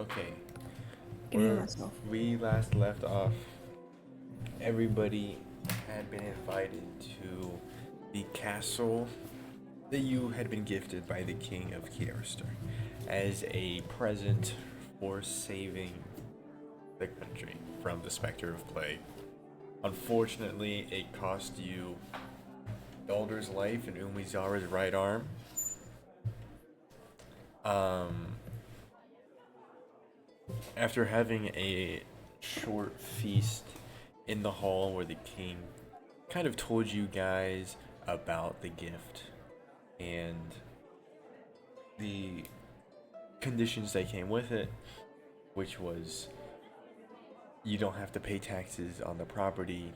Okay, Give me where myself. we last left off, everybody had been invited to the castle that you had been gifted by the King of Kiarister as a present for saving the country from the Spectre of Plague. Unfortunately, it cost you Daldur's life and Umizara's right arm. Um, After having a short feast in the hall where the king kind of told you guys about the gift and the conditions that came with it, which was you don't have to pay taxes on the property,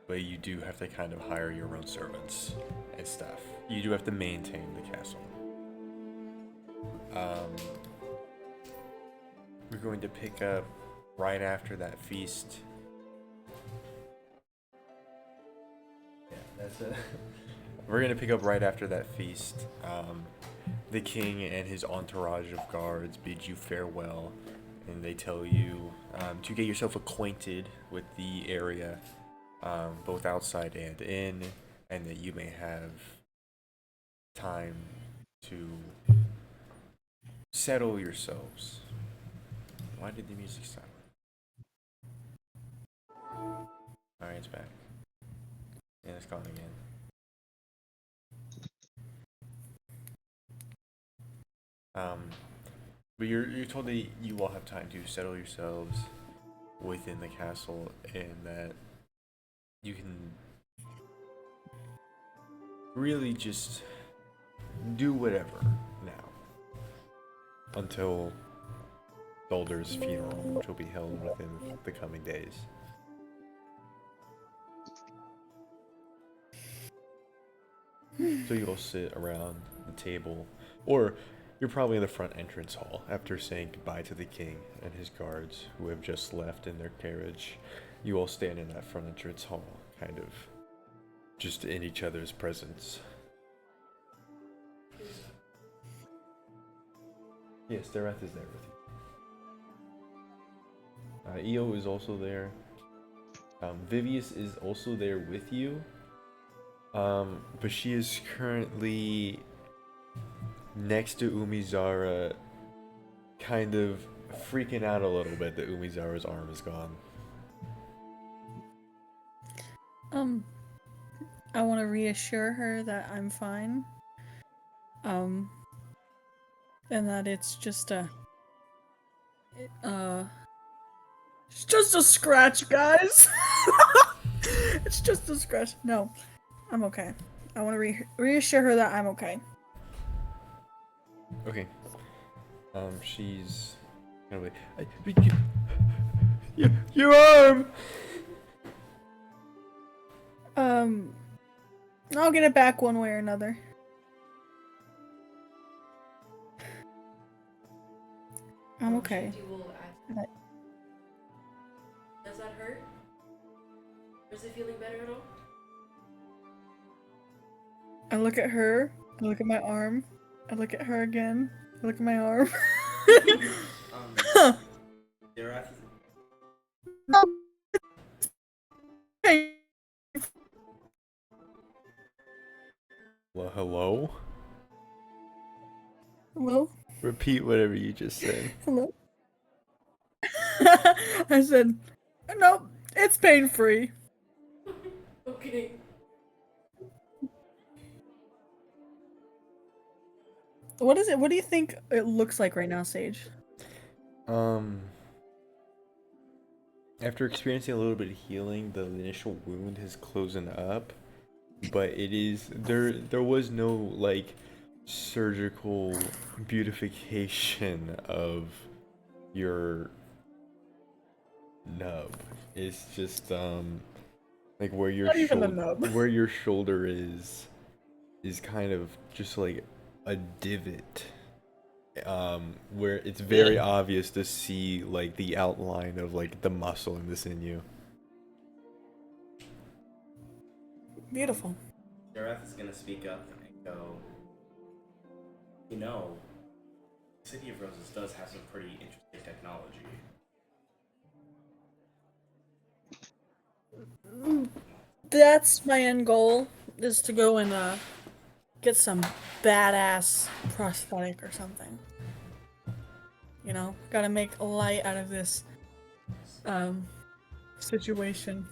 but you do have to kind of hire your own servants and stuff. You do have to maintain the castle. Um, we're going to pick up right after that feast. Yeah, that's it. We're gonna pick up right after that feast. The king and his entourage of guards bid you farewell, and they tell you to get yourself acquainted with the area, both outside and in, and that you may have time to settle yourselves. Why did the music stop? Alright, it's back. And it's gone again. But you're told that you all have time to settle yourselves within the castle, and that you can really just do whatever now until Daldur's funeral, which will be held within the coming days. So you'll sit around the table, or you're probably in the front entrance hall after saying goodbye to the king and his guards who have just left in their carriage. You all stand in that front entrance hall, kind of just in each other's presence. Yes, Dirath is there with you. Io is also there. Vivius is also there with you. But she is currently next to Umizara, kind of freaking out a little bit that Umizara's arm is gone. I want to reassure her that I'm fine. And that it's just it's just a scratch, guys. It's just a scratch. No, I'm okay. I want to reassure her that I'm okay. Okay. She's gonna be. Your arm. I'll get it back one way or another. I'm okay. Does that hurt? Is it feeling better at all? I look at her. I look at my arm. I look at her again. I look at my arm. Dirath. Well, hello? Hello? Repeat whatever you just said. Hello? I said, nope, it's pain-free. Okay. What is it? What do you think it looks like right now, Sage? After experiencing a little bit of healing, the initial wound has closed up, but it is there was no like surgical beautification of your nub. It's just like where your Not even a nub. where your shoulder is kind of just like a divot, where it's very obvious to see like the outline of like the muscle in the sinew. Beautiful. Dirath is gonna speak up and go, you know, City of Roses does have some pretty interesting technology. That's my end goal, is to go and get some badass prosthetic or something. You know, gotta make a light out of this situation,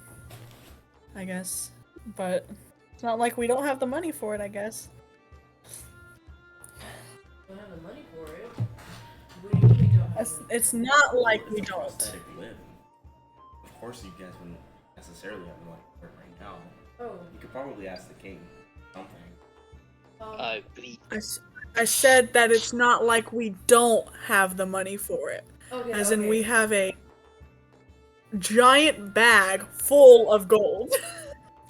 I guess. But it's not like we don't have the money for it, I guess. Don't have the money for it. What do you mean we don't have the money? It's not like we It's a don't. prosthetic limb. Of course, you guys wouldn't necessarily have the money for it right now. Oh. You could probably ask the king something. I said that it's not like we don't have the money for it. Okay, As in, okay. we have a giant bag full of gold.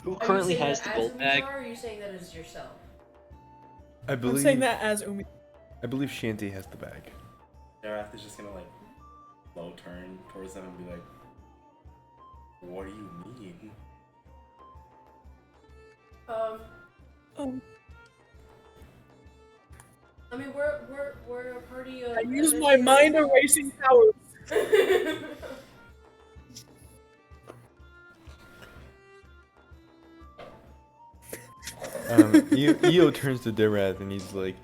Who Are you currently saying has that the as gold bag? Umizara, or are you saying that as yourself? I I'm believe. saying that as Umi. I believe Shanty has the bag. Dirath is just gonna like low turn towards them and be like, "What do you mean?" I mean, we're a party of. I use my mind erasing powers. Io turns to Dirath and he's like,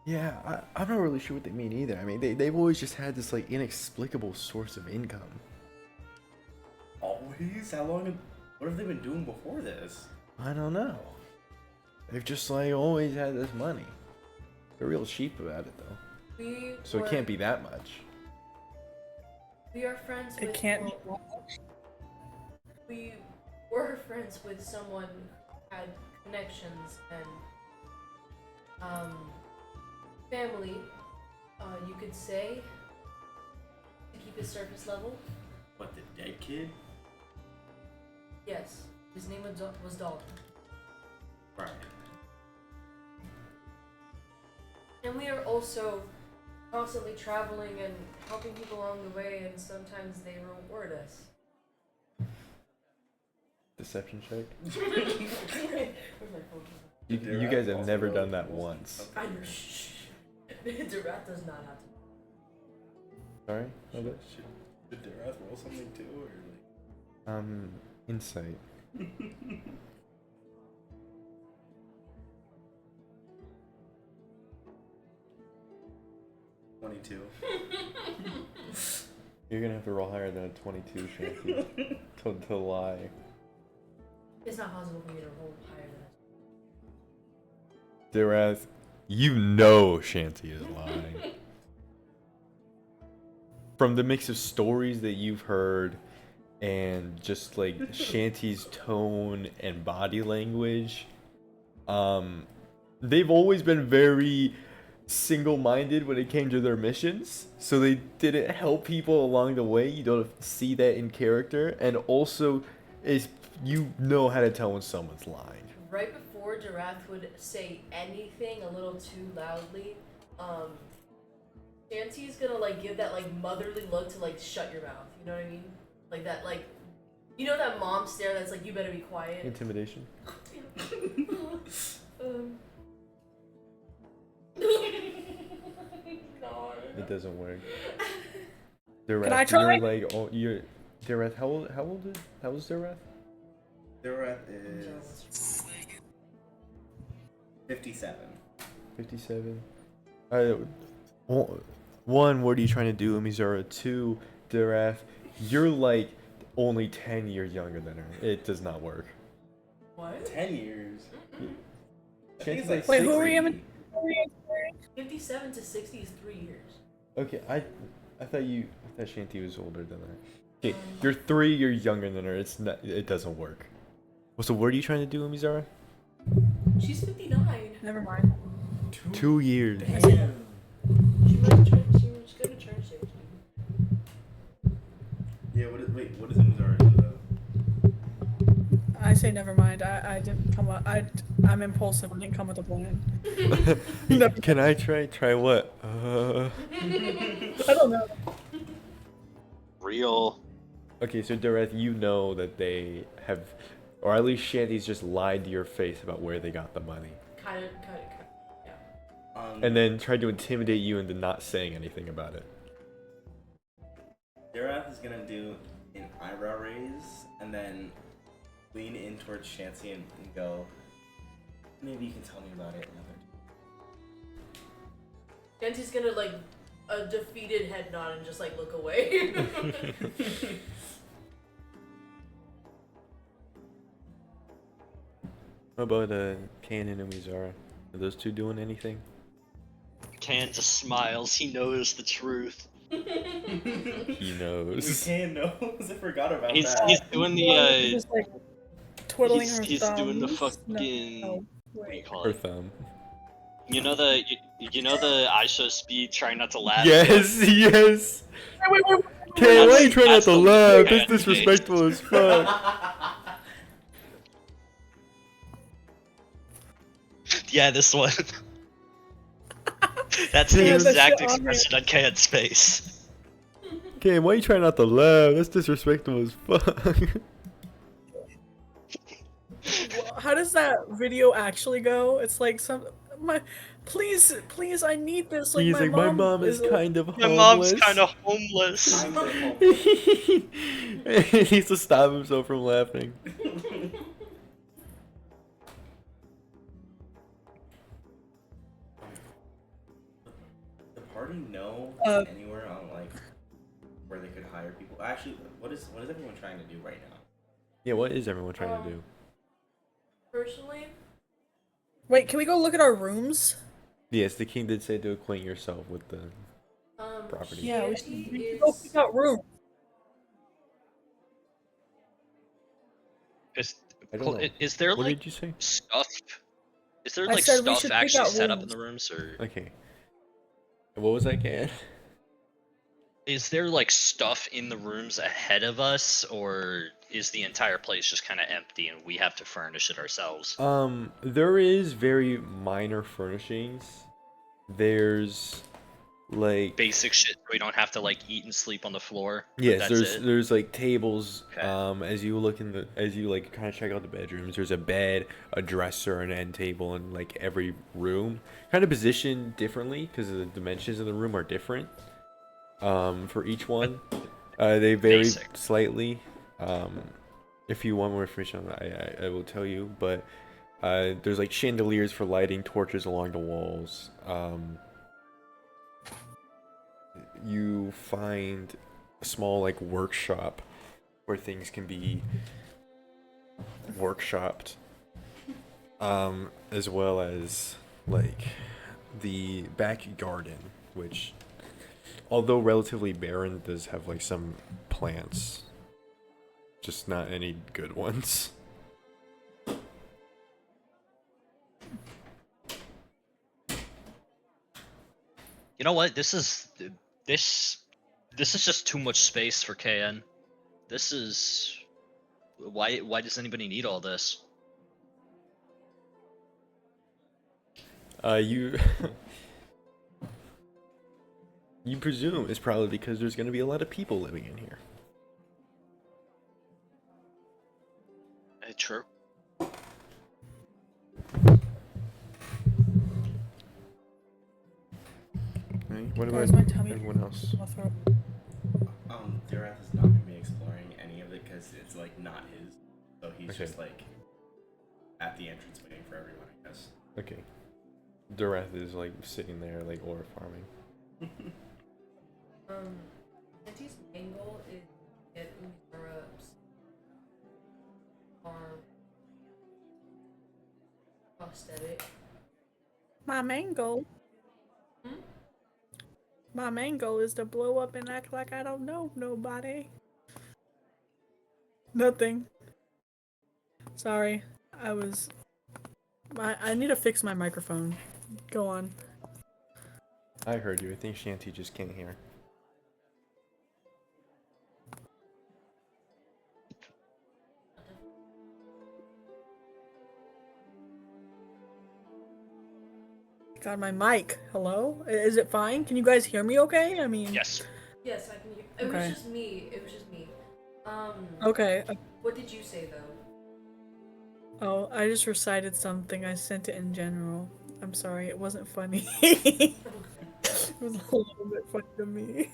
"Yeah, I'm not really sure what they mean either. I mean, they've always just had this like inexplicable source of income. Always? How long? What have they been doing before this? I don't know. They've just like always had this money. They're real cheap about it though. So it can't be that much. We are friends with. It can't be. We were friends with someone who had connections and family. You could say to keep his surface level. What, the dead kid? Yes, his name was Daldur. Right. And we are also constantly traveling and helping people along the way, and sometimes they reward us. Deception check. Where's my phone? You guys have never done that once. I know. Shh. Dirath does not have to. Sorry? What was Did Dirath roll something too, or like? Insight. $22. You're gonna have to roll higher than a 22, Shanty, to lie. It's not possible for me to roll higher than Dirath, you know Shanty is lying. From the mix of stories that you've heard and just like Shanty's tone and body language, they've always been very single-minded when it came to their missions, so they didn't help people along the way. You don't see that in character, and also is you know how to tell when someone's lying. Right before Dirath would say anything a little too loudly, Shanty's gonna like give that like motherly look to like shut your mouth. You know what I mean? Like that, like, you know that mom stare that's like, you better be quiet. Intimidation. It doesn't work. Dirath, Can I try? you're like, oh, you're Dirath. How old is Dirath? Dirath is 57. 57. One, what are you trying to do, Umizara? Two, Dirath, you're like only 10 years younger than her. It does not work. What? 10 years. I think Shanty's it's like Wait, who are 60. you? 57 to 60 is 3 years. Okay, I thought Shanty was older than that. Okay, you're 3 years younger than her. It doesn't work. Well, so what are you trying to do, Umizara? She's 59. Never mind. 2 years. She's gonna turn 60. Yeah, what is Umizara do though? I say never mind. I didn't come up. I'm impulsive. I didn't come with a plan. Can I try what? I don't know. Real. Okay, so Dirath, you know that they have, or at least Shanty's just lied to your face about where they got the money. Kind of, yeah. and then tried to intimidate you into not saying anything about it. Dirath is gonna do an eyebrow raise and then lean in towards Shanty and go, maybe you can tell me about it another time. Shanty's gonna like a defeated head nod and just like look away. What about Kaen and Umizara? Are those two doing anything? Kaen just smiles. He knows the truth. He knows. Kaen knows. I forgot about He's that. he's doing the Just like twiddling her he's thumbs. doing the No, fucking no, what do you wait. call Her it? thumb. You know the I show speed trying not to laugh. Yes, yes. Wait. Kaen, why are you That's- trying not that's to the laugh? Kaen That's disrespectful as fuck. Yeah, this one. That's Yeah, the that's exact shit on me. expression on Kaen's face. Kaen, why are you trying not to laugh? That's disrespectful as fuck. How does that video actually go? It's like please, I need this. Like He's my like, mom my mom is kind of My homeless. mom's kind of homeless. I'm the homeless. He needs to stop himself from laughing. The party know anywhere on like where they could hire people? Actually, what is everyone trying to do right now? Yeah, what is everyone trying to do? Personally, Wait, can we go look at our rooms? Yes, the king did say to acquaint yourself with the property. Yeah, we Shanty should go pick out rooms. I don't know. Is there What like did you say? stuff? Is there I like said we stuff should pick actually out set up in rooms. the rooms, or Okay. What was that, Kaen? is there like stuff in the rooms ahead of us, or is the entire place just kind of empty and we have to furnish it ourselves? There is very minor furnishings. There's like Basic shit. So we don't have to like eat and sleep on the floor. but yes, that's it? there's like tables. Okay. As you look as you like kind of check out the bedrooms, there's a bed, a dresser, an end table in like every room, kind of positioned differently because the dimensions of the room are different. For each one, they vary Basic. slightly. If you want more information on that, I will tell you. But there's like chandeliers for lighting, torches along the walls. You find a small like workshop where things can be workshopped, as well as like the back garden, which although relatively barren does have like some plants, just not any good ones. You know what? This is just too much space for KN. This is why does anybody need all this? You you presume it's probably because there's going to be a lot of people living in here. True. Right? What Guys, about my tummy everyone else? my throat. Dirath is not gonna be exploring any of it because it's like not his. So he's Okay. just like at the entrance waiting for everyone, I guess. Okay. Dirath is like sitting there like ore farming. Shanty's main goal is to get Umizara's farm prosthetic. My main goal. My main goal is to blow up and act like I don't know nobody. Nothing. Sorry. I need to fix my microphone. Go on. I heard you. I think Shanty just can't hear. God, my mic. Hello? Is it fine? Can you guys hear me okay? I mean... Yes. Yes, I can hear. It Okay. was just me. It was just me. Okay. What did you say though? Oh, I just recited something. I sent it in general. I'm sorry, it wasn't funny. It was a little bit funny to me.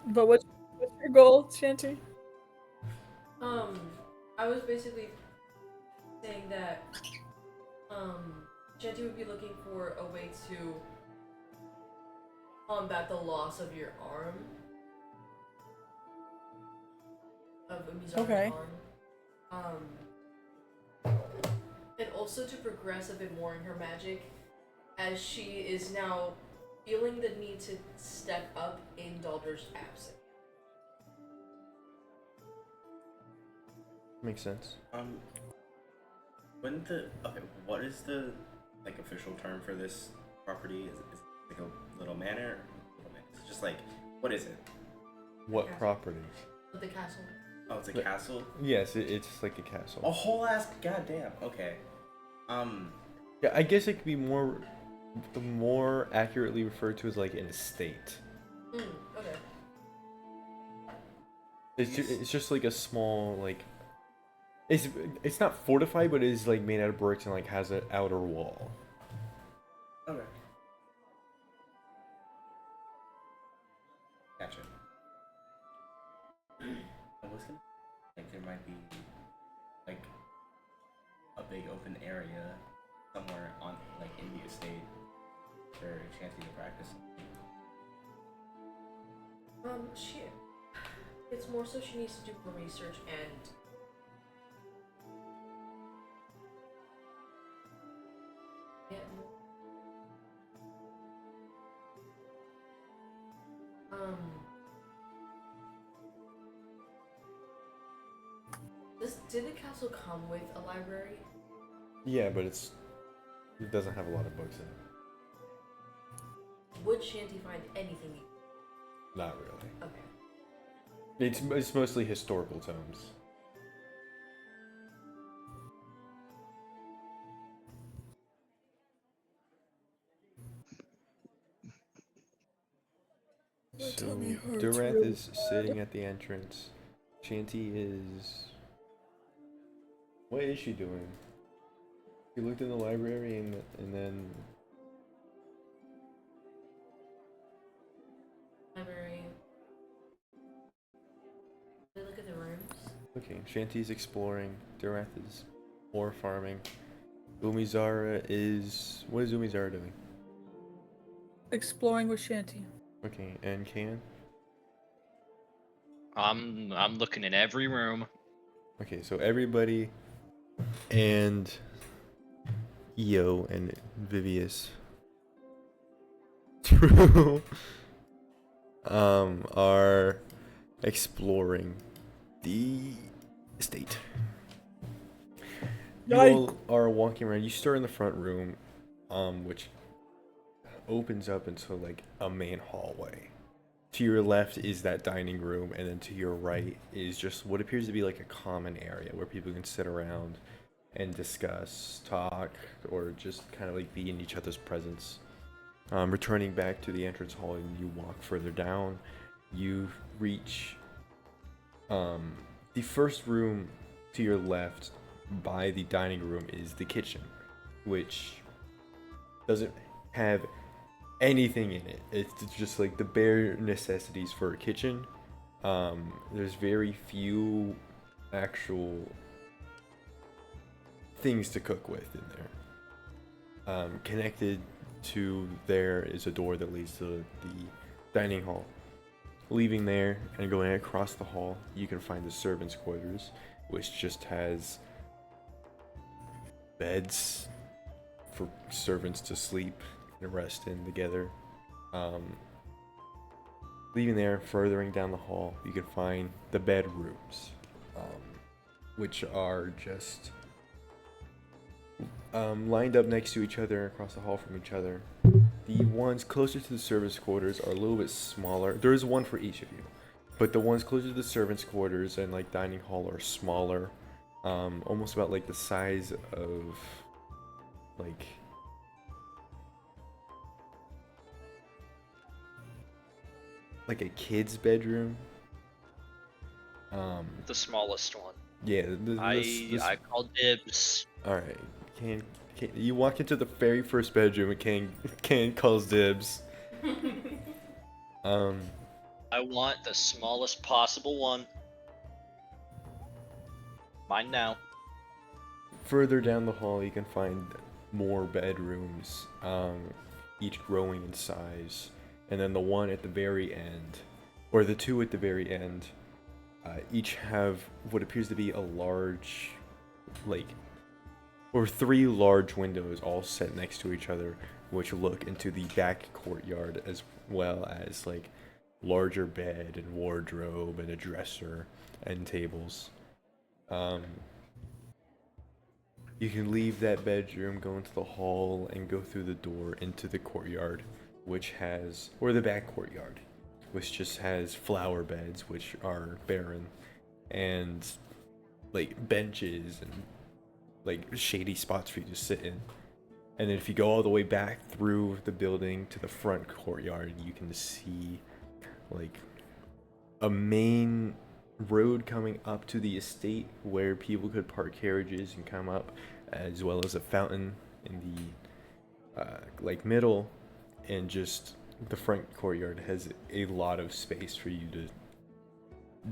But what's your goal, Shanty? I was basically saying that Shanty would be looking for a way to combat the loss of your arm. Of Umizara's Okay. arm. And also to progress a bit more in her magic, as she is now feeling the need to step up in Daldur's absence. Makes sense. What is the like official term for this property? Is it like a little manor? It's just like, what is it? What Castle. property? With the castle. Oh, it's a Like- castle. Yes, it's like a castle. A whole ass goddamn. Okay. Yeah, I guess it could be more accurately referred to as like an estate. Okay. It's just like a small like. It's not fortified, but it is like made out of bricks and like has an outer wall. Okay. Gotcha. I was gonna like there might be like a big open area somewhere on like in the estate for Shanty to practice. She. It's more so she needs to do more research and. Get more. Did the castle come with a library? Yeah, but it doesn't have a lot of books in it. Would Shanty find anything? Not really. Okay. It's mostly historical tomes. My So tummy hurts Dirath really is sitting at the entrance. Shanty is. What is she doing? She looked in the library and then. Library. Did I look at the rooms? Okay, Shanty's exploring. Dirath is ore farming. Umizara is. What is Umizara doing? Exploring with Shanty. Okay, and Kaen? I'm looking in every room. Okay, so everybody and Io and Vivius are exploring the estate. You all are walking around. You start in the front room, which opens up into like a main hallway. To your left is that dining room, and then to your right is just what appears to be like a common area where people can sit around and discuss, talk, or just kind of like be in each other's presence. Returning back to the entrance hall, and you walk further down, you reach the first room to your left by the dining room is the kitchen, which doesn't have anything in it. It's just like the bare necessities for a kitchen. There's very few actual things to cook with in there. Connected to there is a door that leads to the dining hall. Leaving there and going across the hall, you can find the servants' quarters, which just has beds for servants to sleep and rest in together. Leaving there, furthering down the hall, you can find the bedrooms, which are just lined up next to each other across the hall from each other. The ones closer to the servants' quarters are a little bit smaller. There is one for each of you, but the ones closer to the servants' quarters and like dining hall are smaller, almost about like the size of like a kid's bedroom. The smallest one. Yeah. I called dibs. All right. You walk into the very first bedroom and Kaen calls dibs. I want the smallest possible one. Mine now. Further down the hall, you can find more bedrooms, each growing in size. And then the one at the very end, or the two at the very end, each have what appears to be a large, or three large windows all set next to each other, which look into the back courtyard, as well as larger bed and wardrobe and a dresser and tables. You can leave that bedroom, go into the hall, and go through the door into the courtyard, or the back courtyard, which just has flower beds, which are barren, and benches and shady spots for you to sit in. And then if you go all the way back through the building to the front courtyard, you can see a main road coming up to the estate where people could park carriages and come up, as well as a fountain in the middle, and just the front courtyard has a lot of space for you to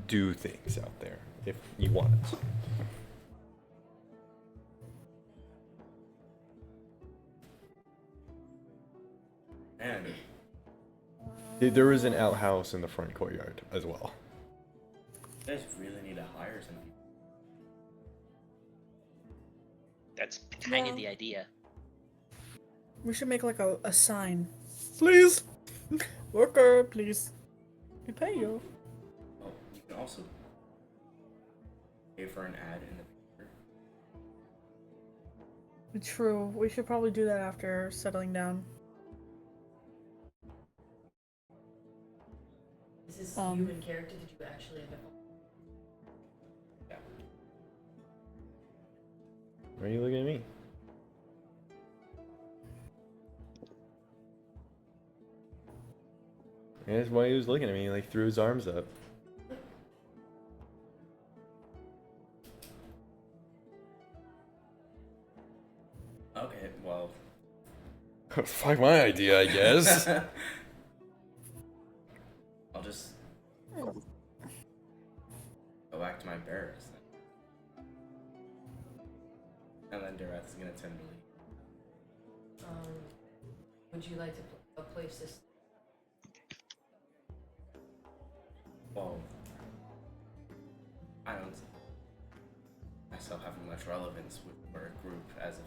do things out there if you want it. And There is an outhouse in the front courtyard as well. you guys really need to hire some people. That's kind Yeah. of the idea. We should make a sign. Please, worker, please. We pay you. Well, you can also pay for an ad in the paper. True. We should probably do that after settling down. Is this Um, you in character? Did you actually end up? Yeah. Why are you looking at me? That's why he was looking at me, threw his arms up. Okay, well. Fuck my idea, I guess. I'll just go back to my bears then. And then Dirath is gonna tend to leave. Would you like to place this? Well, I don't myself having much relevance with our group as of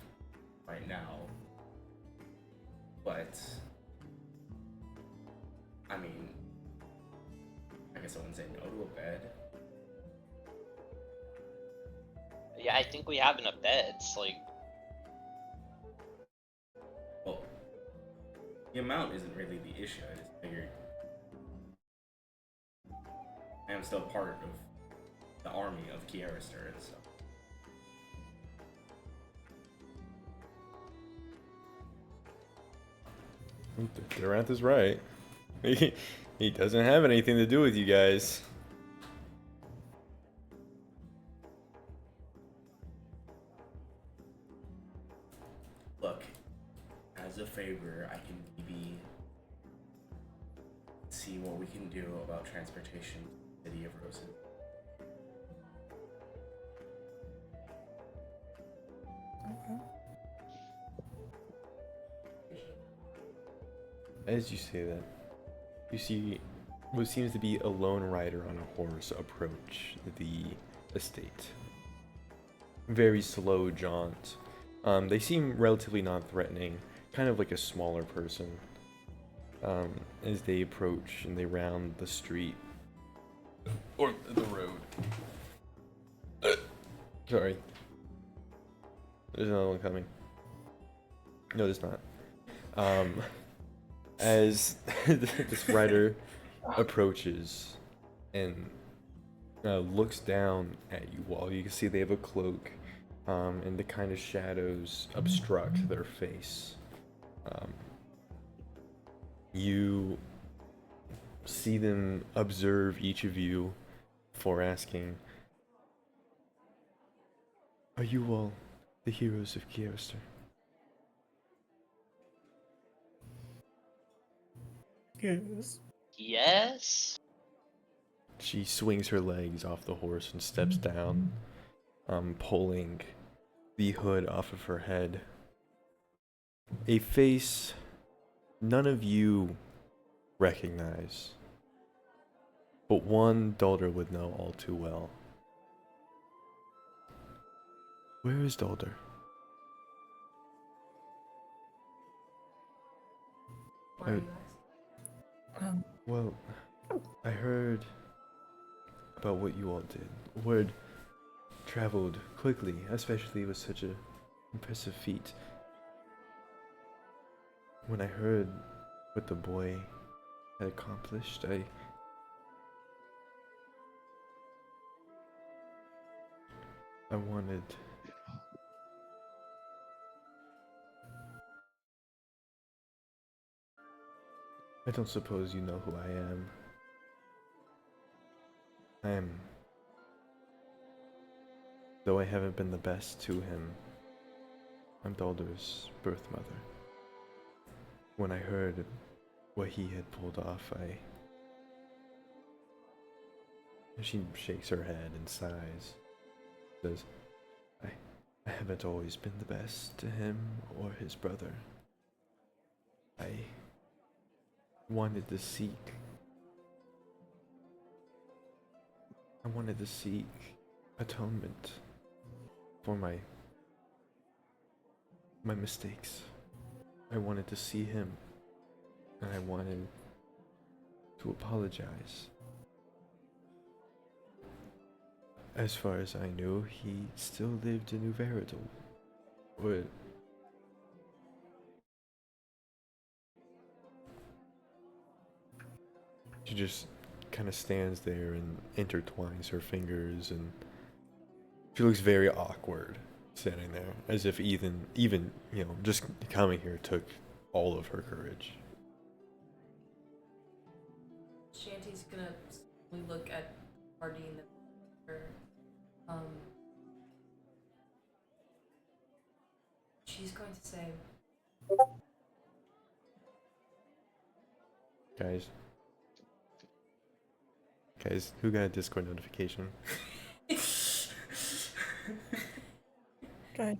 right now. But I mean, I guess I wouldn't say no to a bed. Yeah, I think we have enough beds. Well, the amount isn't really the issue. I just figured I am still part of the army of Kiarister and stuff. Dirath is right. He doesn't have anything to do with you guys. Look, as a favor, I can maybe see what we can do about transportation to the city of Rosen. Okay. As you say that, you see what seems to be a lone rider on a horse approach the estate. Very slow jaunt. They seem relatively non-threatening, kind of like a smaller person. As they approach and they round the street or the road. Sorry. There's another one coming. No, there's not. As this rider approaches and looks down at you all, you can see they have a cloak, and the kind of shadows obstruct their face. You see them observe each of you before asking, "Are you all the heroes of Kiarister?" Yes. Yes. She swings her legs off the horse and steps down, pulling the hood off of her head. A face none of you recognize, but one Daldur would know all too well. Where is Daldur? Why are you asking? Well, I heard about what you all did. Word traveled quickly, especially with such a impressive feat. When I heard what the boy had accomplished, I wanted. I don't suppose you know who I am. I am. Though I haven't been the best to him, I'm Daldur's birth mother. When I heard what he had pulled off, she shakes her head and sighs. Says, I haven't always been the best to him or his brother. I wanted to seek. I wanted to seek atonement for my mistakes. I wanted to see him, and I wanted to apologize. As far as I knew, he still lived in Umizara. Or she just kind of stands there and intertwines her fingers, and she looks very awkward standing there, as if even just coming here took all of her courage. Shanty's gonna slowly look at Hardy and her. She's going to say, Guys, who got a Discord notification? Okay.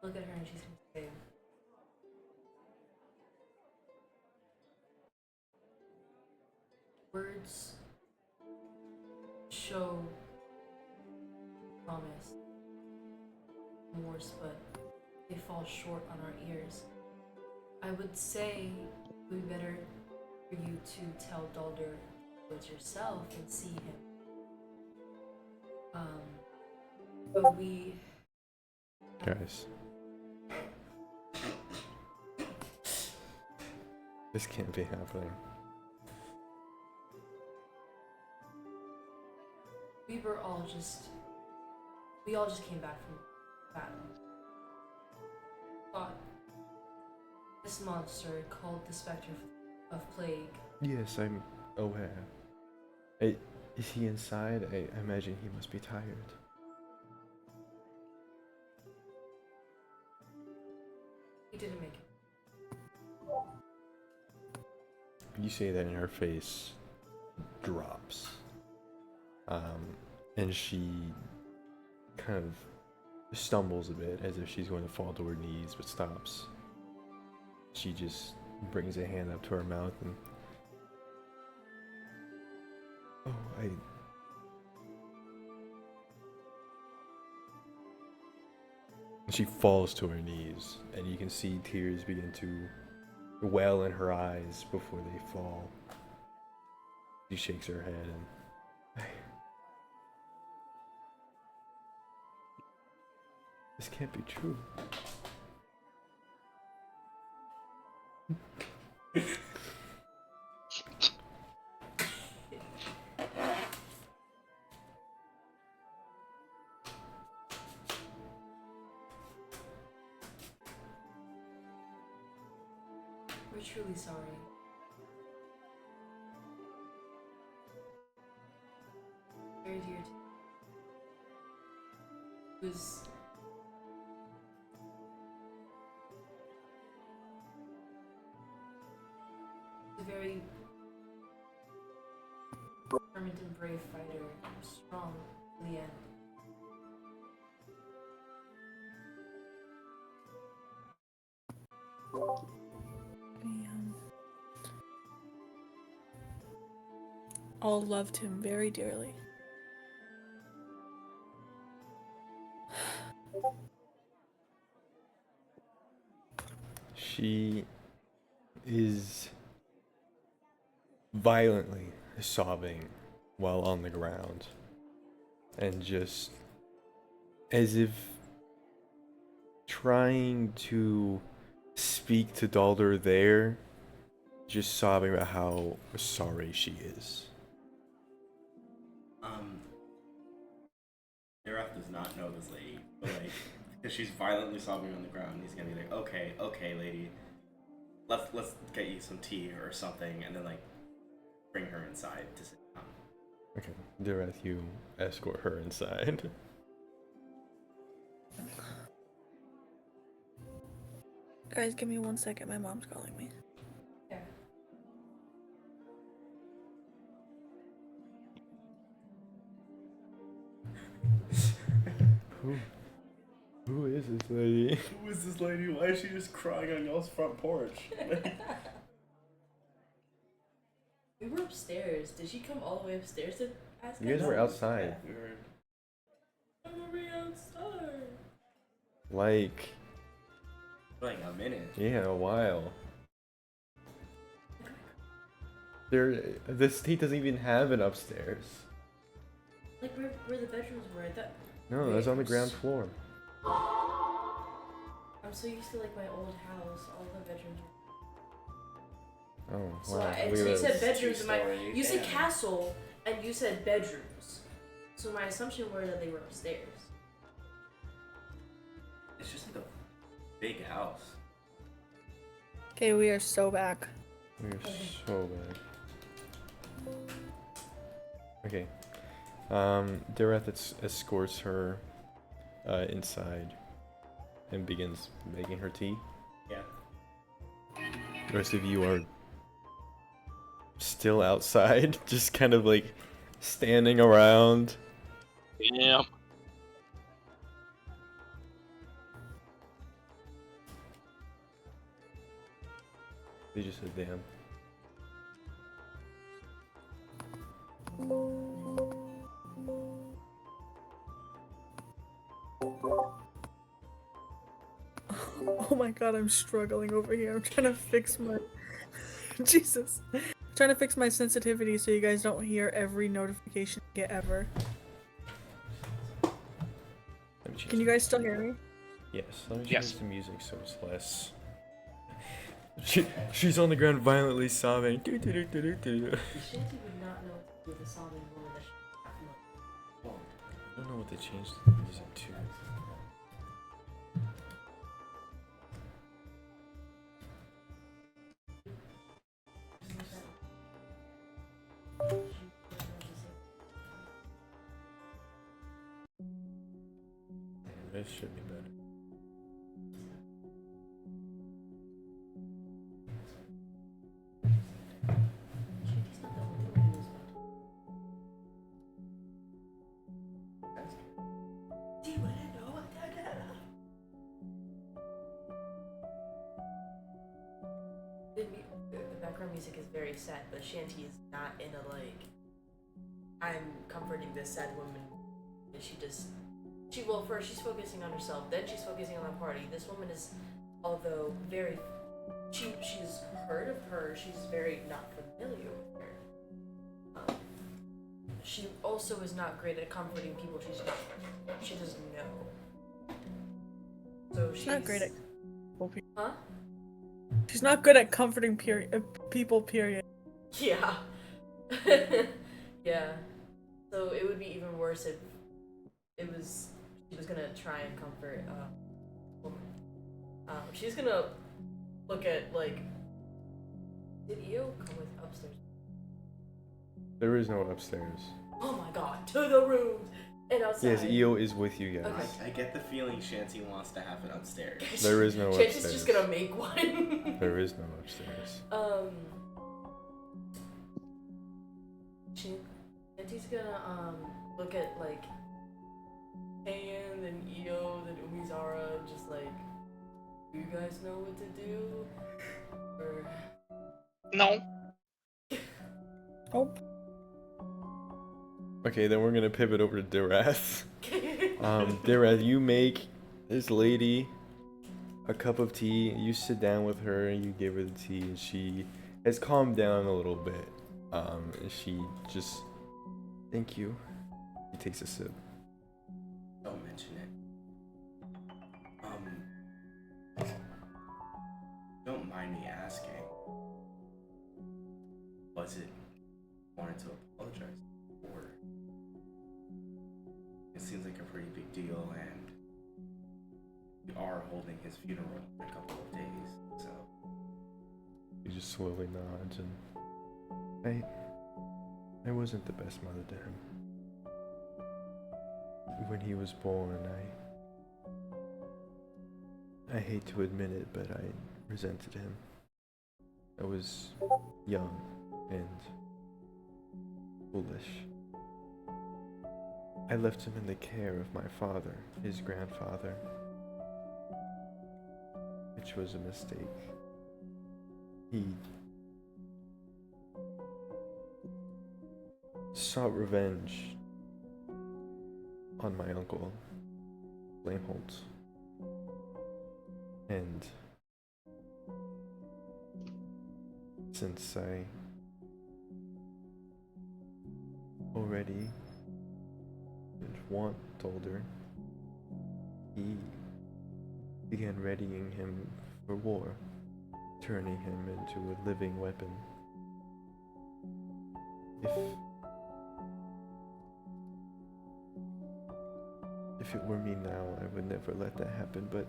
look at her and she's going to say, words show promise, remorse, but they fall short on our ears. I would say it would be better for you to tell Daldur it yourself and see him. But we... Guys. This can't be happening. We all just came back from battle. Thought this monster called the Spectre of Plague. Yes, I'm aware. Is he inside? I imagine he must be tired. He didn't make it. You say that and her face drops. And she kind of stumbles a bit as if she's going to fall to her knees, but stops. She just brings a hand up to her mouth and... Oh, She falls to her knees, and you can see tears begin to well in her eyes before they fall. She shakes her head and... This can't be true. We're truly sorry. Very dear to was very determined and brave fighter, strong to the end. We all loved him very dearly. She is violently sobbing while on the ground, and just as if trying to speak to Daldur there, just sobbing about how sorry she is. Dirath does not know this lady, but like, because she's violently sobbing on the ground, he's gonna be like, okay, lady, let's get you some tea or something, and then like bring her inside to sit down. Okay, Dirath, you escort her inside. Guys, give me 1 second. My mom's calling me. Yeah. Who is this lady? Who is this lady? Why is she just crying on y'all's front porch? We were upstairs. Did she come all the way upstairs to ask You guys us? were outside. We were I'm already outside. Like, a minute. yeah, a while. The state doesn't even have an upstairs. Like where the bedrooms were. No, that's on the ground floor. I'm so used to like my old house. All the bedrooms were. Oh, So, wow. and Look so at you this. said bedrooms, and Two-story, you said yeah. castle, and you said bedrooms. So my assumption were that they were upstairs. It's just like a big house. Okay, we are so back. We're so bad. Okay. Dirath escorts her inside and begins making her tea. Yeah. The rest of you are still outside, just kind of like standing around. Yeah. They just said, damn. Oh my god, I'm struggling over here. I'm trying to fix my... Jesus. I'm trying to fix my sensitivity so you guys don't hear every notification I get ever. Let me change Can you guys still hear me? Yes, let me change Yes. the music so it's less. She's on the ground violently sobbing. Shanty would not know what to do with a sobbing woman that she I don't know what they changed the music to. This should be better. Shanty's not the only one who knows about it. Do you want to know what the background music is very sad, but Shanty is not in a like I'm comforting this sad woman. Well, first she's focusing on herself, then she's focusing on the party. This woman is, although very, she's heard of her, she's very not familiar with her. She also is not great at comforting people she doesn't know. So she's Not great at... Huh? She's not good at comforting people, period. Yeah. Yeah. So it would be even worse if she was gonna try and comfort a woman. She's gonna look at like, did Io come with upstairs? There is no upstairs. Oh my god, to the rooms and outside. Yes, Io is with you guys. Okay. I get the feeling Shanty wants to have it upstairs. There is no Shanty's upstairs. just gonna make one. There is no upstairs. Shanty's gonna look at like Kaen, then Io, then Umizara, and just like, do you guys know what to do? Or No. Nope. Okay, then we're gonna pivot over to Dirath. Dirath, you make this lady a cup of tea. You sit down with her and you give her the tea, and she has calmed down a little bit. And she just, thank you. She takes a sip. Don't mention it. Don't mind me asking. Was it wanted to apologize for? It seems like a pretty big deal, and we are holding his funeral in a couple of days, so. He just slowly nods, and I wasn't the best mother to him. When he was born, I hate to admit it, but I resented him. I was young and foolish. I left him in the care of my father, his grandfather, which was a mistake. He sought revenge on my uncle, Flameholt, and since I already didn't want Daldur, he began readying him for war, turning him into a living weapon. If it were me now, I would never let that happen, but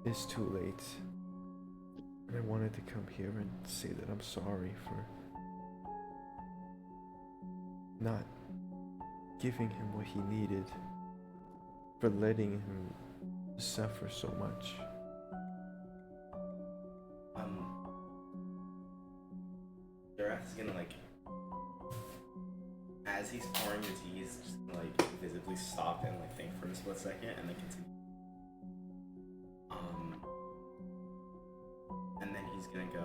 it's too late. And I wanted to come here and say that I'm sorry for not giving him what he needed, for letting him suffer so much. Dirath's gonna like, as he's pouring the tea, he's just gonna like visibly stop and like think for a split second and then continue. And then he's gonna go,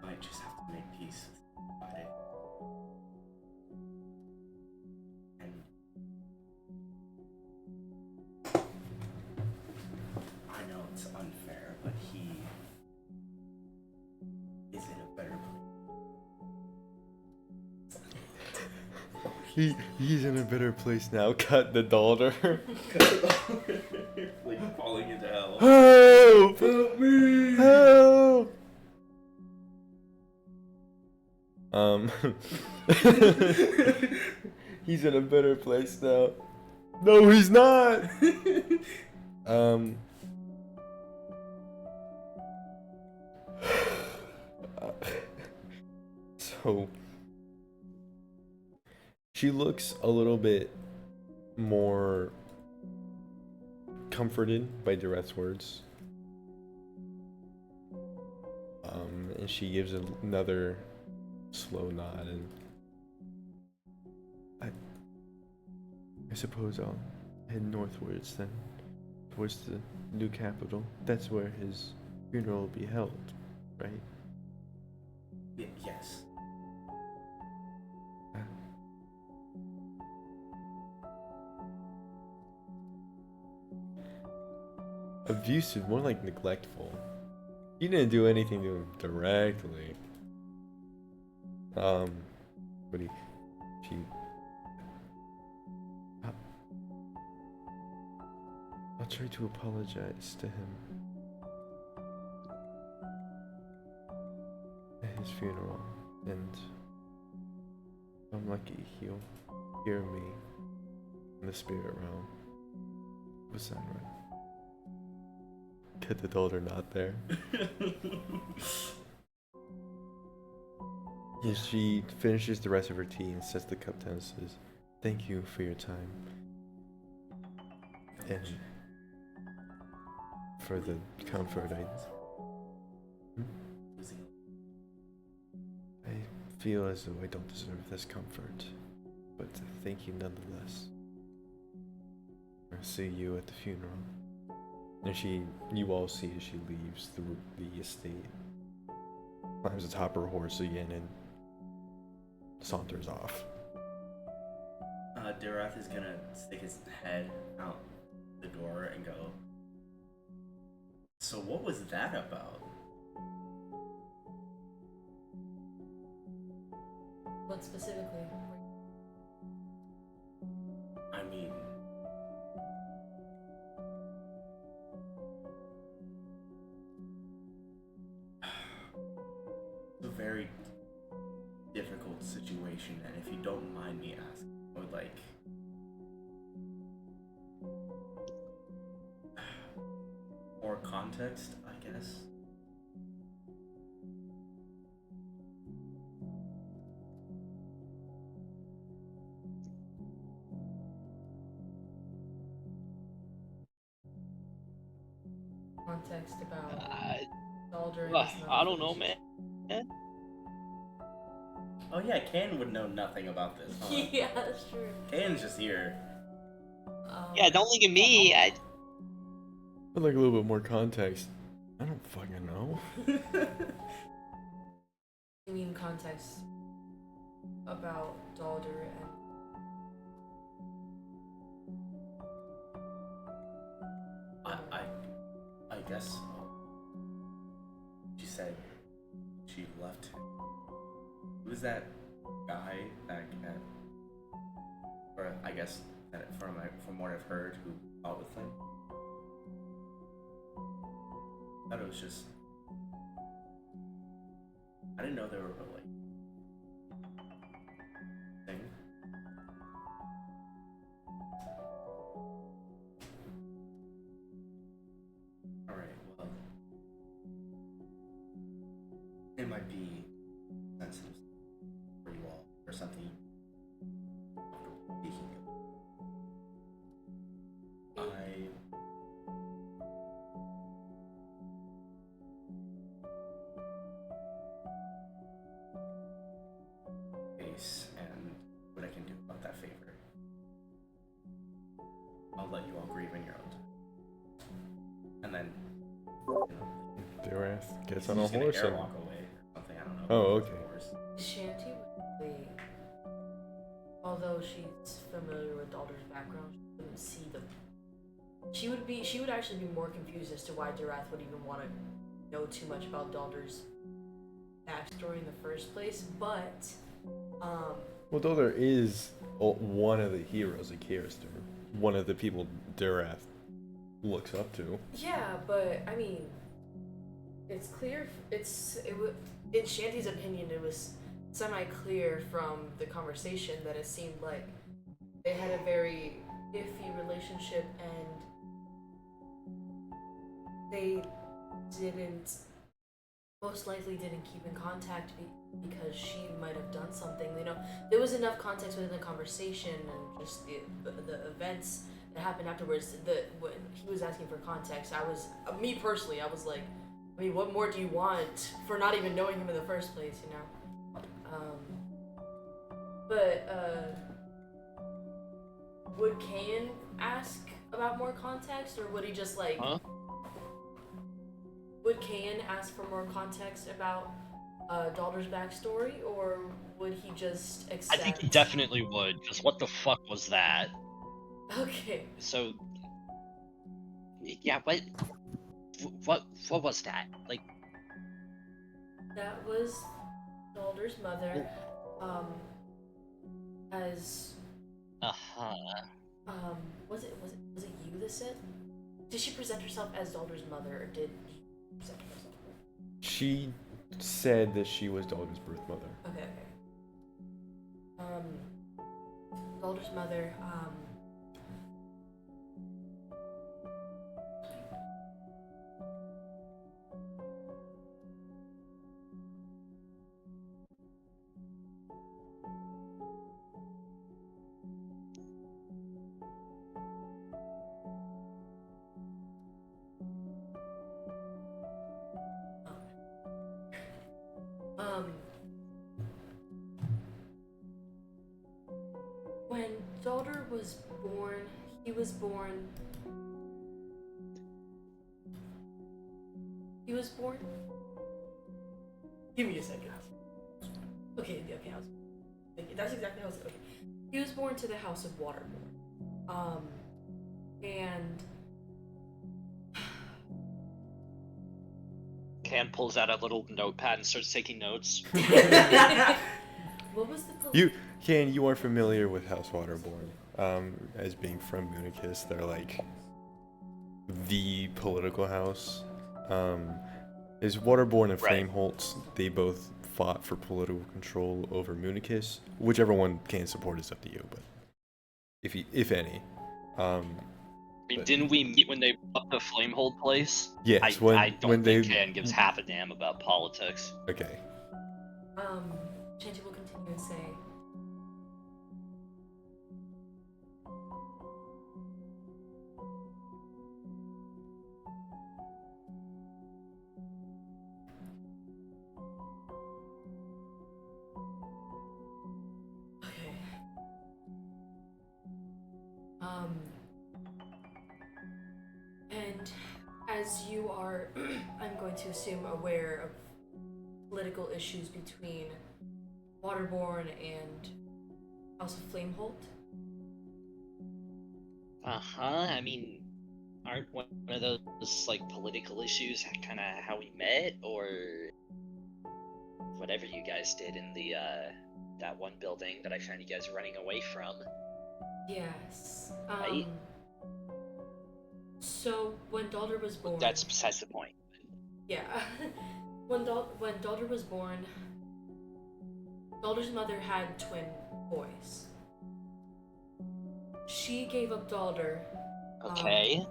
might just have to make peace about it. And I know it's unfair, but he is in a better place. He's in a better place now. Cut the Daldur. Like falling into hell. Help! Help me! Help! He's in a better place now. No, he's not. So she looks a little bit more comforted by Dirath's words. And she gives another slow nod, and I suppose I'll head northwards then, towards the new capital. That's where his funeral will be held, right? Yes. Abusive, more like neglectful. You didn't do anything to him directly. But I'll try to apologize to him at his funeral, and if I'm lucky, he'll hear me in the spirit realm. Was that right? Get the Daldur not there. And she finishes the rest of her tea and sets the cup down and says, "Thank you for your time. And for the comfort. Losing. I feel as though I don't deserve this comfort, but thank you nonetheless. I'll see you at the funeral. And you all see as she leaves the estate, climbs atop her horse again and saunters off. Dirath is gonna stick his head out the door and go, so what was that about? What specifically? I mean, it's a very difficult situation, and if you don't mind me asking, I would like more context, I guess. Context about I, Daldur and well, his I don't know, man. Oh yeah, Kaen would know nothing about this, huh? Yeah, that's true. Kaen's just here. Yeah, don't look at me. I'd like a little bit more context. I don't fucking know. You mean context about Daldur and I guess so. She said she left him. Who was that guy back at, or I guess that from what I've heard, who fought with him? I thought it was just. I didn't know they were like thing. All right, well, it might be sensitive for you all, or something. Speaking of, face and what I can do about that favor. I'll let you all grieve in your own time. And then, you know, Dirath gets he's on a just gonna horse and... airwalk away or something. I don't know. Oh, okay. Shanty would really, although she's familiar with Daldur's background, she wouldn't see them. She would actually be more confused as to why Dirath would even want to know too much about Daldur's backstory in the first place, but Well, Daldur is one of the heroes of Kirister. One of the people Dirath looks up to. yeah, but I mean, it's clear. In Shanty's opinion, it was semi-clear from the conversation that it seemed like they had a very iffy relationship, and they most likely didn't keep in contact because she might have done something. You know, there was enough context within the conversation and just the events that happened afterwards. When he was asking for context, me personally, I was like, I mean, what more do you want for not even knowing him in the first place, you know? Would Kaen ask about more context, or would he just like? Huh? Would Kaen ask for more context about Daldur's backstory, or would he just accept? I think he definitely would, because what the fuck was that? Okay. So, yeah, what was that? Like, That was Daldur's mother. As was it you that said? Did she present herself as Daldur's mother, or did he present herself? She said that she was Daldur's birth mother. Okay. Daldur's mother. When Daldur was born, he was born. He was born. Give me a second. Okay, I was. That's exactly how it's. Okay. He was born to the House of Waterborn. And Kaen pulls out a little notepad and starts taking notes. what was the You are familiar with House Waterborn. As being from Municus, they're like the political house. Is Waterborn and Right. Flameholtz, they both fought for political control over Municus. Whichever one can support is up to you, but if any. I mean, didn't we meet when they bought the Flamehold place? Yes, I when don't they think Kaen gives half a damn about politics. Okay. Shanty will continue and say, okay. And as you are, I'm going to assume, aware of political issues between Waterborn and House of Flameholt. I mean, aren't one of those like political issues kind of how we met, or whatever you guys did in the that one building that I found you guys running away from? Yes. Right? So when Daldur was born, That's besides the point. yeah. when Daldur was born, Daldur's mother had twin boys. She gave up Daldur. Okay.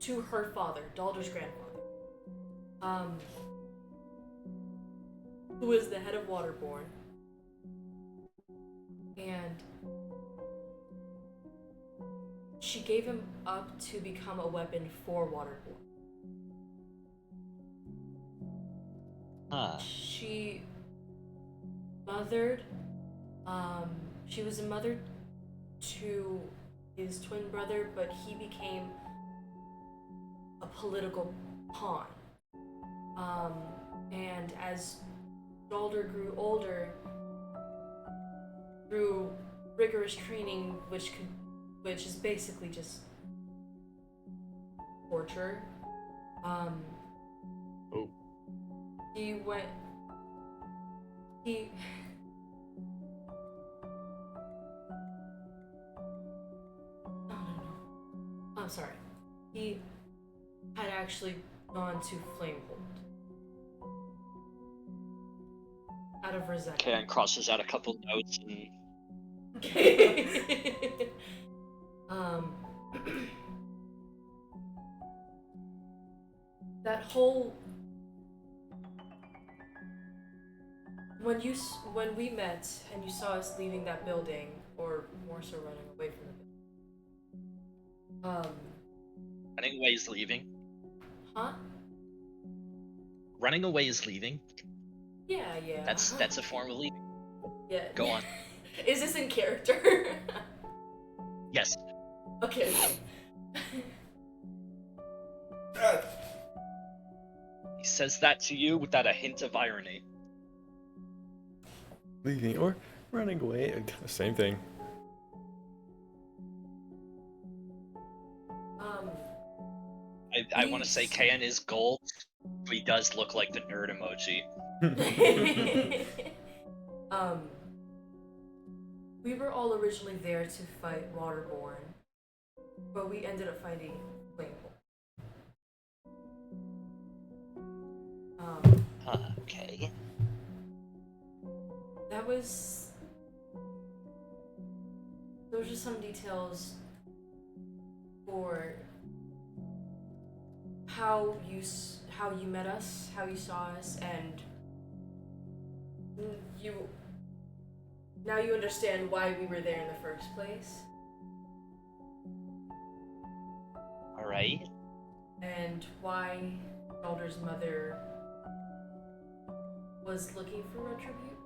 To her father, Daldur's grandfather. Who is the head of Waterborn. And she gave him up to become a weapon for Waterborn. She mothered, she was a mother to his twin brother, but he became a political pawn. And as Daldur grew older, through rigorous training, which is basically just torture, he I'm sorry. He had actually gone to Flamehold out of resentment. Kaen crosses out a couple notes and that whole when we met and you saw us leaving that building, or more so running away from the building. running away is leaving. Huh? Running away is leaving. Yeah. That's a form of leaving. Yeah. Go on. Is this in character? Yes. Okay. He says that to you without a hint of irony. Leaving or running away, same thing. I want to say Kaen is gold, but he does look like the nerd emoji. We were all originally there to fight Waterborn, but we ended up fighting Flamehold. Okay. Those are some details for how you met us, how you saw us, and now you understand why we were there in the first place. All right. And why Daldur's mother was looking for retribution.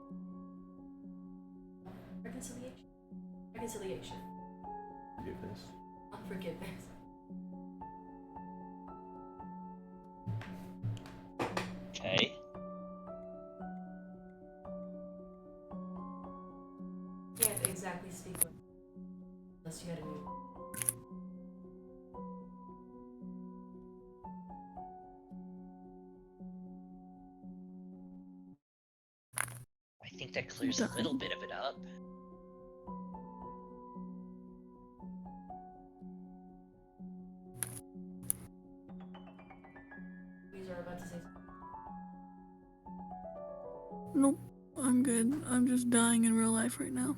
Reconciliation. Reconciliation. Forgiveness. Unforgiveness. Okay. Can't exactly speak with unless you had a new. I think that clears a little bit of it up. We are about to say Nope, I'm good. I'm just dying in real life right now.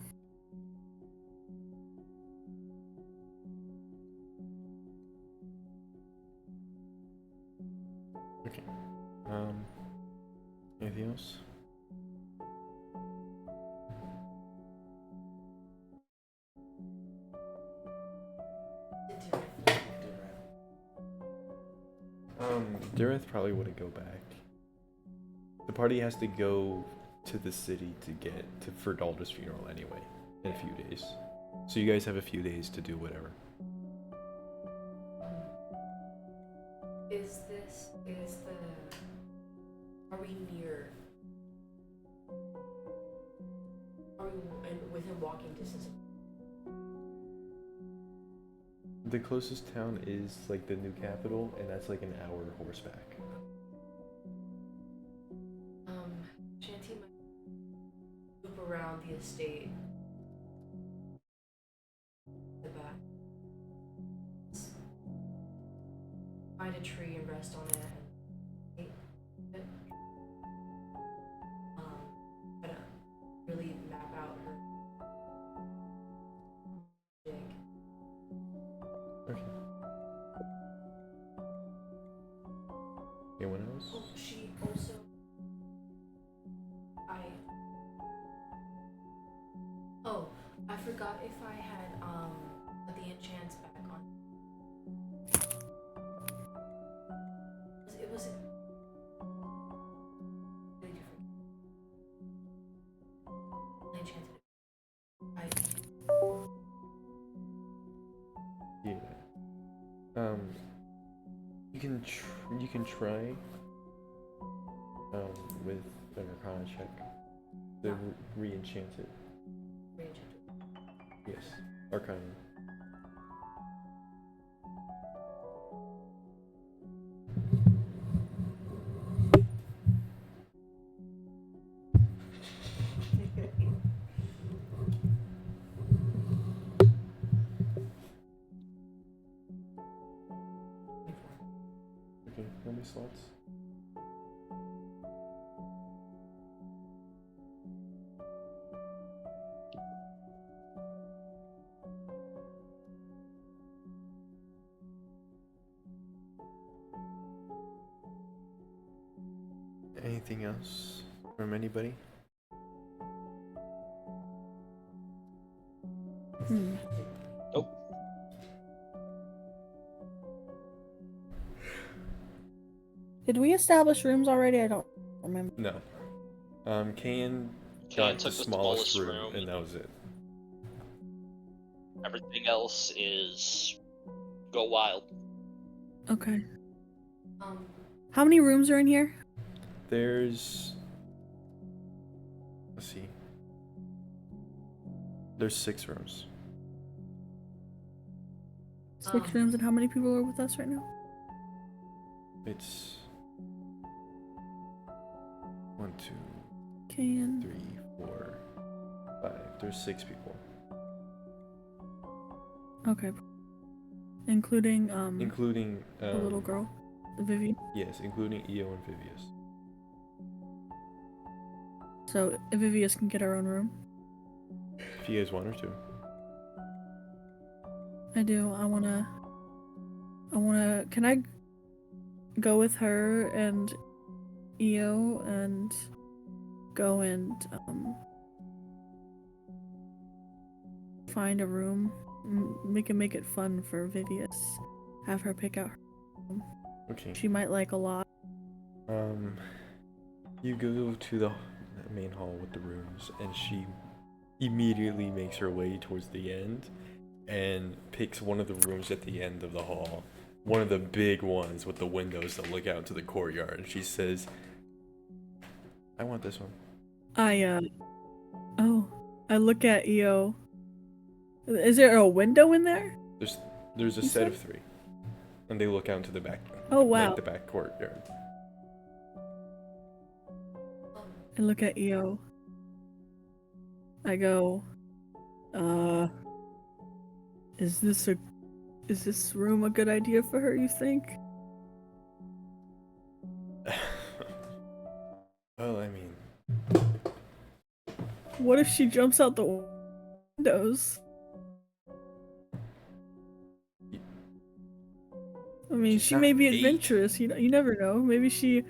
Okay. Anything else? Dirath probably wouldn't go back. The party has to go to the city to get to for Daldur's funeral anyway in a few days. So you guys have a few days to do whatever. Are we near? Are we within walking distance? The closest town is like the new capital, and that's like an hour horseback. Shanty might loop around the estate. The back. Find a tree and rest on it. And eat it. Try to really map out her magic. Okay. Anyone else? Oh, she also. I forgot if I had put the enchants back on. It was really different. I enchanted it. Yeah. You can try with an Arcana check to re-enchant it. Re-enchant it. Yes, Arcana. Okay, how many slots? Anything else from anybody? Nope. Did we establish rooms already? I don't remember. No. Kaen Kaen got took the smallest room, and and that was it. everything else is go wild. Okay. How many rooms are in here? Let's see. There's 6 rooms. 6 rooms, and how many people are with us right now? It's 1, 2, Kaen. 3, 4, 5. There's 6 people. Okay. Including Including the little girl, Vivi. Yes, including Io and Vivius. So Vivius can get her own room. If you guys want her to. I do. I wanna. Can I go with her and Io and go and find a room? We can make it fun for Vivius. Have her pick out her room. Okay. She might like a lot. You go to the main hall with the rooms, and she immediately makes her way towards the end and picks one of the rooms at the end of the hall, one of the big ones with the windows that look out to the courtyard, and she says, I want this one. I look at EO. Is there a window in there? There's a You set said? of 3, and they look out into the back, Oh, wow. like the back courtyard. I look at EO. I go, is this room a good idea for her, you think? Well, I mean, What if she jumps out the windows? I mean, She's she not may be 8. adventurous. You never know. Maybe she.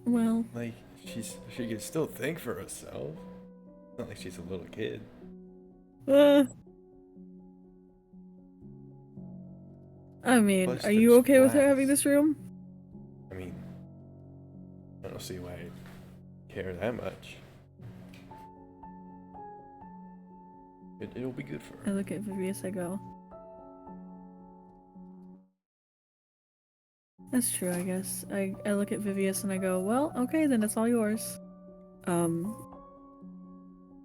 Well, like, she can still think for herself. It's not like she's a little kid. I mean, Plus, are you there's okay with her having glass. this room? I mean, I don't see why I care that much. It'll be good for I her. look at Vivius. I go. That's true, I guess. I look at Vivius and I go, well, okay, then it's all yours.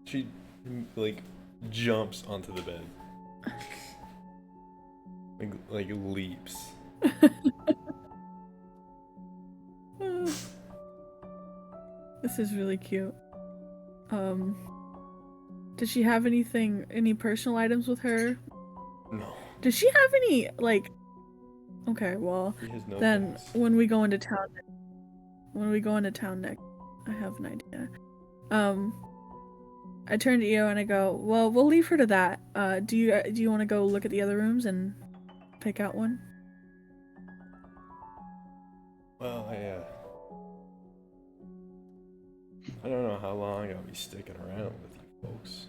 She, like, jumps onto the bed. Like leaps. This is really cute. Does she have any personal items with her? No. Does she have any, like... Okay, well, She has no then things. when we go into town next, I have an idea. I turn to Io and I go, well, we'll leave her to that. Do you want to go look at the other rooms and pick out one? Well, I don't know how long I'll be sticking around with you folks.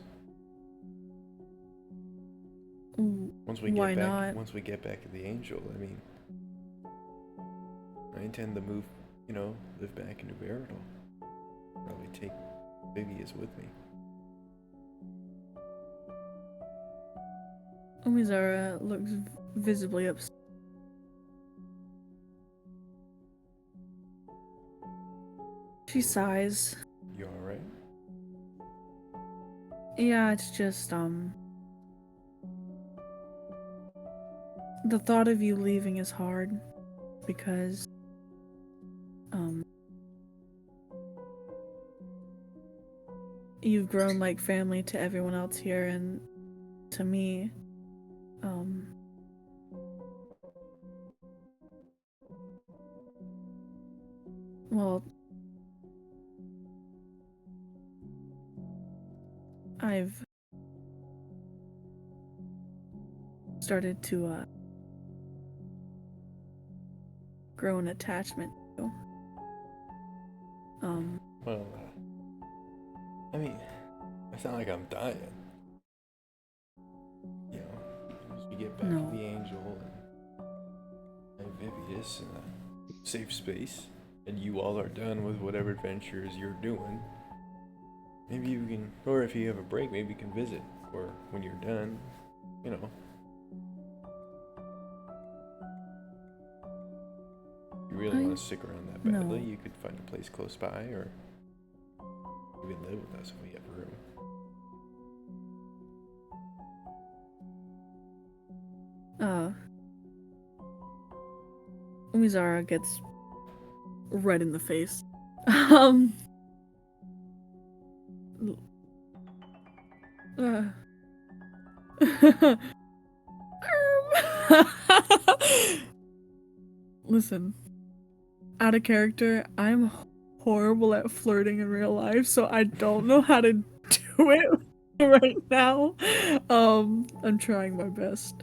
Once we Why get back, not? once we get back to the Angel, I mean, I intend to move, live back into Veridal. Probably take Vivius with me. Umizara looks visibly upset. She sighs. You alright? Yeah, it's just, the thought of you leaving is hard because, you've grown like family to everyone else here and to me. Well, I've started to, grow an attachment to you. Well, I mean, it's not like I'm dying. As we get back No. to the Angel and Vivius in a safe space, and you all are done with whatever adventures you're doing, maybe you can, or if you have a break, maybe you can visit, or when you're done, If you really want to stick around that badly, No. you could find a place close by, or even live with us if we have room. Umizara gets red in the face. Listen, out of character, I'm horrible at flirting in real life, so I don't know how to do it right now. I'm trying my best.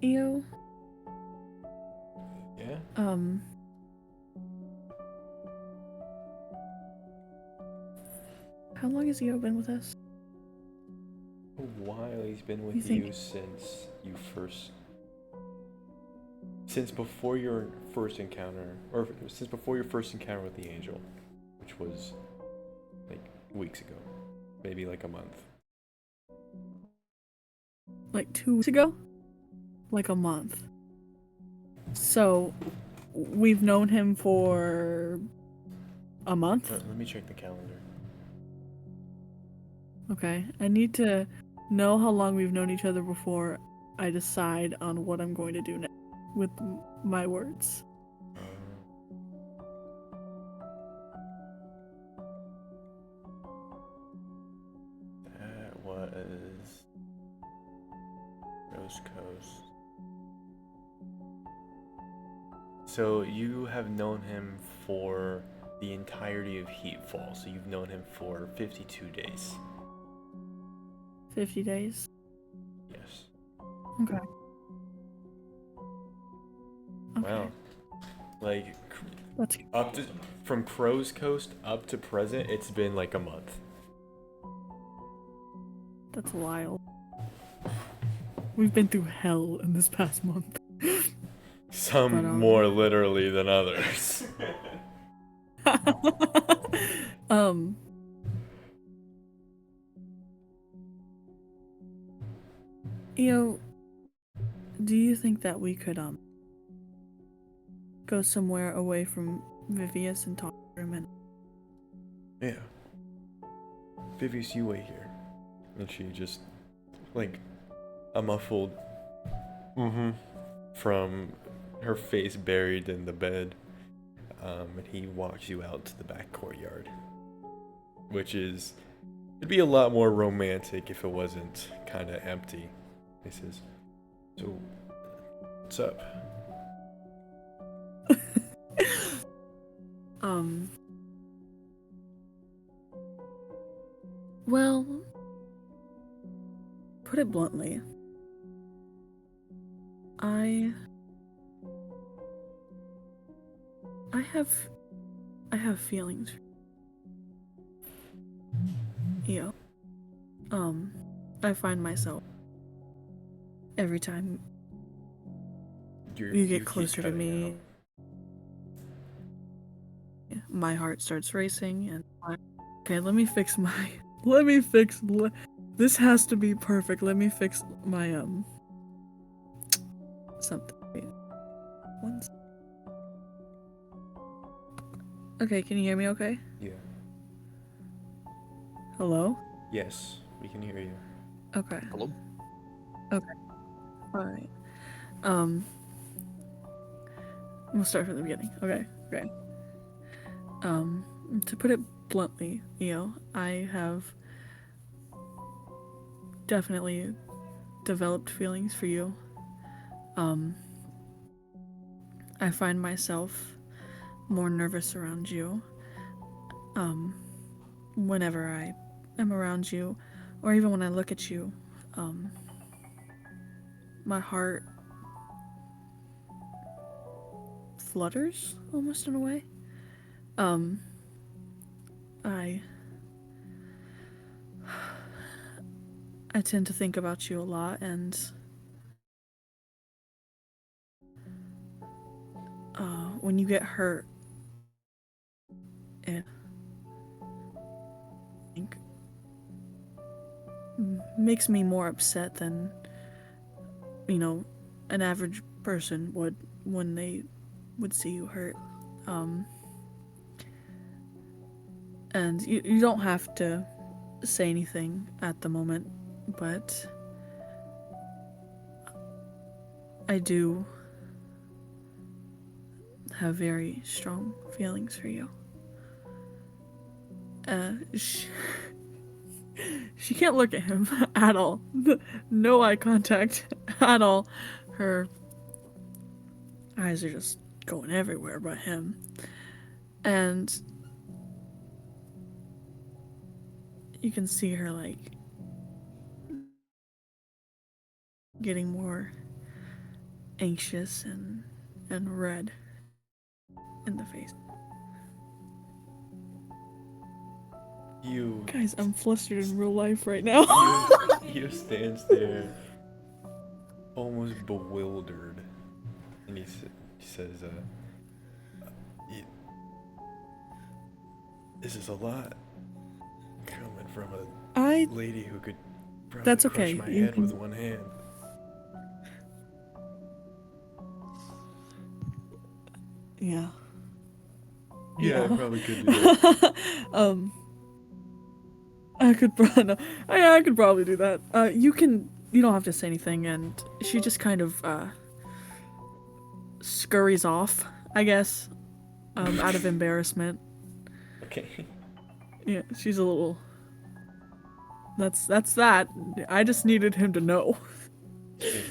Io, Um. How long has Eo been with us? A while. He's been with You think- you since you first. Since before your first encounter, or since before your first encounter with the angel, which was like weeks ago, maybe like a month. Like 2 weeks ago? Like a month. So, we've known him for a month? Let me check the calendar. Okay. I need to know how long we've known each other before I decide on what I'm going to do next with my words. That was Rose Coast. So you have known him for the entirety of Heatfall. So you've known him for 52 days. 50 days? Yes. Okay. Okay. Wow. Like That's up to from Crow's Coast up to present, it's been like a month. that's wild. We've been through hell in this past month. Some But, more literally than others. um do you think that we could go somewhere away from Vivius and talk for a minute? Yeah. Vivius, you wait here. And she just, like, a muffled from her face buried in the bed. And he walks you out to the back courtyard. Which is, it'd be a lot more romantic if it wasn't kind of empty. He says, so, what's up? Well, put it bluntly, I have feelings. I find myself every time you get keep closer to cutting me, out. my heart starts racing, and okay, this has to be perfect. Let me fix my something. Wait. One sec. Okay, can you hear me okay? Yeah. Hello? Yes, we can hear you. Okay. Hello? Alright. We'll start from the beginning. Okay. To put it bluntly, I have definitely developed feelings for you. I find myself more nervous around you. Whenever I am around you, or even when I look at you, my heart flutters almost in a way. I tend to think about you a lot, and when you get hurt, it makes me more upset than an average person would when they would see you hurt. And you don't have to say anything at the moment, but I do have very strong feelings for you. She can't look at him at all. No eye contact at all. Her eyes are just going everywhere but him. And you can see her like getting more anxious and red. in the face. You Guys, I'm flustered in real life right now. Io stands there, almost bewildered, and he says, "Y- "This is a lot coming from a I lady who could probably That's crush okay, my you head can- with one hand." yeah. Yeah, I probably could do that. I could no, I could probably do that. You don't have to say anything, and she just kind of scurries off, I guess, out of embarrassment. Okay. Yeah, she's a little. That's that. I just needed him to know. Okay.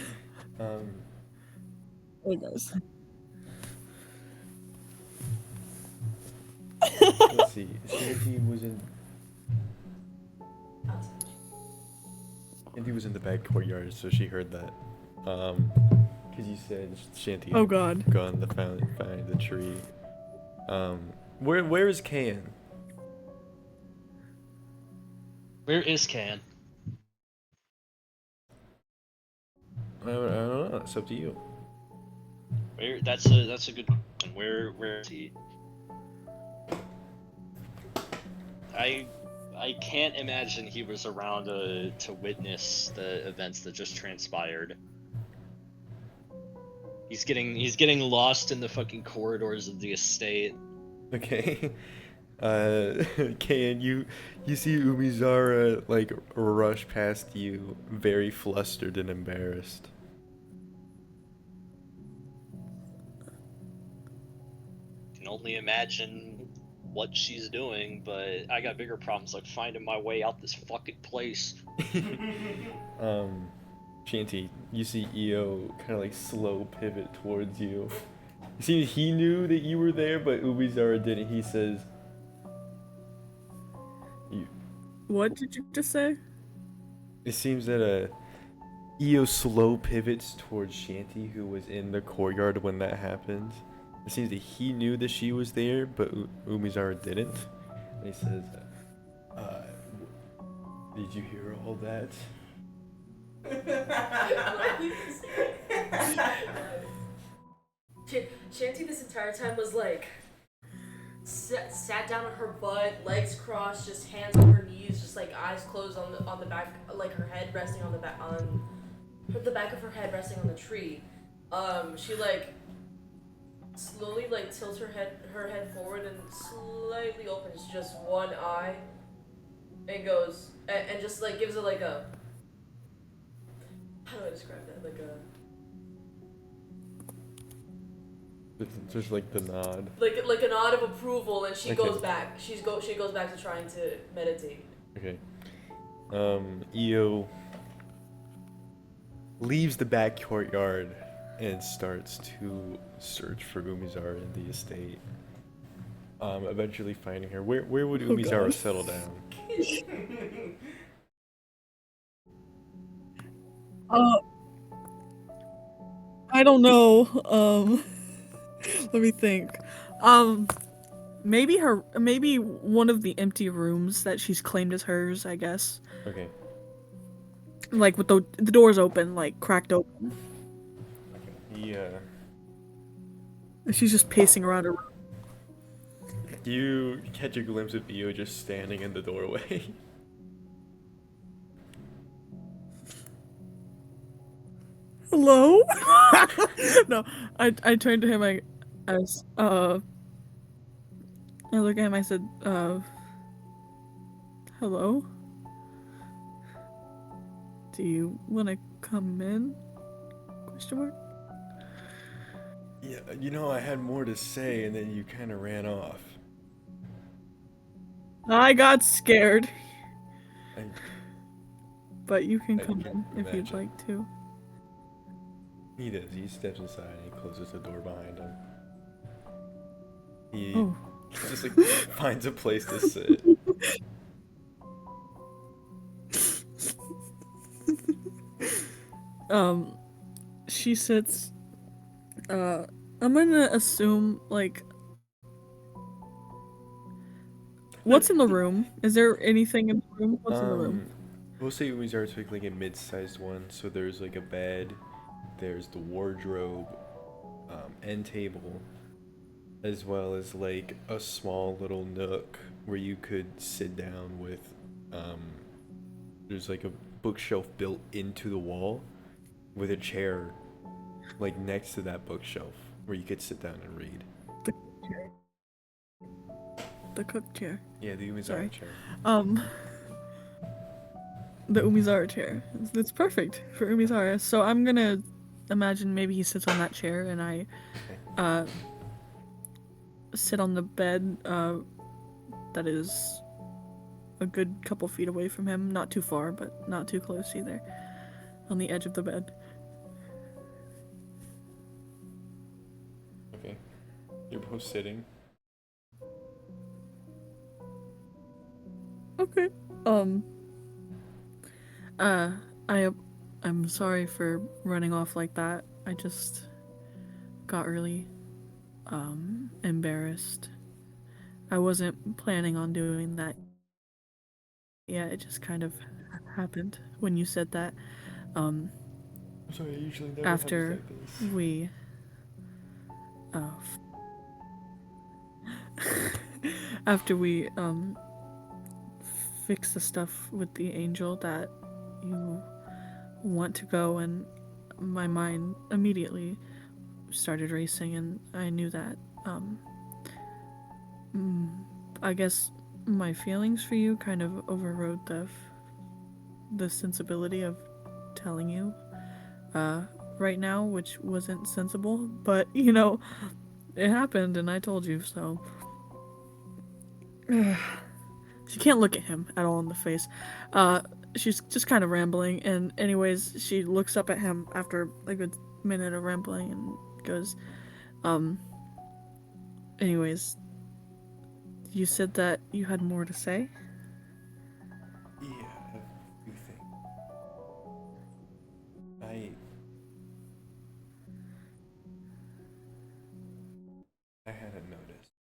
Um, Hey guys. let's see. Shanty was in the back courtyard, so she heard that. Because you said Shanty Oh had God. gone to find the tree. Where is Kaen? Where is Kaen? I don't know. It's up to you. Where? That's a good question. Where is he? I can't imagine he was around to witness the events that just transpired. He's getting lost in the fucking corridors of the estate. Okay. Kaen, you see Umizara like rush past you, very flustered and embarrassed. Can only imagine what she's doing, but I got bigger problems like finding my way out this fucking place. Shanty, you see Io kind of like slow pivot towards you. You see, he knew that you were there, but Umizara didn't. He says, What did you just say? it seems that Io slow pivots towards Shanty, who was in the courtyard when that happened. It seems that he knew that she was there, but Umizara didn't. And he says, did you hear all that? Shanty this entire time was like sat down on her butt, legs crossed, just hands on her knees, just like eyes closed on the back, like her head resting on the back of her head resting on the tree. She like slowly like tilts her head forward and slightly opens just one eye and goes and just like gives it like a, how do I describe that, like a Just like the nod. like a nod of approval, and she Okay. goes back. She goes back to trying to meditate. Okay. Io leaves the back courtyard and starts to search for Umizara in the estate. Eventually finding her. Where would Oh, Umizara God. settle down? I don't know. Let me think. Maybe one of the empty rooms that she's claimed as hers, I guess. Okay. Like with the doors open, like cracked open. She's just pacing around her room. You catch a glimpse of Io just standing in the doorway. Hello? No, I turned to him, I looked at him, I said, hello? Do you wanna come in? Question mark? Yeah, I had more to say and then you kind of ran off. I got scared. I, But you can I come can in if you'd imagine. like to. He does. He steps inside and he closes the door behind him. He Oh. just like finds a place to sit. She sits, I'm gonna assume, like, What's in the room? Is there anything in the room? What's in the room? We'll say Umizara took like a mid-sized one. So there's like a bed, there's the wardrobe, end table, as well as like a small little nook where you could sit down with. There's like a bookshelf built into the wall, with a chair, like next to that bookshelf where you could sit down and read. The cook chair. Yeah, the Umizara Sorry. chair. The Umizara chair. It's perfect for Umizara. So I'm gonna imagine maybe he sits on that chair and I sit on the bed that is a good couple feet away from him. Not too far, but not too close either. On the edge of the bed. Okay. You're both sitting. Okay. I'm sorry for running off like that. I just got really embarrassed. I wasn't planning on doing that. Yeah, it just kind of happened when you said that. I'm sorry, I usually never After happens like this. we after we fix the stuff with the angel that you want to go, and my mind immediately started racing, and I knew that I guess my feelings for you kind of overrode the sensibility of telling you right now, which wasn't sensible, but you know, it happened and I told you, so she can't look at him at all in the face. She's just kind of rambling, and anyways, she looks up at him after a good minute of rambling and goes, anyways, you said that you had more to say? Yeah, I have a few things. I hadn't noticed.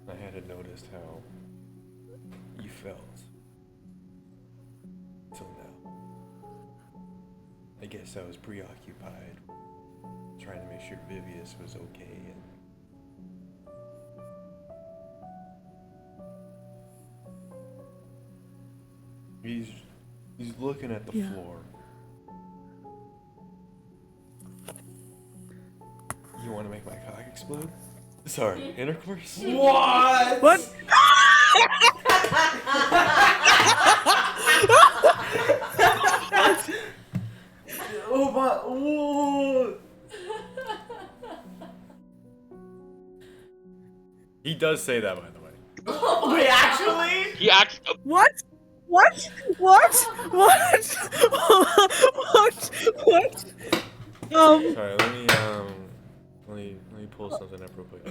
I hadn't noticed how you felt till now. I guess I was preoccupied trying to make sure Vivius was okay, and he's looking at the floor. You want to make my cock explode? Sorry, intercourse? What? What? Oh my! Whoa. He does say that, by the way. Wait, actually? He act. What? What? What? What? What? What? Sorry, let me pull something up real quick.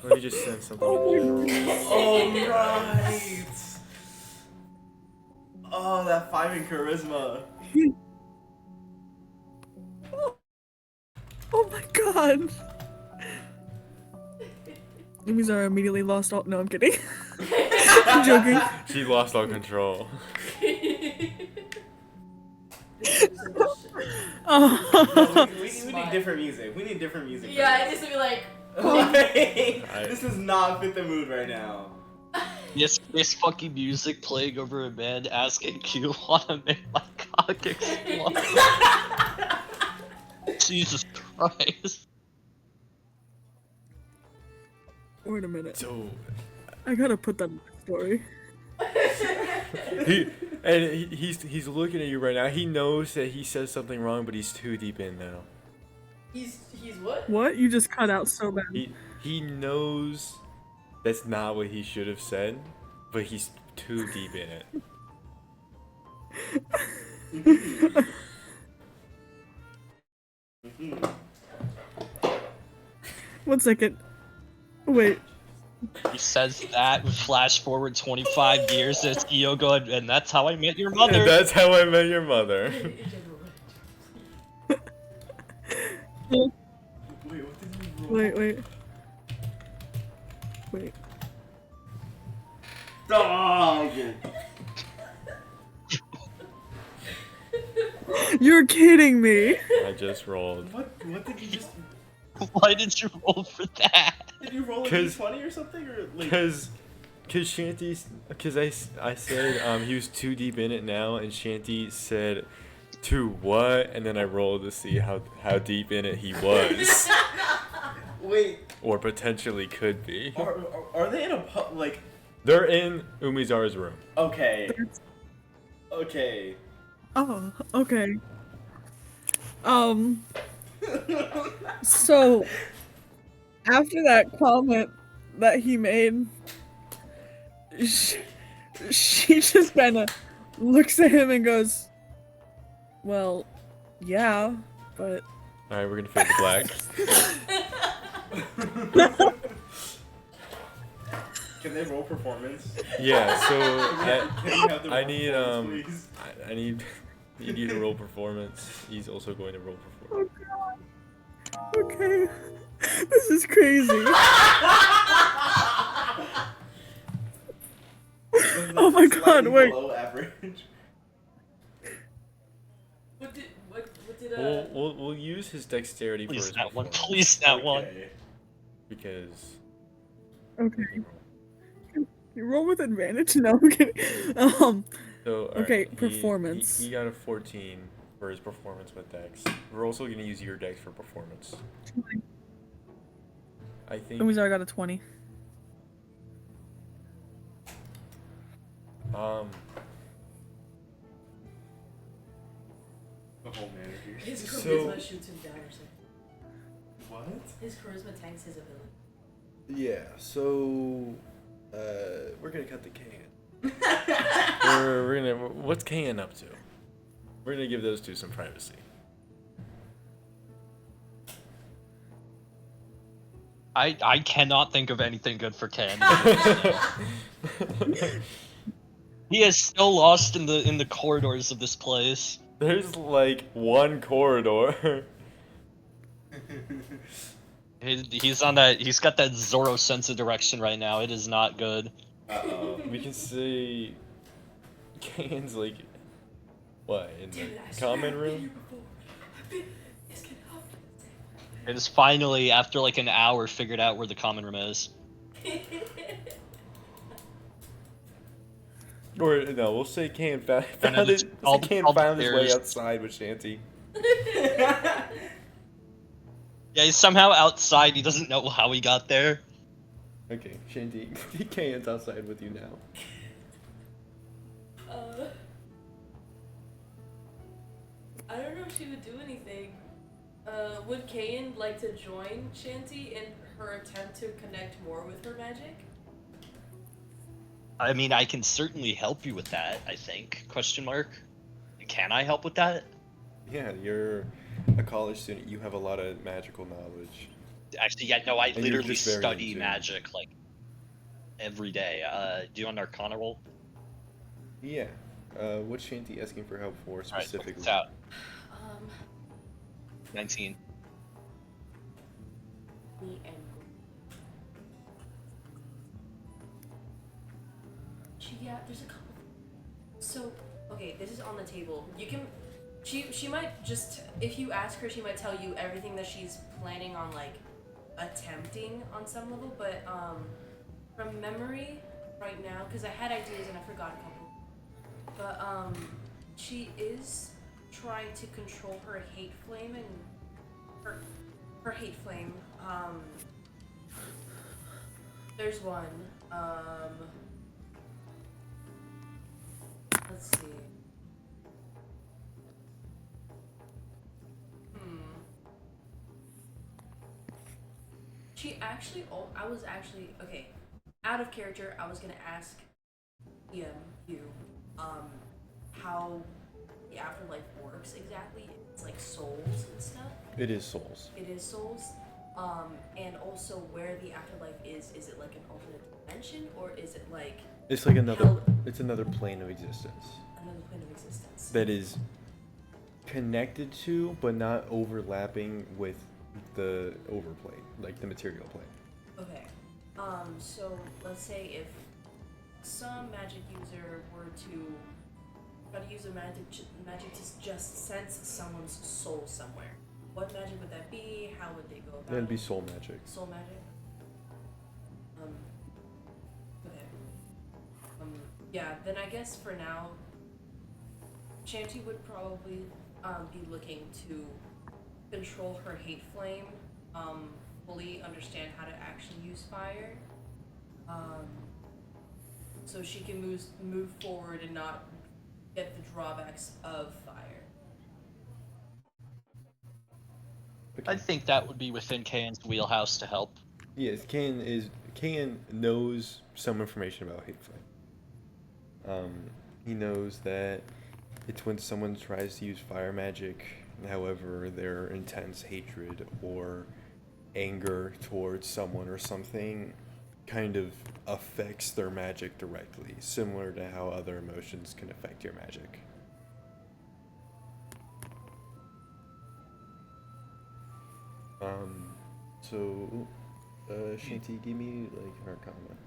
Let me just send something in general. Oh, right! Oh, that 5 in charisma. Oh my god. Umizara immediately lost all. No, I'm kidding. I'm joking. She lost all control. We need different music. We need different music. Yeah, it needs to be like. This does not fit the mood right now. This fucking music playing over a man asking, "Do you want to make my cock explode?" Jesus Christ. Wait a minute. So I gotta put that in the story. he's looking at you right now. He knows that he says something wrong, but he's too deep in now. He's what? What? You just cut out so bad. He knows that's not what he should have said, but he's too deep in it. 1 second. Wait. He says that, flash forward 25 years, it's Iogo, and that's how I met your mother. And that's how I met your mother. Wait, what did we roll? Wait. Dog! You're kidding me. I just rolled. What did you just... Why did you roll for that? Did you roll a 'Cause- d20 or something? Or like... Cause Shanty, cause I said he was too deep in it now, and Shanty said, "To what?" And then I rolled to see how deep in it he was, Wait, or potentially could be. are they in a pub? Like, They're in Umizara's room. okay. Okay. Oh, okay. So after that comment that he made, she just kind of looks at him and goes, "Well, yeah, but." All right, we're gonna fade to black. Can they roll performance? Yeah. So Can we have them I roll need performance, please? I need you to roll performance. He's also going to roll performance. Okay, this is crazy. Oh my God, Slightly wait. Below average. What did We'll use his dexterity for Please his that one. performance, Please that one. Okay. because Okay, you roll with advantage. No, I'm kidding. So alright, Okay, he- performance. He got a 14 for his performance with Dex. We're also gonna use your Dex for performance. I think. Umizara got a 20. The whole manager. his So- charisma shoots him down or something. What? His charisma tanks his ability. Yeah. So, we're gonna cut the Kaen. we're gonna. What's Kaen up to? We're gonna give those two some privacy. I cannot think of anything good for Ken. He is still lost in the corridors of this place. There's like one corridor. He's on that. He's got that Zoro sense of direction right now. It is not good. Uh-oh. We can say Kane's like what in Damn the it, I swear common I've been room? here before. This can help. It is finally, after like an hour, figured out where the common room is. Or no, we'll say Kane found And then it's it. all- Kane all the found his way stairs. outside with Shanty. Yeah, he's somehow outside. He doesn't know how he got there. Okay, Shanty, Kane's outside with you now. I don't know if she would do anything. Would Kaen like to join Shanty in her attempt to connect more with her magic? I mean, I can certainly help you with that. I think. Question mark. Can I help with that? Yeah, you're a college student. You have a lot of magical knowledge. Actually, yeah. No, I And you're literally just very study into it. magic like every day. Do you want an Arcana roll? Yeah. What's Shanty asking for help for Alright, specifically? it's out. 19. 19. Me and yeah, there's a couple. So, okay, this is on the table. You can. She might just, if you ask her, she might tell you everything that she's planning on like attempting on some level. But from memory, right now, because I had ideas and I forgot a couple. But she is trying to control her hate flame and her hate flame. There's one. Let's see. She actually. Oh, I was actually okay. Out of character, I was gonna ask you how the afterlife works exactly. It's like souls and stuff. It is souls. It is souls. And also where the afterlife is it like an alternate dimension or is it like It's like another. Hell- It's another plane of existence another plane of existence? that is connected to, but not overlapping with the overplate, like the material plate. Okay. So let's say if some magic user were to try to use a magic to just sense someone's soul somewhere, what magic would that be? How would they go about That'd be it? soul magic. Soul magic. Okay. Yeah. Then I guess for now, Shanty would probably be looking to control her hate flame, fully understand how to actually use fire, so she can move forward and not get the drawbacks of fire. I think that would be within Kane's wheelhouse to help. Yes, Kaen knows some information about hate flame. He knows that it's when someone tries to use fire magic, however, their intense hatred or anger towards someone or something kind of affects their magic directly, similar to how other emotions can affect your magic. So, Shanty, give me like an Arcana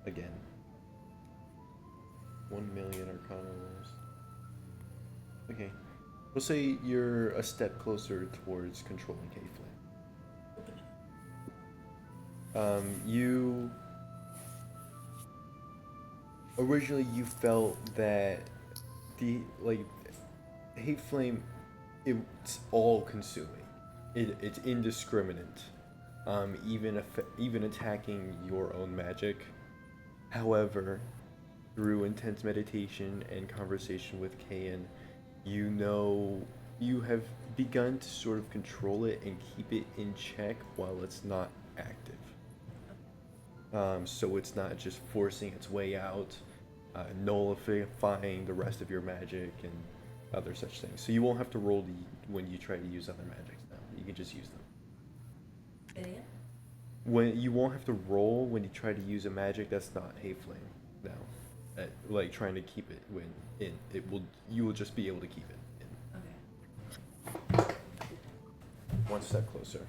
again. 1 million Arcana rolls. Okay, we'll say you're a step closer towards controlling hate flame. You originally felt that the hate flame, it's all consuming. It's indiscriminate. Even attacking your own magic. However, through intense meditation and conversation with Kaen, you know you have begun to sort of control it and keep it in check while it's not active. So it's not just forcing its way out, nullifying the rest of your magic and other such things. So you won't have to roll when you try to use other magics now. You can just use them. When you won't have to roll when you try to use a magic that's not hate flame now. Like trying to keep it you will just be able to keep it in. Okay. One step closer.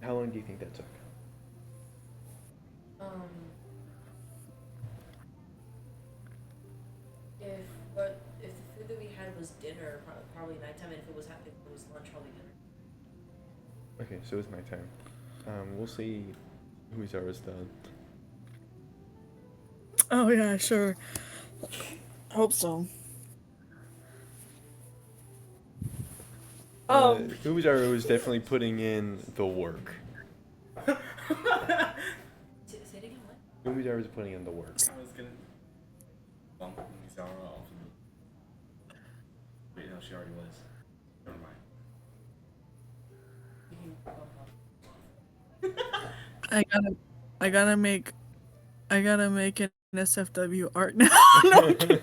How long do you think that took? If the food that we had was dinner, probably nighttime, and if it was lunch, probably dinner. Okay, so it's nighttime. We'll see Umizara's done. Oh yeah, sure. Hope so. Umizara was definitely putting in the work. Say it again, what? Umizara was putting in the work. I was gonna bump Umizara off of me. Wait, no, she already was. Never mind. I gotta make an SFW art now. No, I'm joking.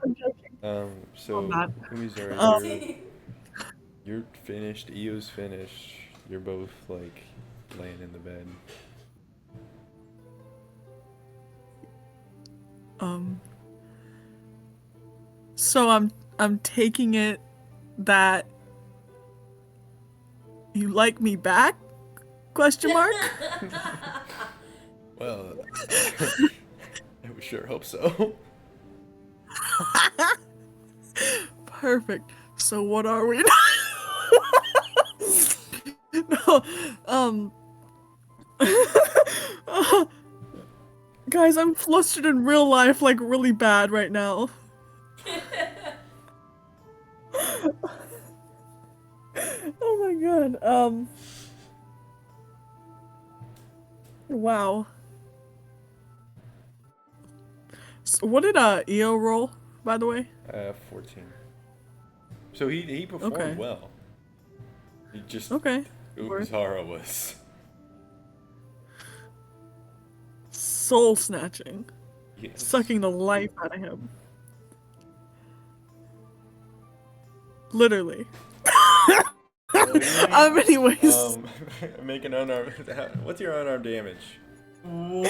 I'm joking. So I'm not. Umizara, you're finished. Io's finished. You're both like laying in the bed. So I'm taking it that you like me back? Question mark? Well, I would sure hope so. Perfect. So what are we? No, guys, I'm flustered in real life, like really bad right now. Oh my god. Wow. So what did Io roll, by the way? 14. So he performed Okay. well. He just Okay. Umizara was. Soul snatching. Yes. Sucking the life out of him. Don't. Anyways. Make an unarmed. What's your unarmed damage? Don't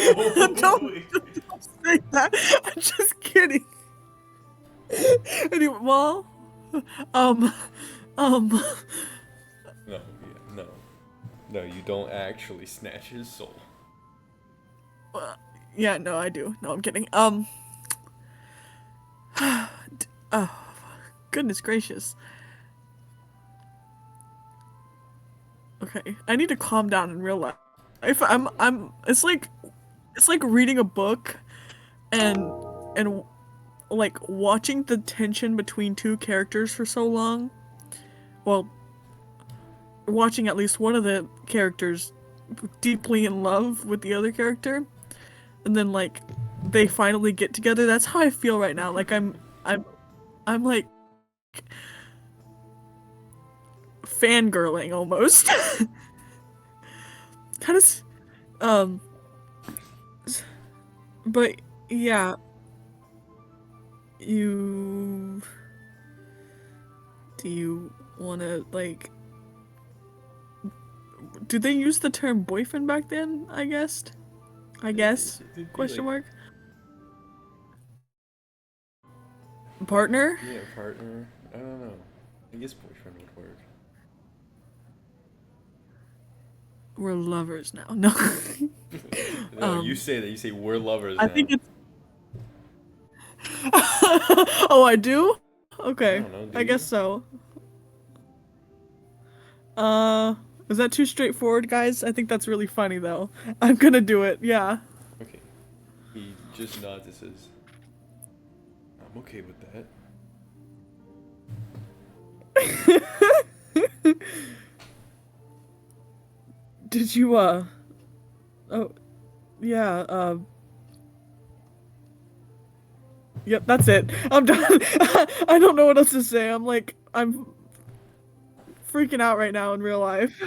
say that. I'm just kidding. Anyway, well, um, um, No, yeah, no. No, you don't actually snatch his soul. yeah, no, I do. No, I'm kidding. Oh, goodness gracious. Okay, I need to calm down in real life. If it's like reading a book and like watching the tension between two characters for so long. Well, watching at least one of the characters deeply in love with the other character, and then like they finally get together. That's how I feel right now. Like I'm like fangirling almost. Kind of, um, but yeah, you do you want to like? Do they use the term boyfriend back then? I guess. It'd be Question like- mark. Partner? Yeah, partner. I don't know. I guess boyfriend would work. We're lovers now. No. No, you say that. You say we're lovers I now. think it's. Oh, I do? Okay. I don't know, do I guess you? so. Is that too straightforward, guys? I think that's really funny, though. I'm gonna do it, yeah. Okay. He just nods and says, I'm okay with that. Did you, oh, yeah, yep, that's it. I'm done. I don't know what else to say. I'm freaking out right now in real life.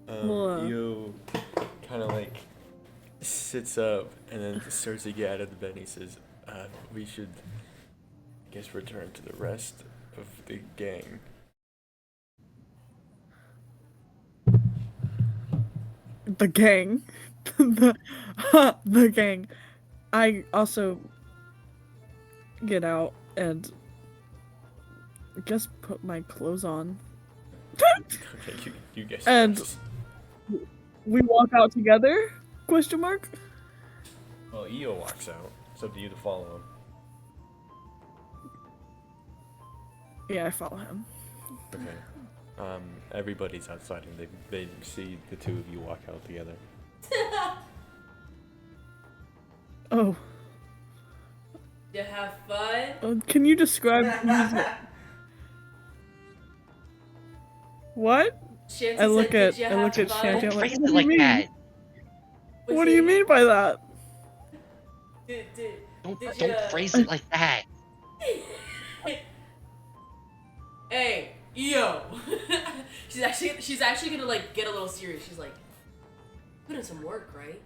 Well, Eo kind of like sits up and then starts to get out of the bed and he says, we should, I guess, return to the rest of the gang. The gang. the, the gang. I also get out and I guess put my clothes on. Okay, you guess. And- first. We walk out together? Question mark? Well, Eo walks out. It's up to you to follow him. Yeah, I follow him. Okay. Everybody's outside and they see the two of you walk out together. Oh, You have fun? can you describe what? Shanty I look said, at "Did you I have look at fun?" Shanty. I'm like, Phrase what it do you like mean? that. What do you mean by that? Did Don't you, don't phrase it like that. Hey, yo. she's actually gonna like get a little serious. She's like, put in some work, right?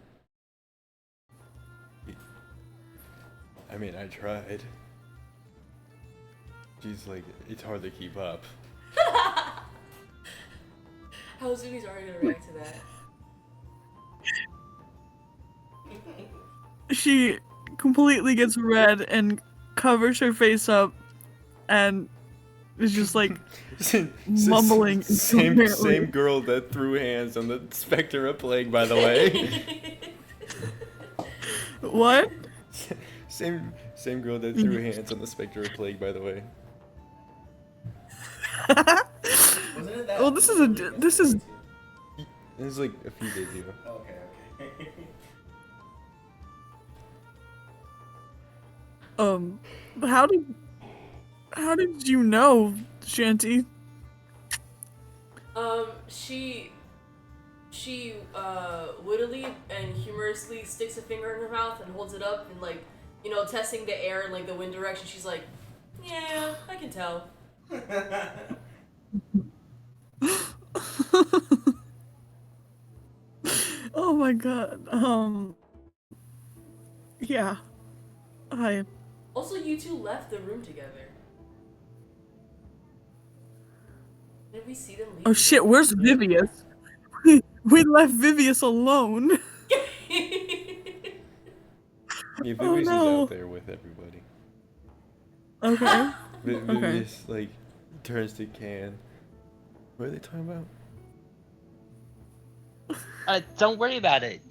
I mean, I tried. She's like, it's hard to keep up. How is Umizara gonna react to that? She completely gets red and covers her face up and is just like mumbling. Same incoherently. girl that threw hands on the Spectre of Plague, by the way. What? Same girl that threw hands on the Spectre of Plague, by the way. Wasn't it that? Well, this is It was like a few days ago. Okay. how did you know, Shanty? She wittily and humorously sticks a finger in her mouth and holds it up and like, you know, testing the air in like the wind direction. She's like, yeah, I can tell. Oh my god. Yeah. Also, you two left the room together. Did we see them leave? Oh shit, where's Vivius? We left Vivius alone. Yeah, Oh, Vivius is no. out there with everybody. Okay. Vivius like turns to Kaen. What are they talking about? Don't worry about it.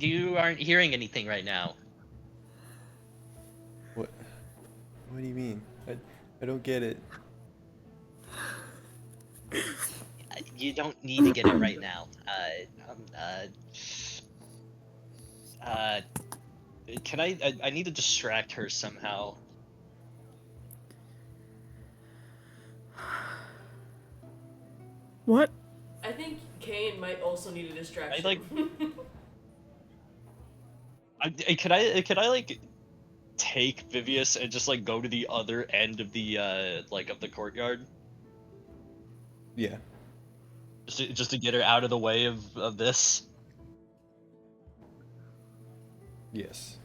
You aren't hearing anything right now. What? What do you mean? I don't get it. You don't need to get it right now. Can I need to distract her somehow. What? I think Kaen might also need a distraction. Could I like take Vivius and just like go to the other end of the of the courtyard Yeah. just to get her out of the way of this? Yes.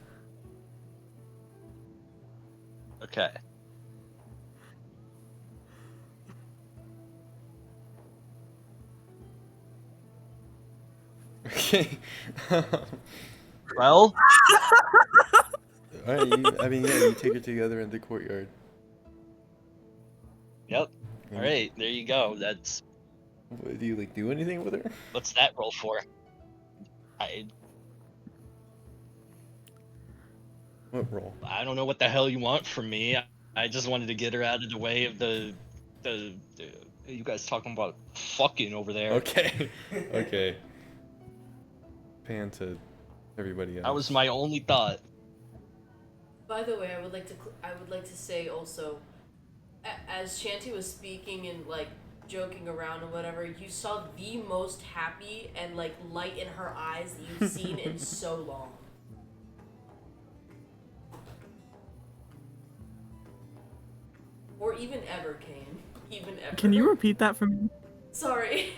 Okay. Okay. Well, Alright, you take her together in the courtyard. yep. And All right, there you go. That's do you like do anything with her? what's that roll for? I What role? I don't know what the hell you want from me. I just wanted to get her out of the way of the you guys talking about fucking over there. Okay. Okay. Pan to everybody else. That was my only thought. By the way, I would like to say also, as Shanty was speaking and like joking around and whatever, you saw the most happy and like light in her eyes that you've seen in so long. Or even ever, Kaen. Even ever. Can you repeat that for me? Sorry.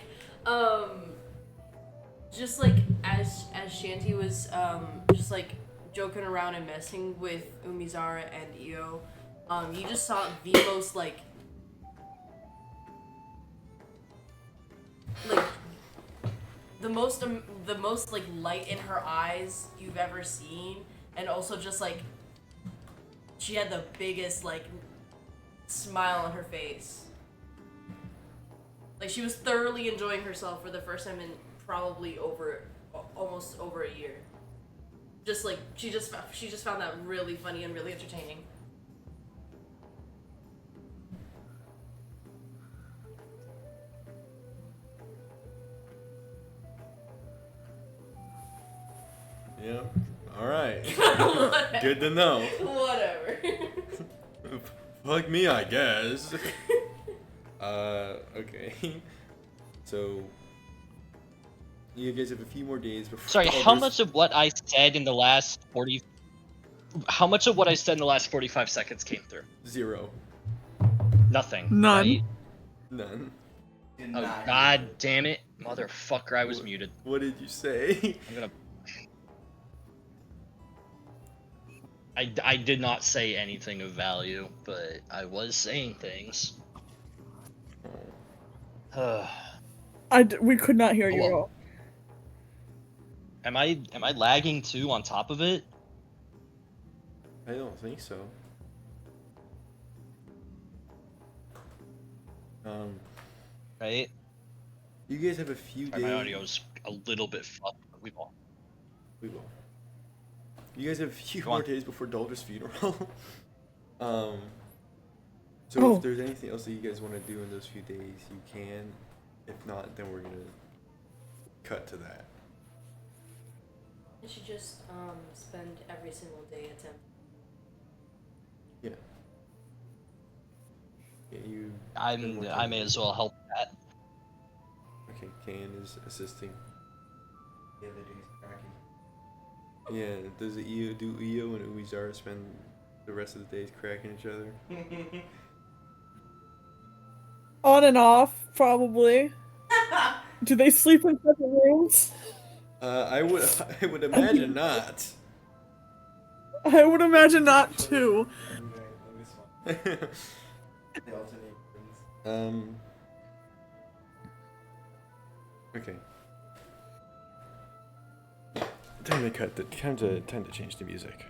Just like as Shanty was just like joking around and messing with Umizara and Io, you just saw the most like the most like light in her eyes you've ever seen, and also just like she had the biggest like smile on her face. Like she was thoroughly enjoying herself for the first time in probably almost over a year. Just like she just found that really funny and really entertaining. Yeah. Alright. Good to know. Whatever. Fuck me, I guess. Okay. So you guys have a few more days before. Sorry, how much of what I said in the last 40 how much of what I said in the last 45 seconds came through? 0. Nothing. None. Right? None. Oh god damn it. Motherfucker, I was muted. What did you say? I'm gonna I did not say anything of value, but I was saying things. We could not hear you at Hello. all. Am I lagging too on top of it? I don't think so. Right? You guys have a few days. My audio's a little bit fucked. We will. We will. You guys have a few Go more on. days before Daldur's funeral. So Oh. if there's anything else that you guys want to do in those few days, you can. If not, then we're gonna cut to that. You should just spend every single day attempting. Yeah. Yeah, you. I may as well help that. Okay, Kaen is assisting. The other day's cracking. Yeah, does Io and Umizara spend the rest of the days cracking each other? On and off, probably. Do they sleep in separate rooms? I would imagine not. I would imagine not too. They alternate rooms. Okay. Time to cut. Time to change the music.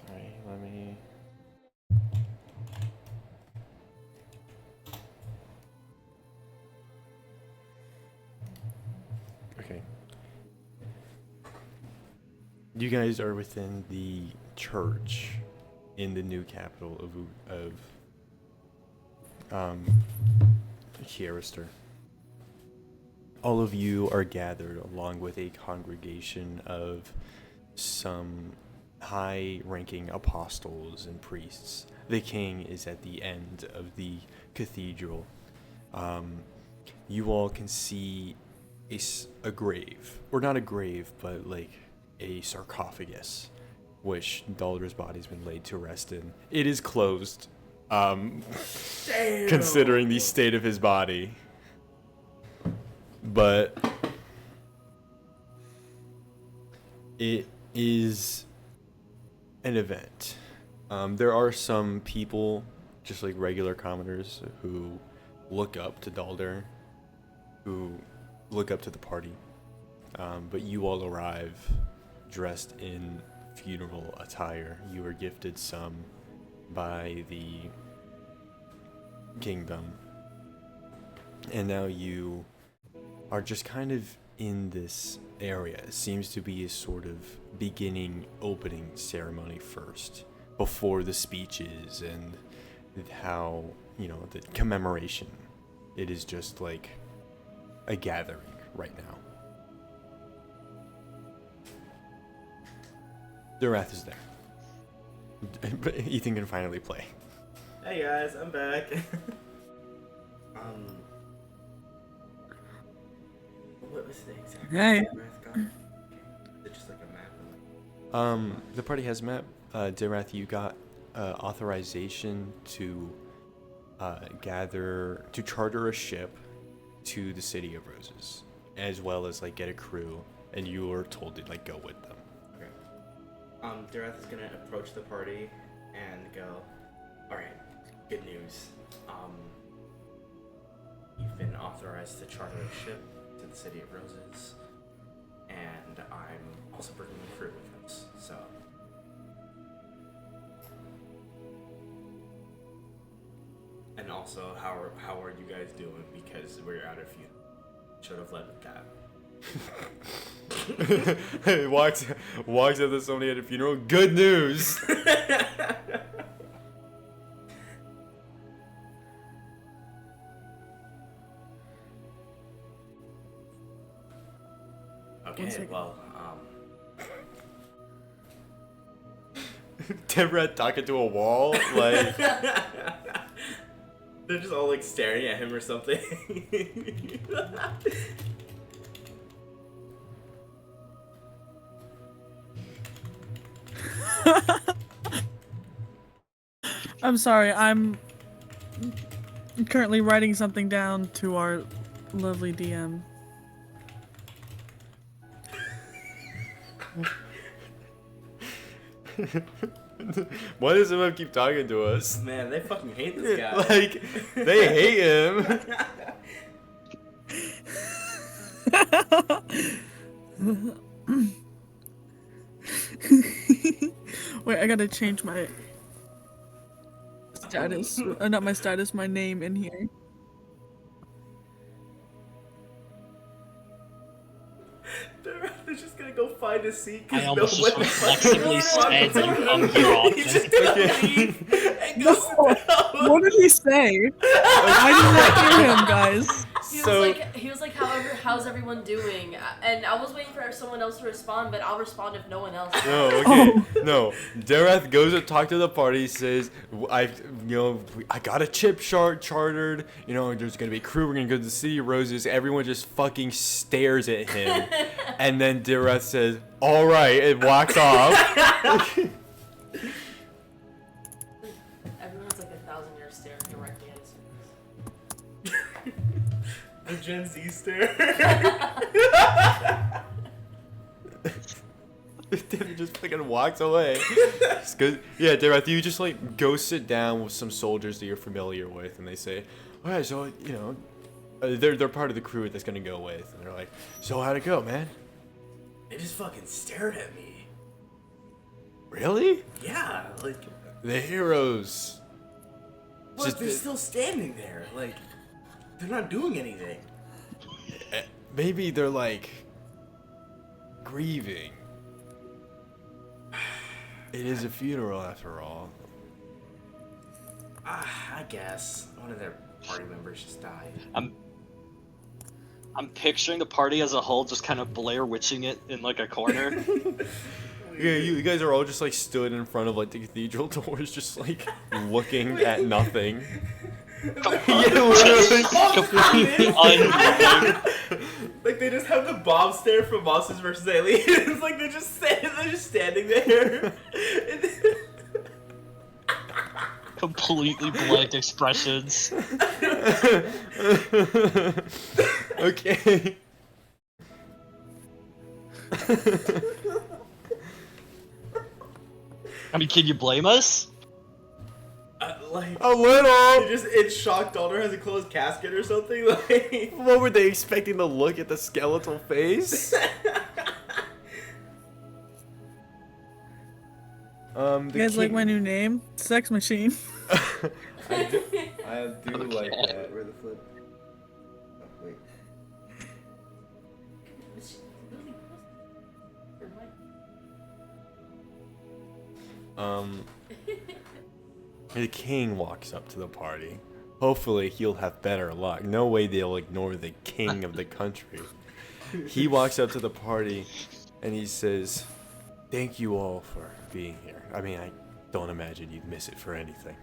Sorry, let me. Okay. You guys are within the church in the new capital of Kierister. All of you are gathered along with a congregation of some high-ranking apostles and priests. The king is at the end of the cathedral. You all can see a grave, or not a grave, but like a sarcophagus, which Daldur's body's been laid to rest in. It is closed, considering the state of his body. But it is an event. There are some people, just like regular commoners, who look up to Daldur, who look up to the party. But you all arrive dressed in funeral attire. You were gifted some by the kingdom. And now you are just kind of in this area. It seems to be a sort of opening ceremony first, before the speeches and how, the commemoration. It is just like a gathering right now. Dirath is there. But Ethan can finally play. Hey guys, I'm back. What was the exact Hey. Dirath got? Is it just like a map? The party has met. Dirath, you got authorization to charter a ship to the City of Roses, as well as like get a crew, and you were told to like go with them. Okay. Dirath is gonna approach the party and go, alright, good news. You've been authorized to charter a ship to the City of Roses, and I'm also bringing a crew with us, so. And also, how are you guys doing? Because we're out of fuel. Should have led with that. walks up to somebody at a funeral. Good news. Okay, well, Dirath talking to a wall, like. They're just all like staring at him or something. I'm sorry, I'm currently writing something down to our lovely DM. Why does someone keep talking to us? Man, they fucking hate this guy. Like, they hate him. Wait, I gotta change my status. Not my status, my name in here. They're just gonna go find a seat. I almost just reflexively said you come here often. No, what did he say? I did not hear him, guys. He was like, how's everyone doing? And I was waiting for someone else to respond, but I'll respond if no one else. No, okay, no. Dirath goes to talk to the party, says, I got a chip chartered. There's gonna be a crew. We're gonna go to the City of Roses. Everyone just fucking stares at him, and then Dirath says, "All right," and walks off. Everyone's like 1,000-year stare directly at his face. The Gen Z stare. Just fucking walks away. Yeah, Dirath, you just like go sit down with some soldiers that you're familiar with, and they say, "All right, so they're part of the crew that's gonna go with," and they're like, "So how'd it go, man?" They just fucking stared at me. Really? Yeah, like, The heroes. what? Just They're the- still standing there. Like, they're not doing anything. Maybe they're like grieving. It is a funeral after all. I guess one of their party members just died. I'm picturing the party as a whole just kind of Blair Witching it in like a corner. Yeah, you guys are all just like stood in front of like the cathedral doors, just like looking at nothing. Completely unmoving. Like they just have the bomb stare from Monsters vs. Aliens. Like they're just standing there. Completely blank expressions. Okay. I mean, can you blame us? Like A little. they're just in shock. Daldur has a closed casket or something. Like What were they expecting to look at the skeletal face? You guys like my new name? Sex Machine. I do like Okay. that. Where the flip? Oh, wait. The king walks up to the party. Hopefully he'll have better luck. No way they'll ignore the king of the country. He walks up to the party and he says, "Thank you all for being here. I mean, I don't imagine you'd miss it for anything."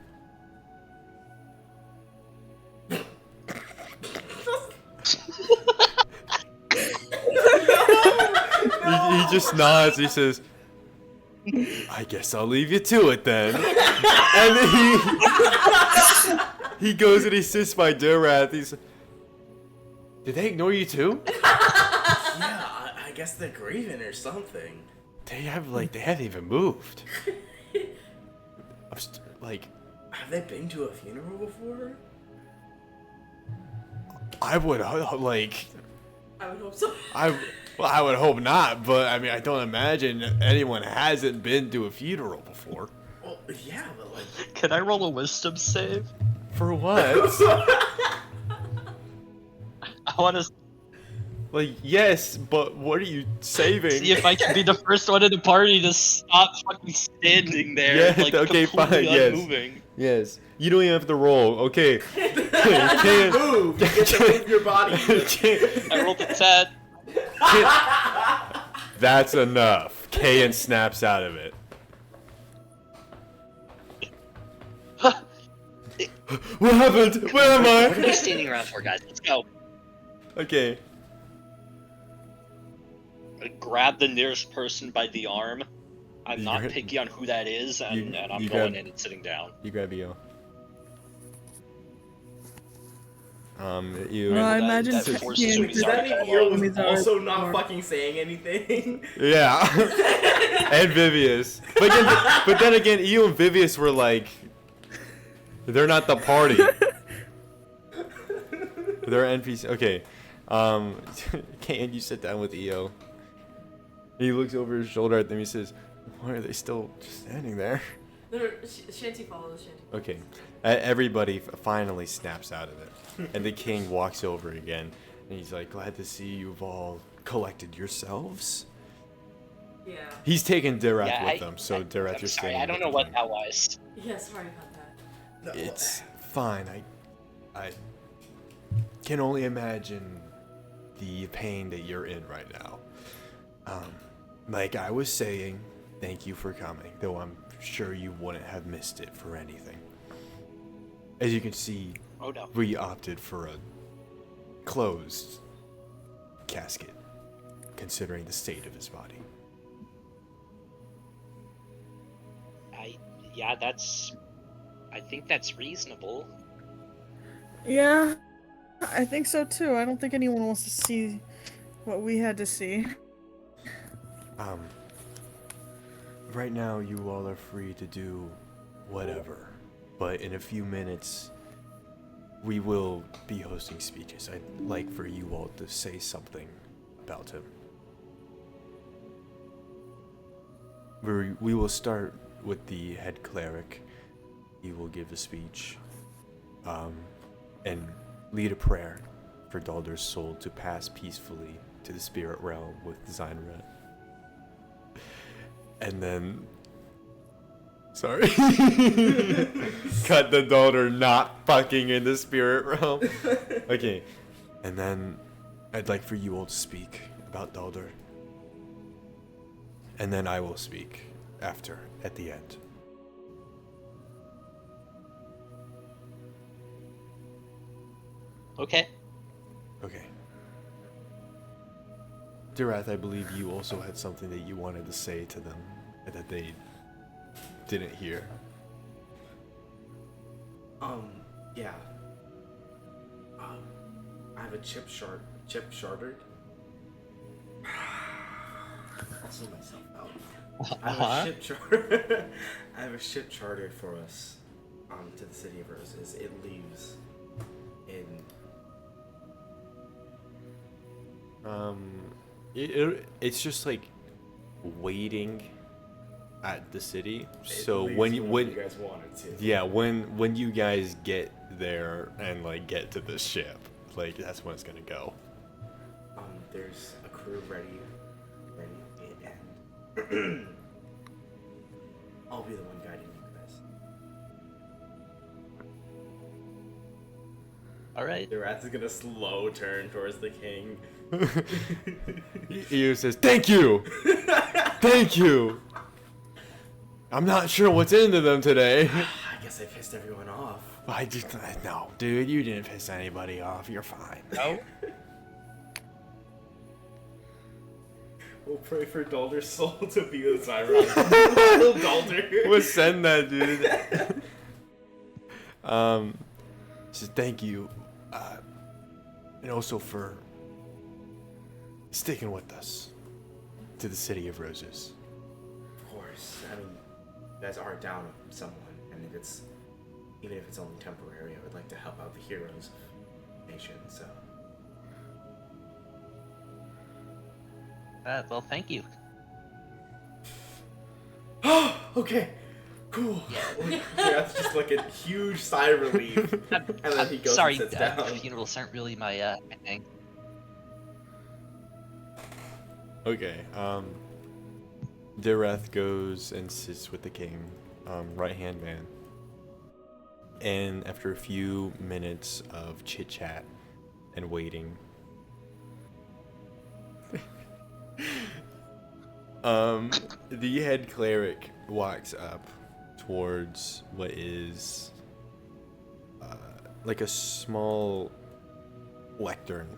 he just nods. He says, "I guess I'll leave you to it then." And then he goes and he sits by Dirath. He's, "Did they ignore you too?" yeah, I guess they're grieving or something. They haven't even moved. Like, Have they been to a funeral before? I would like. I would hope so. I would hope not, but I mean, I don't imagine anyone hasn't been to a funeral before. Well, yeah, but like. Can I roll a wisdom save? For what? I want to Like, yes, but what are you saving? see if I can be the first one in the party to stop fucking standing there, Yeah, like okay, completely fine, yes. unmoving. Yes, you don't even have to roll. Okay. Can't Move! You get to move your body. I rolled a 10. That's enough. Kaen snaps out of it. What happened? Where am What are we I? standing around for, guys? Let's go. Okay. I grab the nearest person by the arm. I'm You not gra- picky on who that is, and I'm you going grab- in and sitting down. You grab EO. You. Well, I that- imagine that Kaen forces could- Does that mean Umizara Eel was Umizara also not more. fucking saying anything? Yeah. And Vivius. But then again, Eo and Vivius were like, they're not the party. They're NPC. Okay. Can you sit down with EO? He looks over his shoulder at them. He says, "Why are they still just standing there?" Shanty follows Shanty. Okay. Everybody finally snaps out of it, and the king walks over again, and he's like, "Glad to see you've all collected yourselves." Yeah. He's taking Dirath Yeah, with him, so Dirath, I'm you're sorry, staying. I don't with know the what king. that was. Yeah, sorry about that. It's fine. I can only imagine the pain that you're in right now. Like I was saying, thank you for coming, though I'm sure you wouldn't have missed it for anything. As you can see, Oh no. we opted for a closed casket, considering the state of his body. I think that's reasonable. Yeah, I think so too. I don't think anyone wants to see what we had to see. Right now, you all are free to do whatever, but in a few minutes, we will be hosting speeches. I'd like for you all to say something about him. we will start with the head cleric. He will give a speech, and lead a prayer for Daldur's soul to pass peacefully to the spirit realm with Zynra. And then, sorry, cut the Daldur not fucking in the spirit realm. Okay, and then I'd like for you all to speak about Daldur. And then I will speak after, at the end. Okay. Okay. Dirath, I believe you also had something that you wanted to say to them that they didn't hear. Yeah. I have a chip sharded. I'll sort myself out. I have a ship chartered for us, to the City of Roses. It leaves in It's just like waiting at the city. It So leaves when you guys wanted to. yeah, when you guys get there and like get to the ship, like that's when it's gonna go. There's a crew ready, and I'll be the one guiding you guys. All right. The rat is gonna slow turn towards the king. He says, "Thank you, thank you. I'm not sure what's into them today." I guess I pissed everyone off. No, dude, you didn't piss anybody off. You're fine. No. We'll pray for Daldur's soul to be with Zyron. Daldur. We'll send that, dude. Says thank you, and also for sticking with us to the City of Roses. Of course. I mean, you guys are down with someone, and even if it's only temporary, I would like to help out the heroes of the nation. So. Well, thank you. Okay. Cool. Yeah. That's just like a huge sigh of relief, and then he goes Sorry, and sits down. funerals aren't really my thing. Okay. Dirath goes and sits with the king, right hand man. And after a few minutes of chit chat and waiting, the head cleric walks up towards what is like a small lectern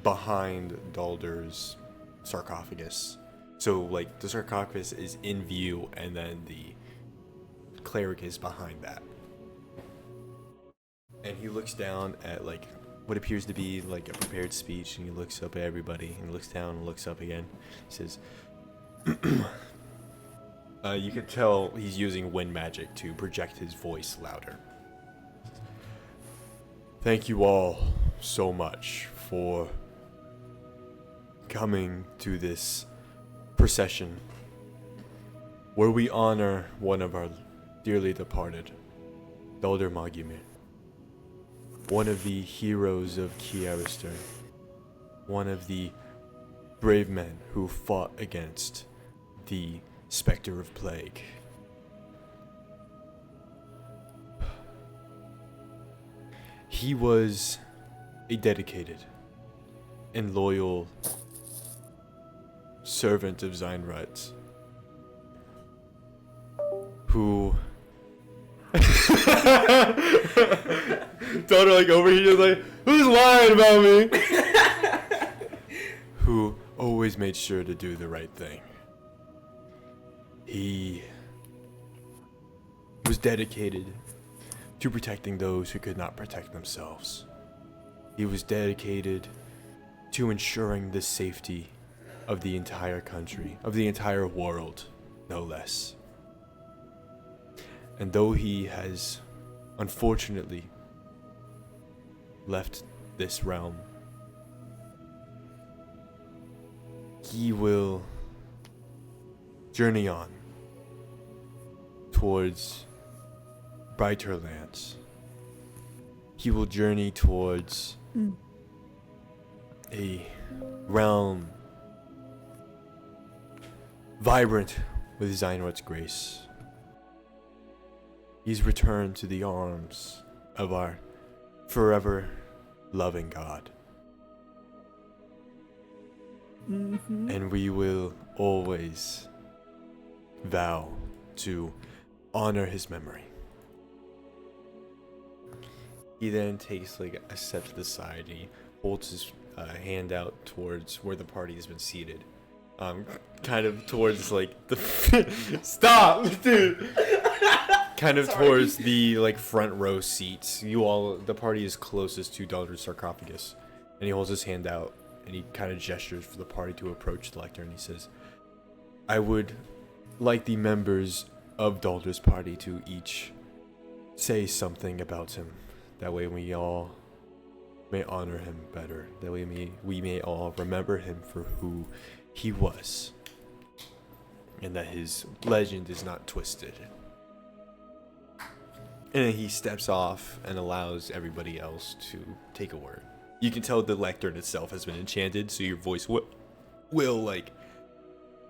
behind Daldur's sarcophagus. So like the sarcophagus is in view and then the cleric is behind that. And he looks down at like what appears to be like a prepared speech, and he looks up at everybody and looks down and looks up again. He says, you can tell he's using wind magic to project his voice louder. Thank you all so much for coming to this procession where we honor one of our dearly departed, Daldur Magimir, one of the heroes of Kiarister, one of the brave men who fought against the Spectre of Plague. He was a dedicated and loyal servant of Zynra, who Daldur like over here like, who's lying about me? Who always made sure to do the right thing. He was dedicated to protecting those who could not protect themselves. He was dedicated to ensuring the safety of the entire country, of the entire world, no less. And though he has unfortunately left this realm, he will journey on towards brighter lands. He will journey towards a realm vibrant with Xehanort's grace. He's returned to the arms of our forever loving God. And we will always vow to honor his memory. He then takes like a step to the side and he holds his hand out towards where the party has been seated. Kind of towards like the stop, dude. Kind of towards the like front row seats. The party is closest to Daldur's sarcophagus, and he holds his hand out and he kind of gestures for the party to approach the lector, and he says, "I would like the members of Daldur's party to each say something about him. That way we all may honor him better. That way we may all remember him for who he was, and that his legend is not twisted." And then he steps off and allows everybody else to take a word. You can tell the lectern itself has been enchanted, so your voice will like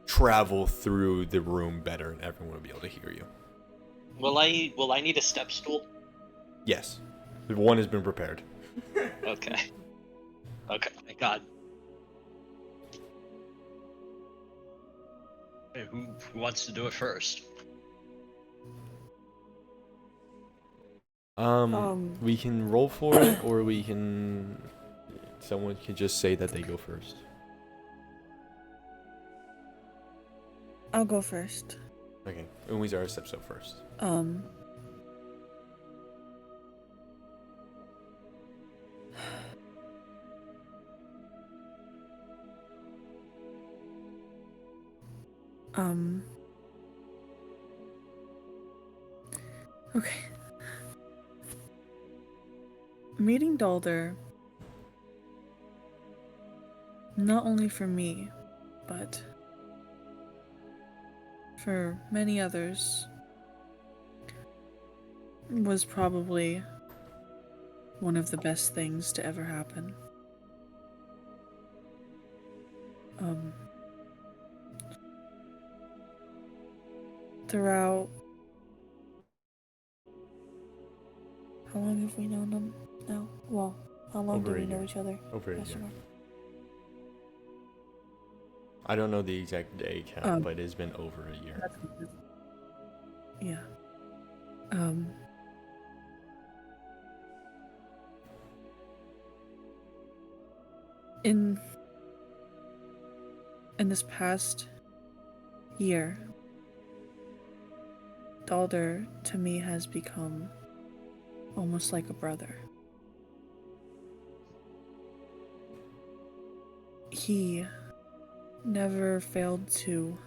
travel through the room better, and everyone will be able to hear you. Will I need a step stool? Yes, the one has been prepared. Okay. Okay, thank God. Hey, who wants to do it first? We can roll for it, or someone can just say that they go first. I'll go first. Okay, Umizara steps up first. Okay. Meeting Daldur, not only for me, but for many others, was probably one of the best things to ever happen. Throughout, how long have we known them now? Well, how long do we know each other? Over a year. I don't know the exact day count, but it's been over a year. Yeah. In this past year, Daldur to me has become almost like a brother. He never failed to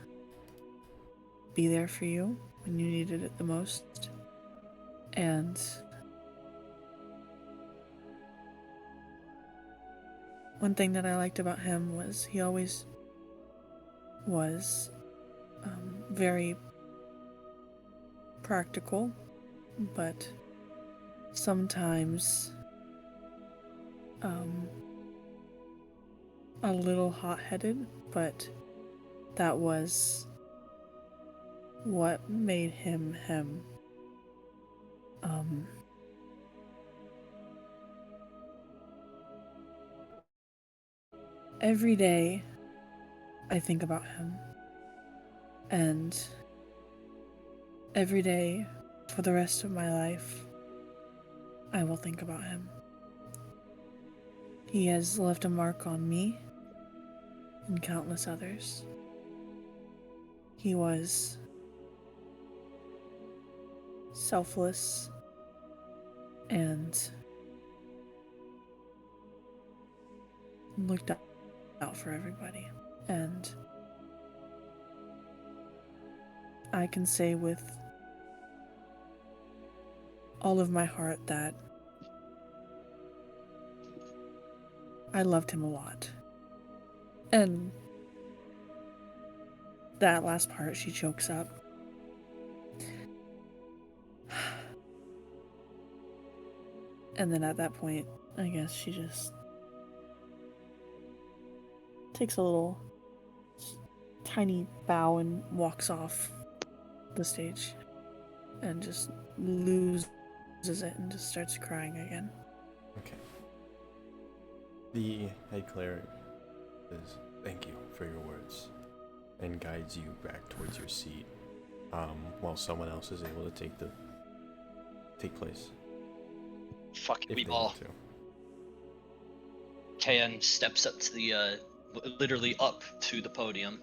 be there for you when you needed it the most. And one thing that I liked about him was he always was very practical, but sometimes a little hot-headed, but that was what made him him. Every day I think about him, and every day for the rest of my life I will think about him. He has left a mark on me and countless others. He was selfless and looked out for everybody. And I can say with all of my heart that I loved him a lot. And that last part, she chokes up. And then at that point, I guess she just takes a little tiny bow and walks off the stage and just loses it and just starts crying again. Okay. The head cleric says, "Thank you for your words," and guides you back towards your seat, while someone else is able to take place. Fucking If we they all. want to. Kaen steps up to the, literally up to the podium.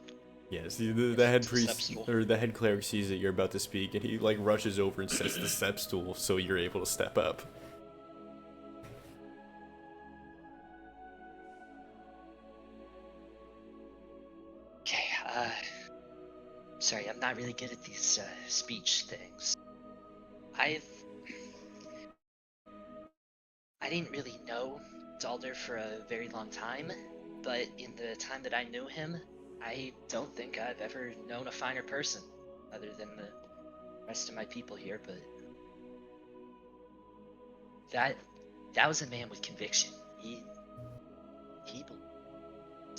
Yes, the head It's a priest step stool. or the head cleric sees that you're about to speak, and he like rushes over and sets the step stool so you're able to step up. Okay, sorry, I'm not really good at these, speech things. I didn't really know Daldur for a very long time, but in the time that I knew him, I don't think I've ever known a finer person, other than the rest of my people here, but that was a man with conviction. He believed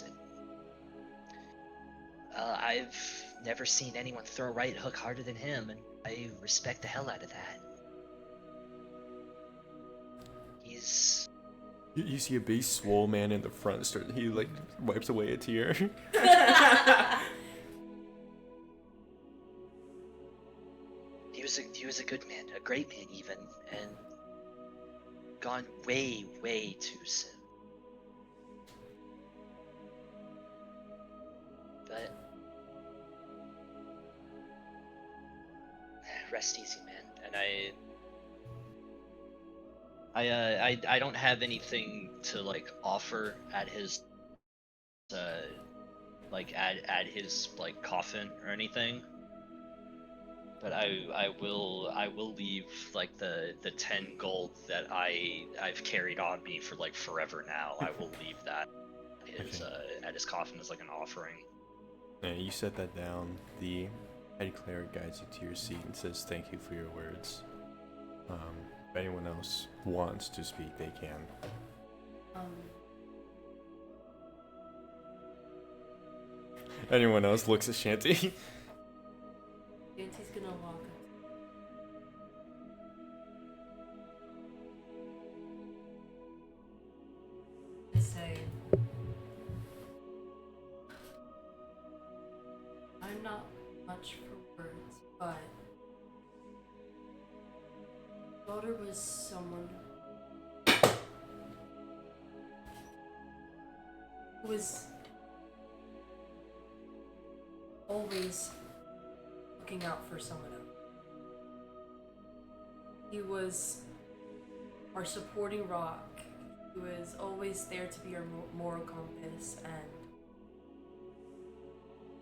it. I've never seen anyone throw a right hook harder than him, and I respect the hell out of that. He's You see a big swole man in the front start. He like wipes away a tear. he was a good man, a great man even, and gone way, way too soon. But rest easy, man. And I don't have anything to like offer at his at his like coffin or anything. But I will leave like the 10 gold that I've carried on me for like forever now. I will leave that at his coffin as like an offering. Yeah, you set that down. The head cleric guides you to your seat and says, "Thank you for your words." If anyone else wants to speak, they can. Anyone else looks at Shanty. Shanty's gonna walk up. And say, I'm not much for words, but Daldur was someone who was always looking out for someone else. He was our supporting rock. He was always there to be our moral compass, and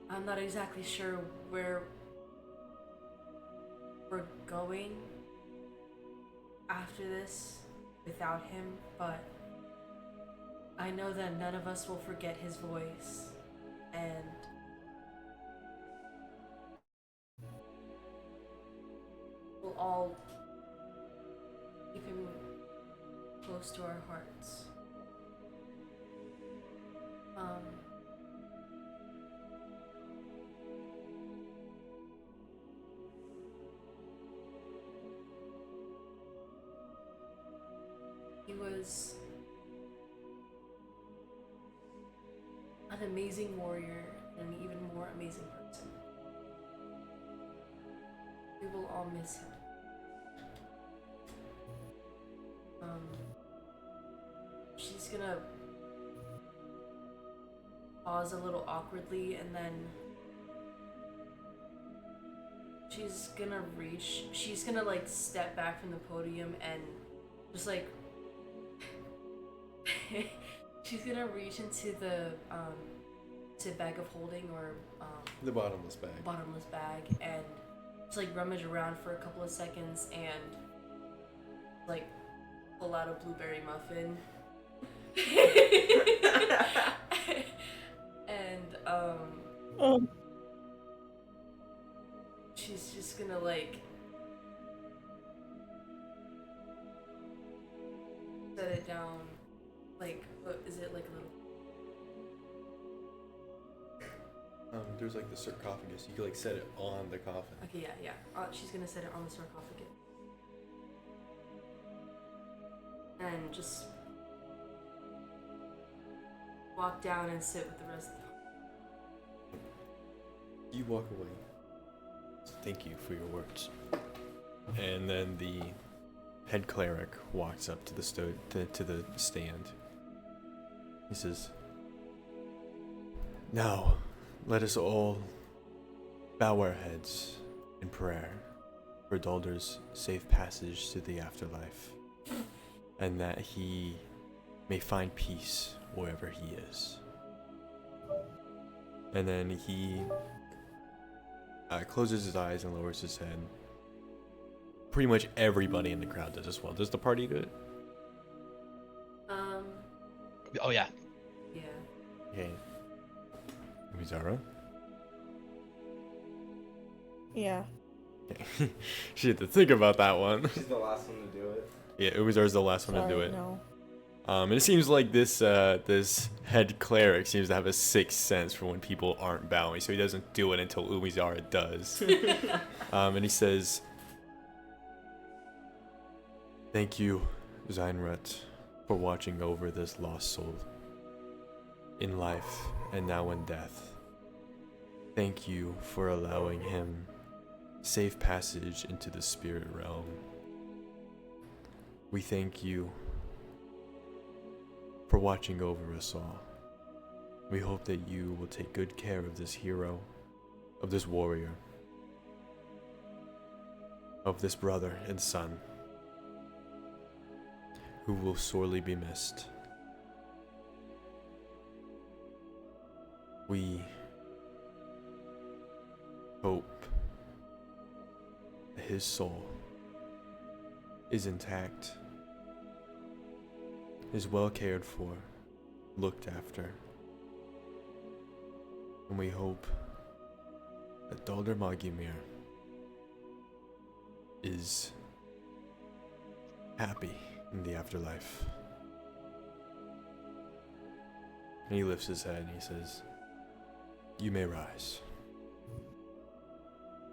I'm not exactly sure where we're going after this without him, but I know that none of us will forget his voice, and we'll all keep him close to our hearts. He was an amazing warrior and an even more amazing person. We will all miss him. She's gonna pause a little awkwardly, and then she's gonna like step back from the podium and just like she's gonna reach into the bag of holding, or The bottomless bag. and just like rummage around for a couple of seconds and like pull out a blueberry muffin. and she's just gonna like set it down. Like, what is it like a little? There's like the sarcophagus. You can like set it on the coffin. Okay, yeah. She's gonna set it on the sarcophagus. And just walk down and sit with the rest of the. You walk away. Thank you for your words. And then the head cleric walks up to the to the stand. He says, "Now, let us all bow our heads in prayer for Daldur's safe passage to the afterlife, and that he may find peace wherever he is." And then he closes his eyes and lowers his head. Pretty much everybody in the crowd does as well. Does the party do it? Oh yeah. Yeah. Okay. Umizara? Yeah. She had to think about that one. She's the last one to do it. Yeah, Umizara's the last one Sorry, to do it. no. And it seems like this head cleric seems to have a sixth sense for when people aren't bowing, so he doesn't do it until Umizara does. And he says, "Thank you, Zainret, for watching over this lost soul in life and now in death. Thank you for allowing him safe passage into the spirit realm. We thank you for watching over us all. We hope that you will take good care of this hero, of this warrior, of this brother and son, who will sorely be missed. We hope that his soul is intact, is well cared for, looked after, and we hope that Daldur Magimir is happy in the afterlife." And he lifts his head and he says, "You may rise."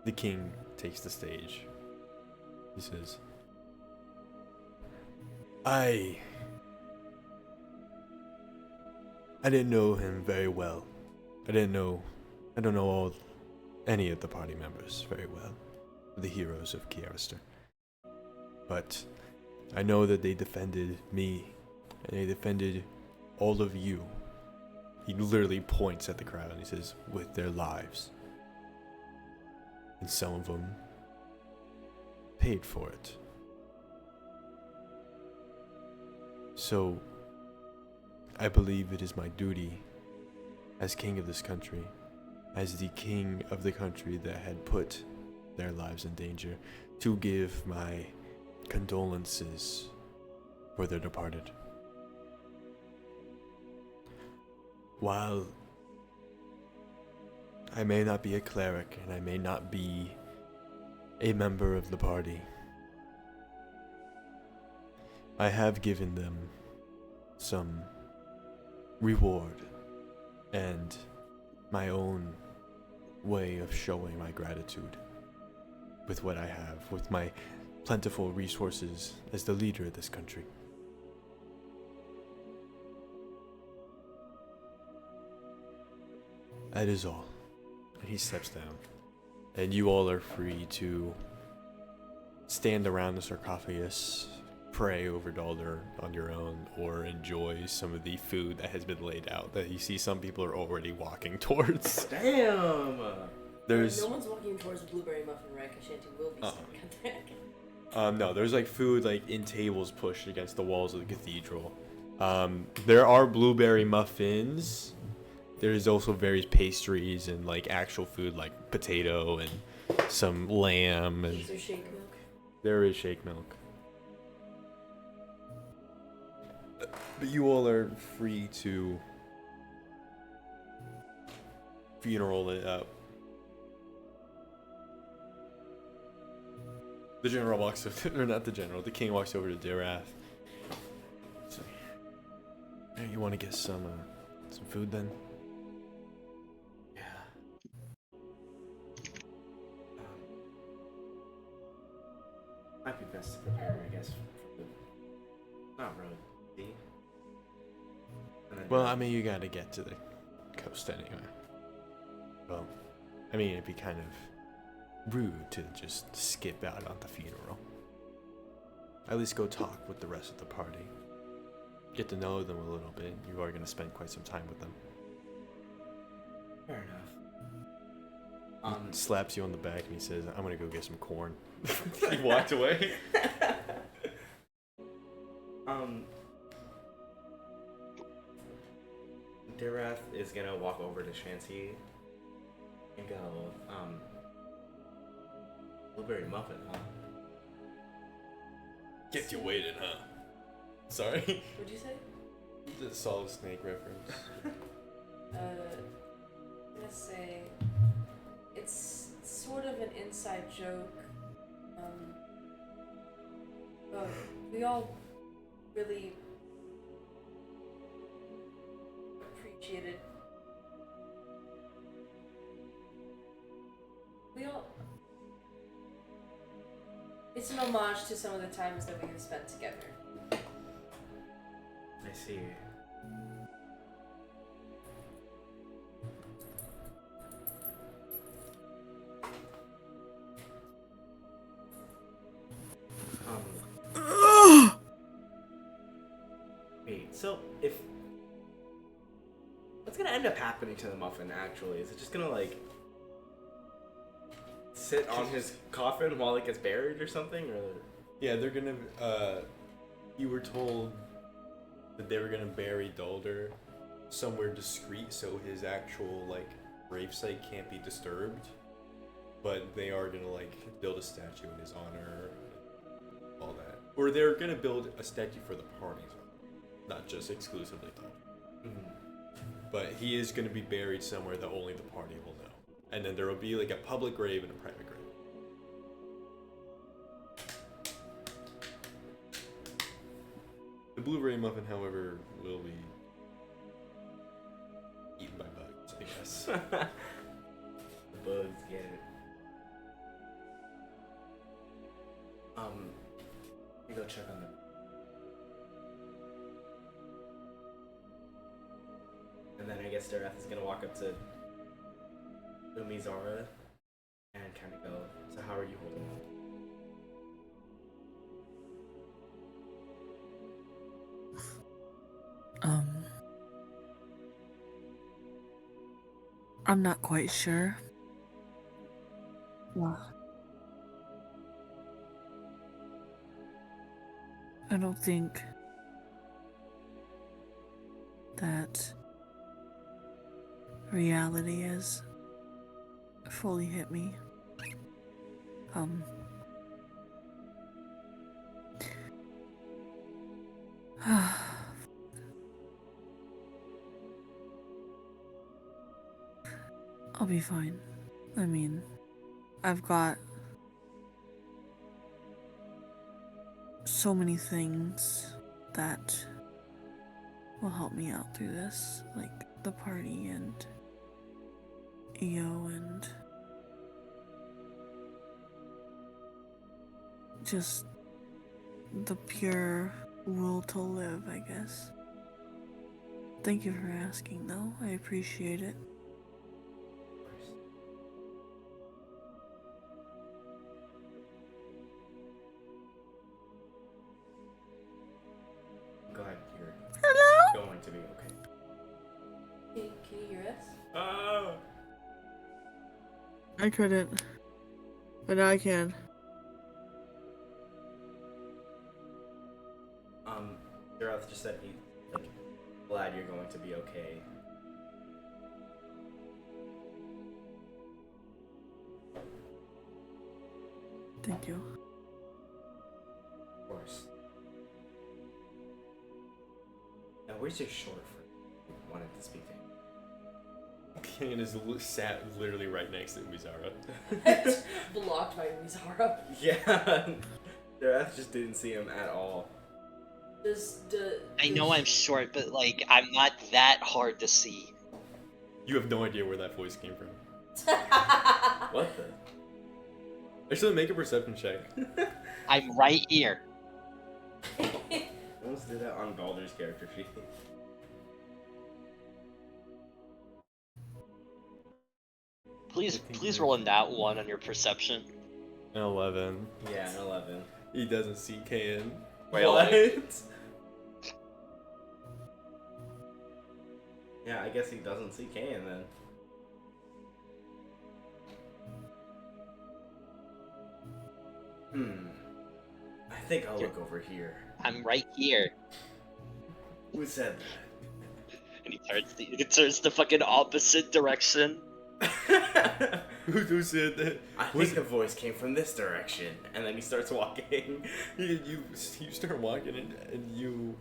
The king takes the stage. He says, I didn't know him very well. I don't know any of the party members very well, the heroes of Kiarister. But I know that they defended me, and they defended all of you. He literally points at the crowd and he says, with their lives. And some of them paid for it. So, I believe it is my duty as king of this country, as the king of the country that had put their lives in danger, to give my condolences for their departed. While I may not be a cleric and I may not be a member of the party, I have given them some reward and my own way of showing my gratitude with what I have, with my plentiful resources as the leader of this country. That is all. And he steps down. And you all are free to stand around the sarcophagus, pray over Daldur on your own, or enjoy some of the food that has been laid out that you see some people are already walking towards. Damn! There's No one's walking towards the blueberry muffin rack, and Shanty will be stuck at that. no, there's like food like in tables pushed against the walls of the cathedral. There are blueberry muffins. There's also various pastries and like actual food like potato and some lamb, and Is there shake milk? there is shake milk. But you all are free to funeral it up. The general walks over, or not the general, the king walks over to Dirath. So, hey, you want to get some food then? Yeah. Might be best to prepare, I guess, for the not road. See? And then Well, I mean, you gotta get to the coast anyway. Well, I mean, it'd be kind of rude to just skip out on the funeral. At least go talk with the rest of the party. Get to know them a little bit. You are gonna spend quite some time with them. fair enough. He slaps you on the back and he says, "I'm gonna go get some corn." He walked away. Dirath is gonna walk over to Shanty and go, blueberry muffin, huh? Kept you waiting, huh? Sorry. What'd you say? The Solid Snake reference. I'm gonna say it's sort of an inside joke. But we all really appreciated. It's an homage to some of the times that we have spent together. I see. Wait, so if what's gonna end up happening to the muffin actually? Is it just gonna like sit on his coffin while it gets buried or something, or Yeah, they're gonna. You were told that they were gonna bury Daldur somewhere discreet, so his actual like gravesite can't be disturbed. But they are gonna like build a statue in his honor, and all that. Or they're gonna build a statue for the party, not just exclusively Daldur. But he is gonna be buried somewhere that only the party will know. And then there will be like a public grave and a private grave. The blueberry muffin, however, will be eaten by bugs, I guess. the bugs get it? Let me go check on them. And then I guess Dirath is gonna walk up to Umizara and kind of go, so how are you holding up? I'm not quite sure. Well, I don't think that reality has fully hit me. I'll be fine. I mean, I've got so many things that will help me out through this, like the party and EO and just the pure will to live, I guess. Thank you for asking, though. I appreciate it. Go ahead, you're Hello? going to be okay. Can you hear us? Oh! I couldn't, but now I can. Dirath just said he's like glad you're going to be okay. Thank you. Of course. Now, where's your short for wanting to speak to him? Kaen is sat literally right next to Umizara. Blocked by Umizara. Yeah. Dirath just didn't see him at all. I know I'm short, but like I'm not that hard to see. You have no idea where that voice came from. What the? Actually, make a perception check. I'm right here. Almost did that on Daldur's character sheet. Please roll a nat 1 on your perception. An 11. Yeah, an 11. He doesn't see Kaen. What? Yeah, I guess he doesn't see Kaen then. I think I'll look over here. I'm right here. Who said And he turns the fucking opposite direction. that? Who said that? I think the voice came from this direction, and then he starts walking. You start walking and you,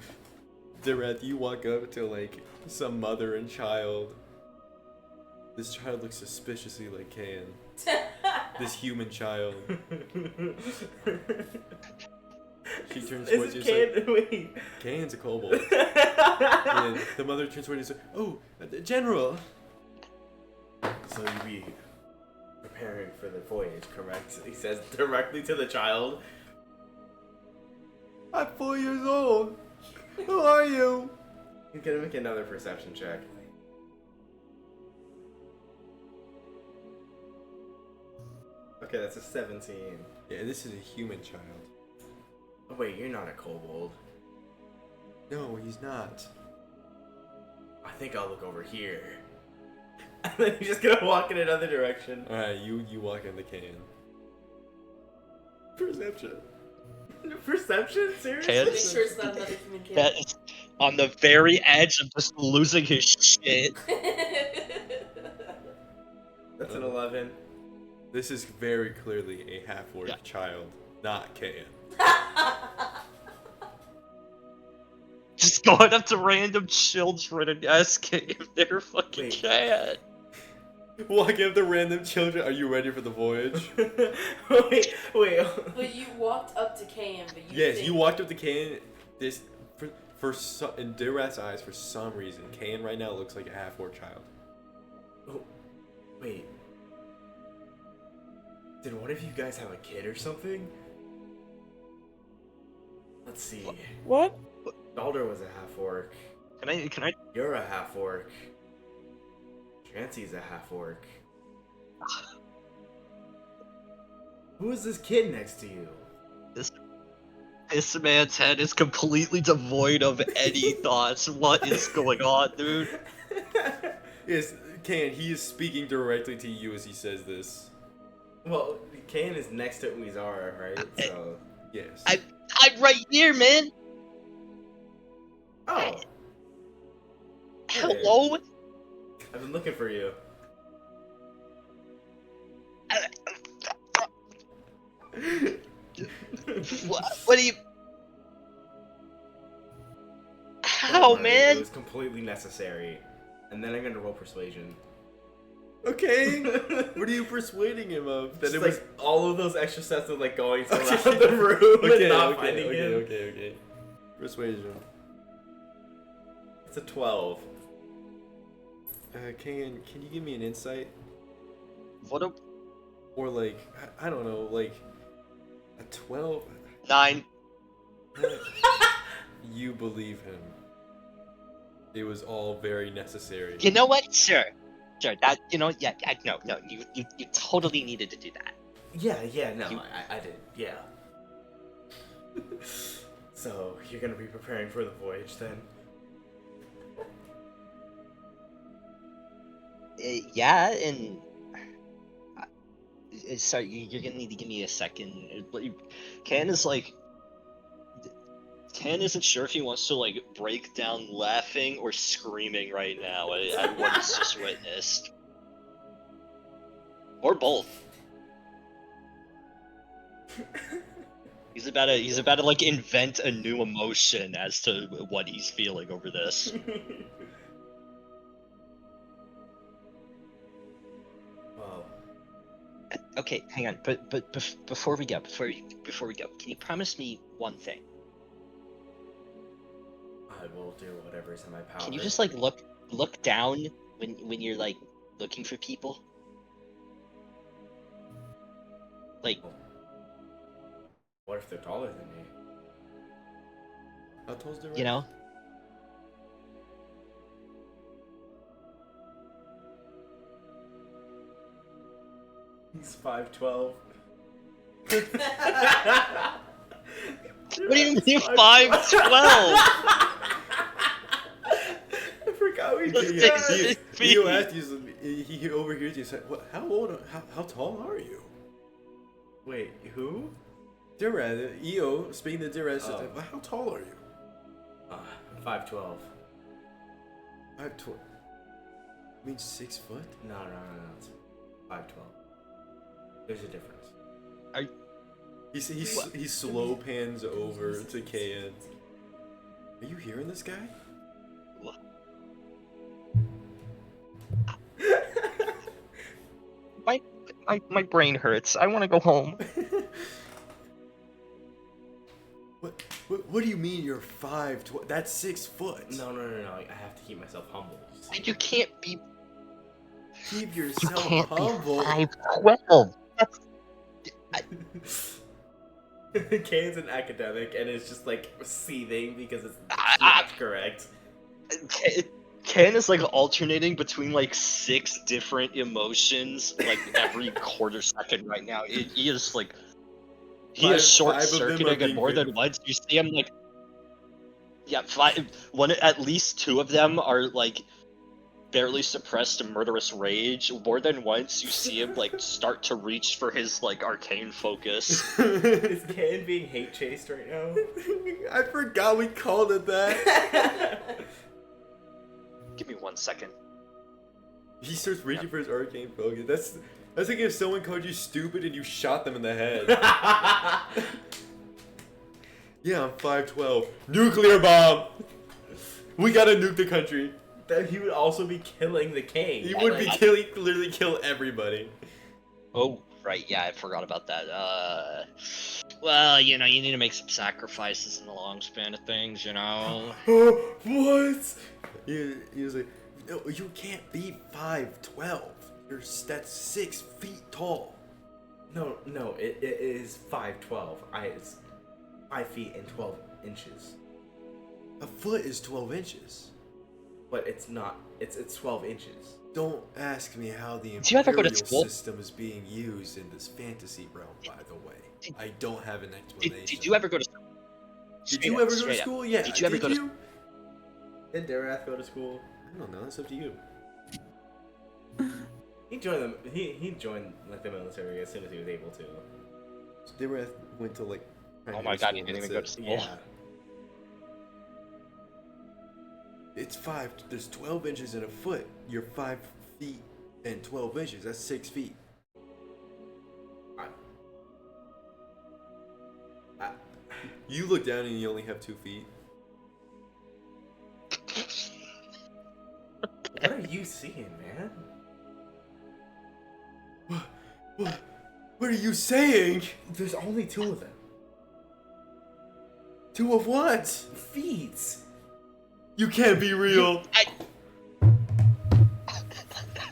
Dirath, you walk up to like some mother and child. This child looks suspiciously like Kaen. This human child. She turns towards you and like, wait. Kaen's a kobold. And the mother turns towards you and says, "Oh, General." So you be preparing for the voyage, correct? He says directly to the child. I'm 4 years old. Who are you? He's gonna make another perception check. Okay, that's a 17. Yeah, this is a human child. Oh wait, you're not a kobold. No, he's not. I think I'll look over here. And then he's just gonna walk in another direction. Alright, you walk in the Kaen. Perception. Perception? Seriously? Kaen- Make sure it's not another human kid. That is on the very edge of just losing his shit. That's an 11. This is very clearly a half-orc Yeah. child, not Kaen. Just going up to random children and asking if they're fucking Wait. cat. Walking up to random children. Are you ready for the voyage? wait. But you walked up to Kaen, but you Yes, think... you walked up to Kaen. This, in Dirath's eyes, for some reason, Kaen right now looks like a half-orc child. Oh, wait. Did one of you guys have a kid or something? Let's see. What? Daldur was a half-orc. Can I? You're a half-orc. Shanty's a half-orc. Who is this kid next to you? This man's head is completely devoid of any thoughts. What is going on, dude? Yes, Kaen, he is speaking directly to you as he says this. Well, Kaen is next to Umizara, right? So. Yes. I'm right here, man. Oh! Hello. I've been looking for you. What do you? How, Don't worry, man? It was completely necessary. And then I'm gonna roll persuasion. Okay. What are you persuading him of? That Just it like was. all of those extra steps of like going around Okay. the room Okay, and not okay, finding him. okay. Persuasion. It's a 12. Kaen, can you give me an insight? What a Or like, I don't know, like a 12? 9. You believe him. It was all very necessary. You know what? Sure. That yeah. No. You totally needed to do that. Yeah, no, You- I did, yeah. So, you're gonna be preparing for the voyage then? Yeah, and sorry, you're gonna need to give me a second. Kaen isn't sure if he wants to like break down laughing or screaming right now at what he's just witnessed, or both. He's about to like invent a new emotion as to what he's feeling over this. Okay, hang on. But before we go, can you promise me one thing? I will do whatever's in my power. Can you just like look down when you're like looking for people? Like, What if they're taller than me? How tall's the you know? He's 5'12". What do you mean 5'12"? I forgot we That's did. 6 feet. He asked you. He overhears you. Said, "What? How old? How tall are you?" Wait, who? Dirath, EO, speaking to Dirath, said, Oh. "How tall are you?" 5'12". 5'12". Means 6 foot. No, it's 5'12". There's a difference. He slow pans over to Kaen. Are you hearing this guy? What? My brain hurts. I want to go home. What do you mean you're 5'12"? That's 6 foot. No. I have to keep myself humble. You can't be. Keep You yourself can't humble. be 5'12". Kane's an academic and is just like seething because it's Ah, not correct. Ken is like alternating between like 6 different emotions like every quarter second right now. He is like he is Five of them are short-circuiting, and being more than vivid. once you see him like at least 2 of them are like barely suppressed murderous rage. More than once you see him like start to reach for his like arcane focus. Is Kaen being hate chased right now? I forgot we called it that. Give me 1 second. He starts reaching for his arcane focus. That's like if someone called you stupid and you shot them in the head. Yeah, I'm 5'12". Nuclear bomb! We gotta nuke the country. That he would also be killing the king. He would be literally kill everybody. Oh, right, yeah, I forgot about that. Well, you know, you need to make some sacrifices in the long span of things, you know? What? He was like, no, you can't be 5'12". That's 6 feet tall. No, it is 5'12". It's 5 feet and 12 inches. A foot is 12 inches. But it's not. It's 12 inches. Don't ask me how the Did you ever go to imperial school? system is being used in this fantasy realm, by the way. I don't have an explanation. Did you ever go to school? Did you ever go to school? Yeah. Did you ever go to Did Dirath go to school? I don't know. That's up to you. He joined them. He joined like the military as soon as he was able to. So Dirath went to like. Oh my god, you didn't even go to school. Yeah. It's 5. There's 12 inches in a foot. You're 5 feet and 12 inches. That's 6 feet. You look down and you only have 2 feet. What are you seeing, man? What are you saying? There's only 2 of them. 2 of what? Feet. You can't be real.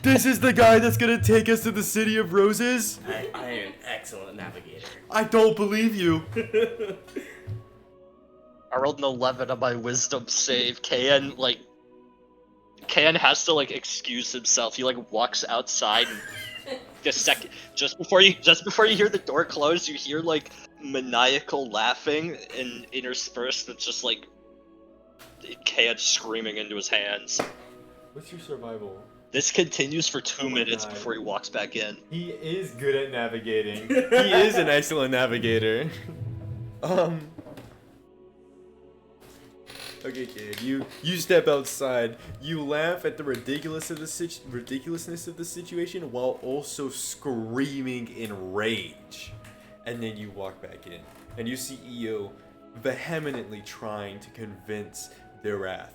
This is the guy that's gonna take us to the City of Roses? I am an excellent navigator. I don't believe you. I rolled an 11 on my wisdom save. Kaen has to like excuse himself. He like walks outside and just before you hear the door close, you hear like maniacal laughing and interspersed with just like Kaen screaming into his hands. What's your survival? This continues for 2 Oh my minutes God. before he walks back in. He is good at navigating. He is an excellent navigator. Okay, kid. You step outside. You laugh at the ridiculousness of the situation while also screaming in rage, and then you walk back in, and you see EO vehemently trying to convince Dirath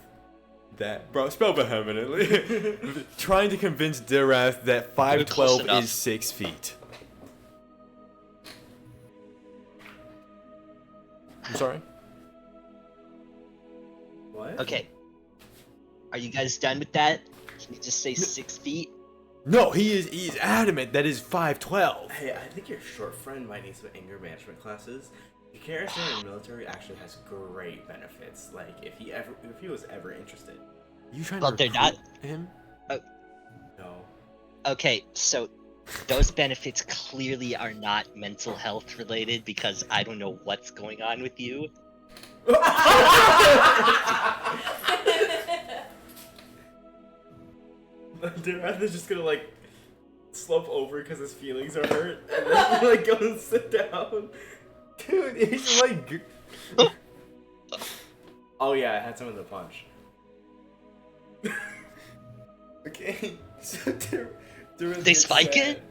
that spell vehemently trying to convince Dirath that Close 5'12" enough. is 6 feet. I'm sorry. What? Okay. Are you guys done with that? Can you just say 6 feet? No, he's adamant that is 5'12". Hey, I think your short friend might need some anger management classes. The character in the military actually has great benefits. Like if he was ever interested. You trying Well, to they're recruit not- him? No. Okay, so those benefits clearly are not mental health related because I don't know what's going on with you. Dirath is just gonna like slump over because his feelings are hurt, and then like go and sit down. Dude, he's like. Oh yeah, I had some of the punch. Okay, so Dirath They gets spike sad. it?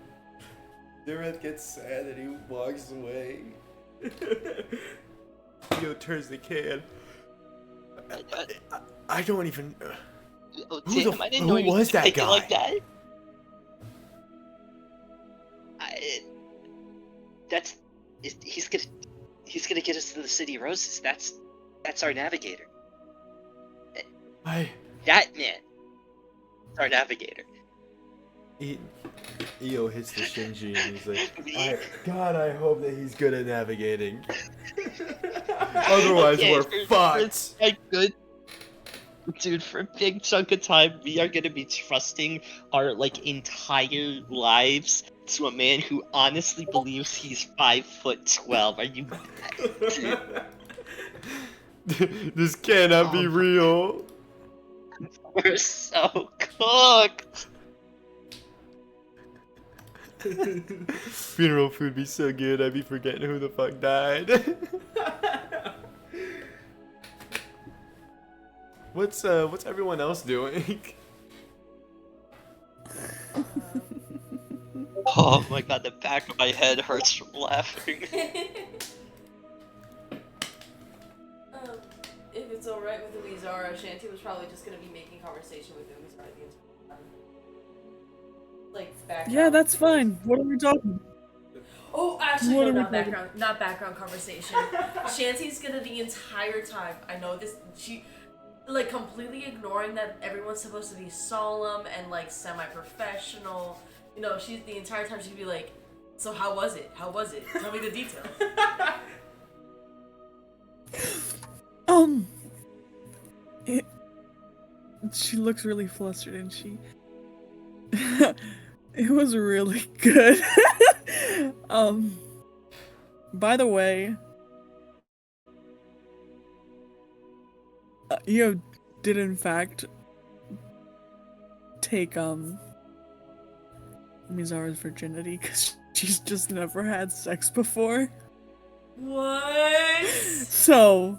Dirath gets sad and he walks away. Yo turns the can. I don't even. Oh, Who damn, the- I didn't who know you was could that take it like guy? that. He's gonna get us to the City of Roses. That's our navigator. That man. That's our navigator. Io hits the Shinji and he's like, God, I hope that he's good at navigating. Otherwise, Okay, we're for fucked. a good dude, for a big chunk of time, we are gonna be trusting our entire lives to a man who honestly believes he's 5'12". Are you? Dude, This cannot be real. we're so cooked. Funeral food be so good, I'd be forgetting who the fuck died. What's everyone else doing? Oh my god, the back of my head hurts from laughing. If it's alright with Umizara, Shanty was probably just gonna be making conversation with Umizara the entire time. Like background. Yeah, that's fine. What are we talking? Oh, actually, What no, are we not talking- background conversation. Shanty's gonna the entire time. I know this. She, like, completely ignoring that everyone's supposed to be solemn and like semi-professional. You know, she's the entire time she'd be like, "So how was it? How was it? Tell me the details." She looks really flustered and she. It was really good. By the way, Io did in fact take Mizara's virginity because she's just never had sex before. What? So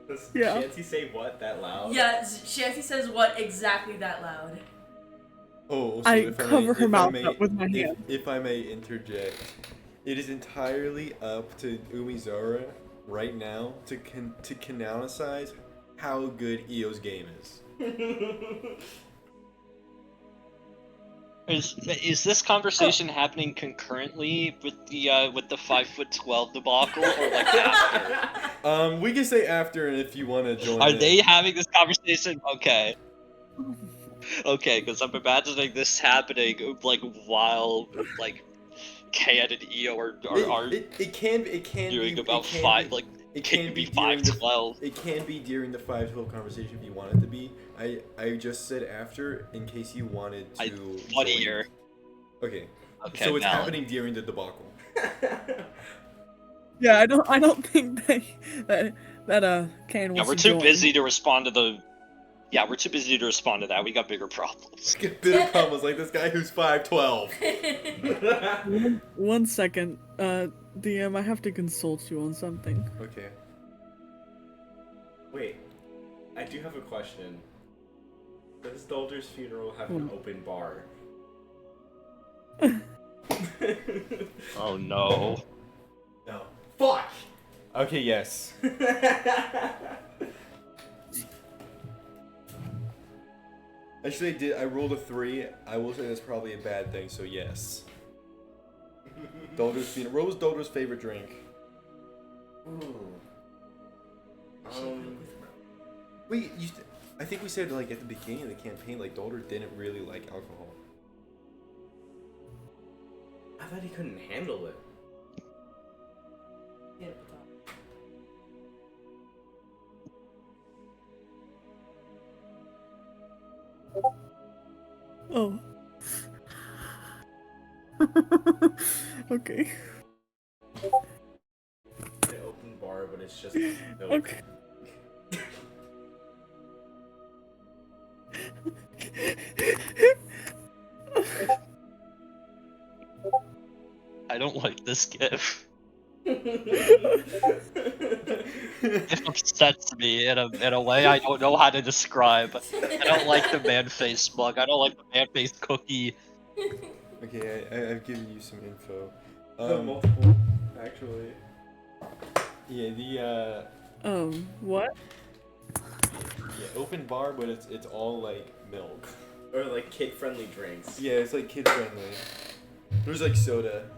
Does Yeah. Shanty say what that loud? Yeah, Shanty says what exactly that loud? Oh, I cover her mouth up with my hand. If I may interject, it is entirely up to Umizara right now to canonicize how good Io's game is. Is this conversation happening concurrently with the 5'12" debacle, or like after? We can say after, and if you want to join. Are in. they having this conversation? Okay. Okay, because I'm imagining this happening like while like Kaen and Io are It can doing be about it can five be, like it can can be be during the 5'12". It can be during the 512 conversation if you want it to be. I just said after in case you wanted to. Funnier. Okay. Okay. So it's valid. happening during the debacle. yeah, I don't think that Kaen wants Yeah, we're to too join. busy to respond to the. Yeah, we're too busy to respond to that. We got bigger problems. Bitter promos like this guy who's 5'12". One second, DM, I have to consult you on something. Okay. Wait, I do have a question. Does Daldur's funeral have an open bar? Oh no. No. Fuck! Okay. Yes. Actually, I rolled a 3. I will say that's probably a bad thing. So yes. Daldur's funeral. What was Daldur's favorite drink? Ooh. Shake it with rum. Wait, I think we said like at the beginning of the campaign, like Daldur didn't really like alcohol. I thought he couldn't handle it. Get it, Baton. Oh. Okay. An open bar, but it's just milk. Okay. I don't like this gif. It upsets me in a way I don't know how to describe. I don't like the man-faced mug. I don't like the man-faced cookie. Okay, I've given you some info. Multiple, actually. Yeah, What? open bar, but it's all like milk. Or like kid-friendly drinks. Yeah, it's like kid friendly. There's like soda.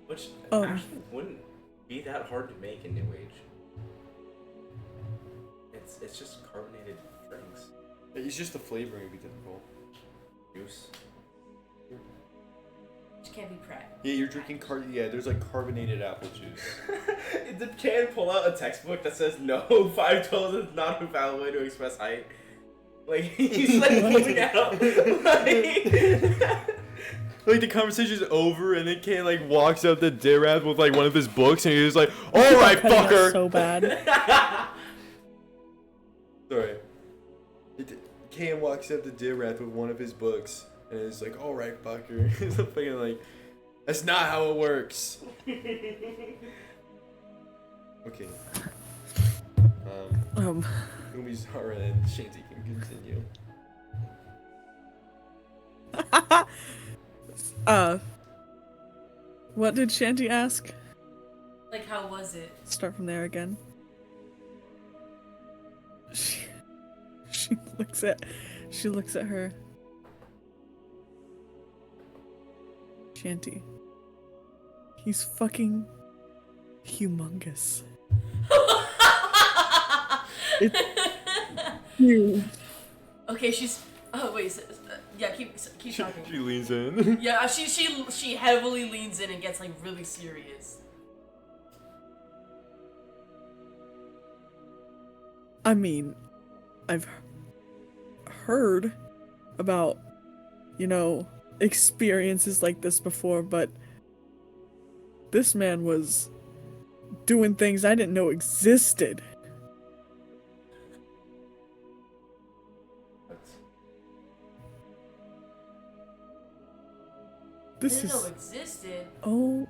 Which Oh. actually wouldn't be that hard to make in New Age. It's just carbonated drinks. It's just the flavoring would be difficult. Juice. Which can't be Pratt. Yeah, you're drinking there's like carbonated apple juice. Did Kaen pull out a textbook that says no 512 is not a valid way to express height? Like he's like pulling out Like the conversation's over and then Kaen like walks up to Dirath with like one of his books and he's like, "Alright, fucker!" So bad. Sorry. Kaen walks up to Dirath with one of his books and it's like, "Alright, fucker." He's fucking like, "That's not how it works." Okay. Umizara and Shanty can continue. What did Shanty ask? Like, how was it? Start from there again. She looks at her. Shanty. He's fucking humongous. It's huge. Okay, she's. Oh wait, yeah, keep talking. She leans in. Yeah, she heavily leans in and gets like really serious. I mean, I've heard about, experiences like this before, but this man was doing things I didn't know existed. This Didn't know is. existed. Oh.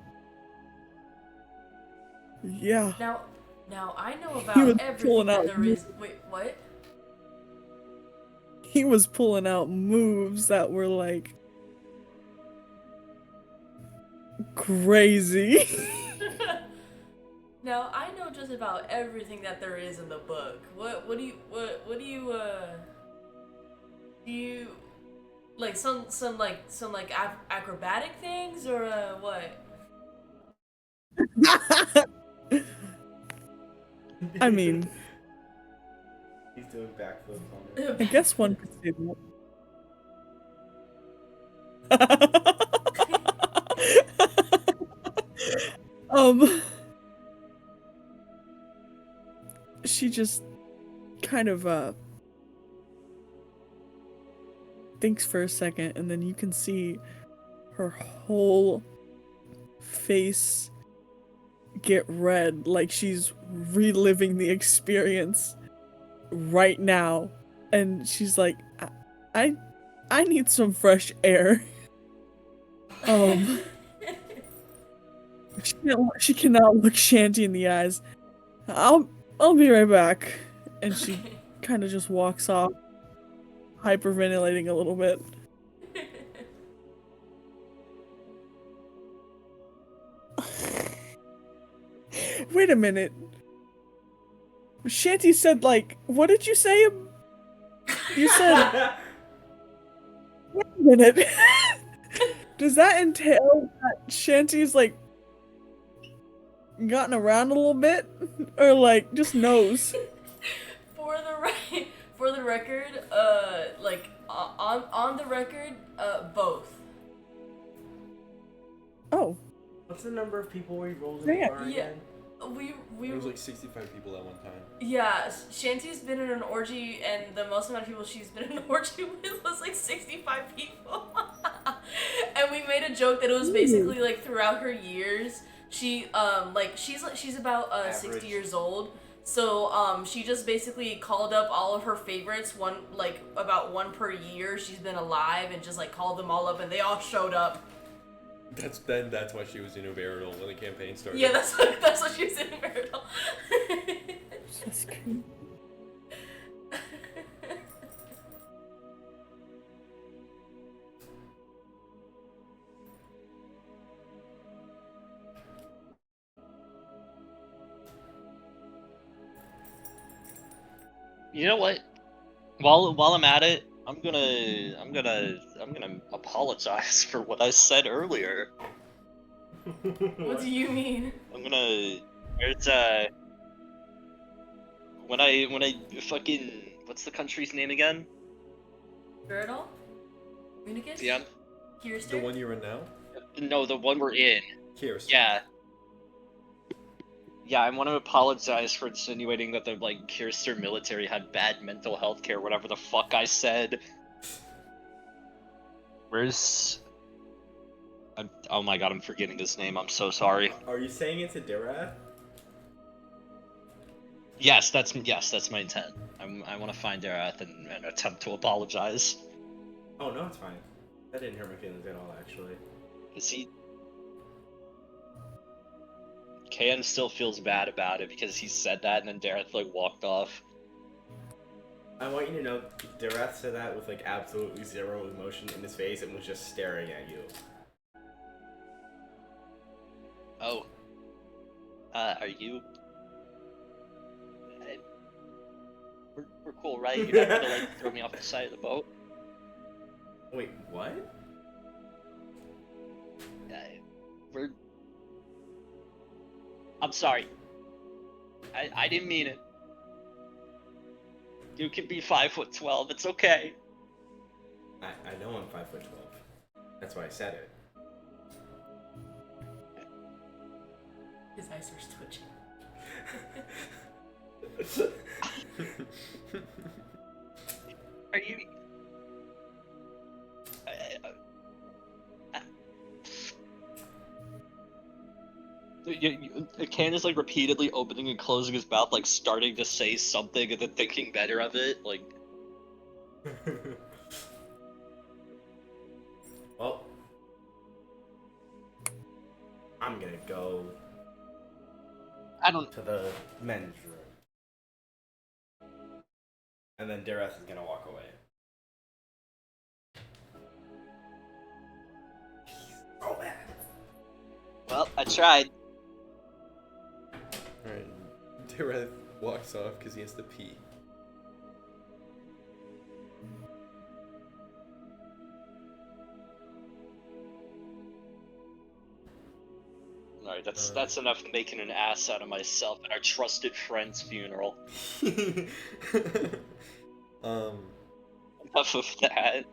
Yeah. Now I know was about everything pulling that out there is. Wait, what? He was pulling out moves that were like crazy. Now I know just about everything that there is in the book. What do you do you like some acrobatic things or what? I mean, He's doing backflips on it. I guess one could say that. She just kind of thinks for a second, and then you can see her whole face get red, like she's reliving the experience right now, and she's like, I need some fresh air. She cannot look Shanty in the eyes. I'll be right back. And she kind of just walks off, hyperventilating a little bit. Wait a minute. Shanty said, like, what did you say? You said... Wait a minute. Does that entail that Shanty's, like, gotten around a little bit, or like just knows? For the record, on the record, both. Oh, What's the number of people we rolled in Yeah, the yeah. bar Yeah. again? We It was like 65 people at one time. yeah, Shanty's been in an orgy, and the most amount of people she's been in an orgy with was like 65 people. And we made a joke that it was basically like throughout her years, she's about 60 Average. years old. So she just basically called up all of her favorites, about one per year she's been alive, and just like called them all up, and they all showed up. That's why she was in Uberidal when the campaign started. Yeah, that's what she was in marital. that's creepy. You know what? While I'm at it, I'm gonna apologize for what I said earlier. What do you mean? I'm gonna. There's when I fucking what's the country's name again? Girdle? Unicus? Yeah. Kirster? The one you're in now? No, the one we're in. Here's. Yeah. Yeah, I want to apologize for insinuating that the Kirster military had bad mental health care, whatever the fuck I said. Where's? Oh my god, I'm forgetting his name. I'm so sorry. Are you saying it to Dirath? Yes, that's my intent. I want to find Dirath and attempt to apologize. Oh no, it's fine. That didn't hurt my feelings at all, actually. Is he? Kaen still feels bad about it because he said that and then Dirath walked off. I want you to know, Dirath said that with absolutely zero emotion in his face and was just staring at you. Oh. Are you? We're cool, right? You're not gonna throw me off the side of the boat? Wait, what? We're. I'm sorry. I didn't mean it. You can be 5'12". It's okay. I know I'm 5'12". That's why I said it. His eyes are twitching. Are you? Kaen is repeatedly opening and closing his mouth, starting to say something and then thinking better of it. Well, I'm gonna go I don't. to the men's room. And then Dirath is gonna walk away. Oh man. Well, I tried. Alright. Dirath walks off because he has to pee. Alright, that's enough making an ass out of myself at our trusted friend's funeral. Enough of that.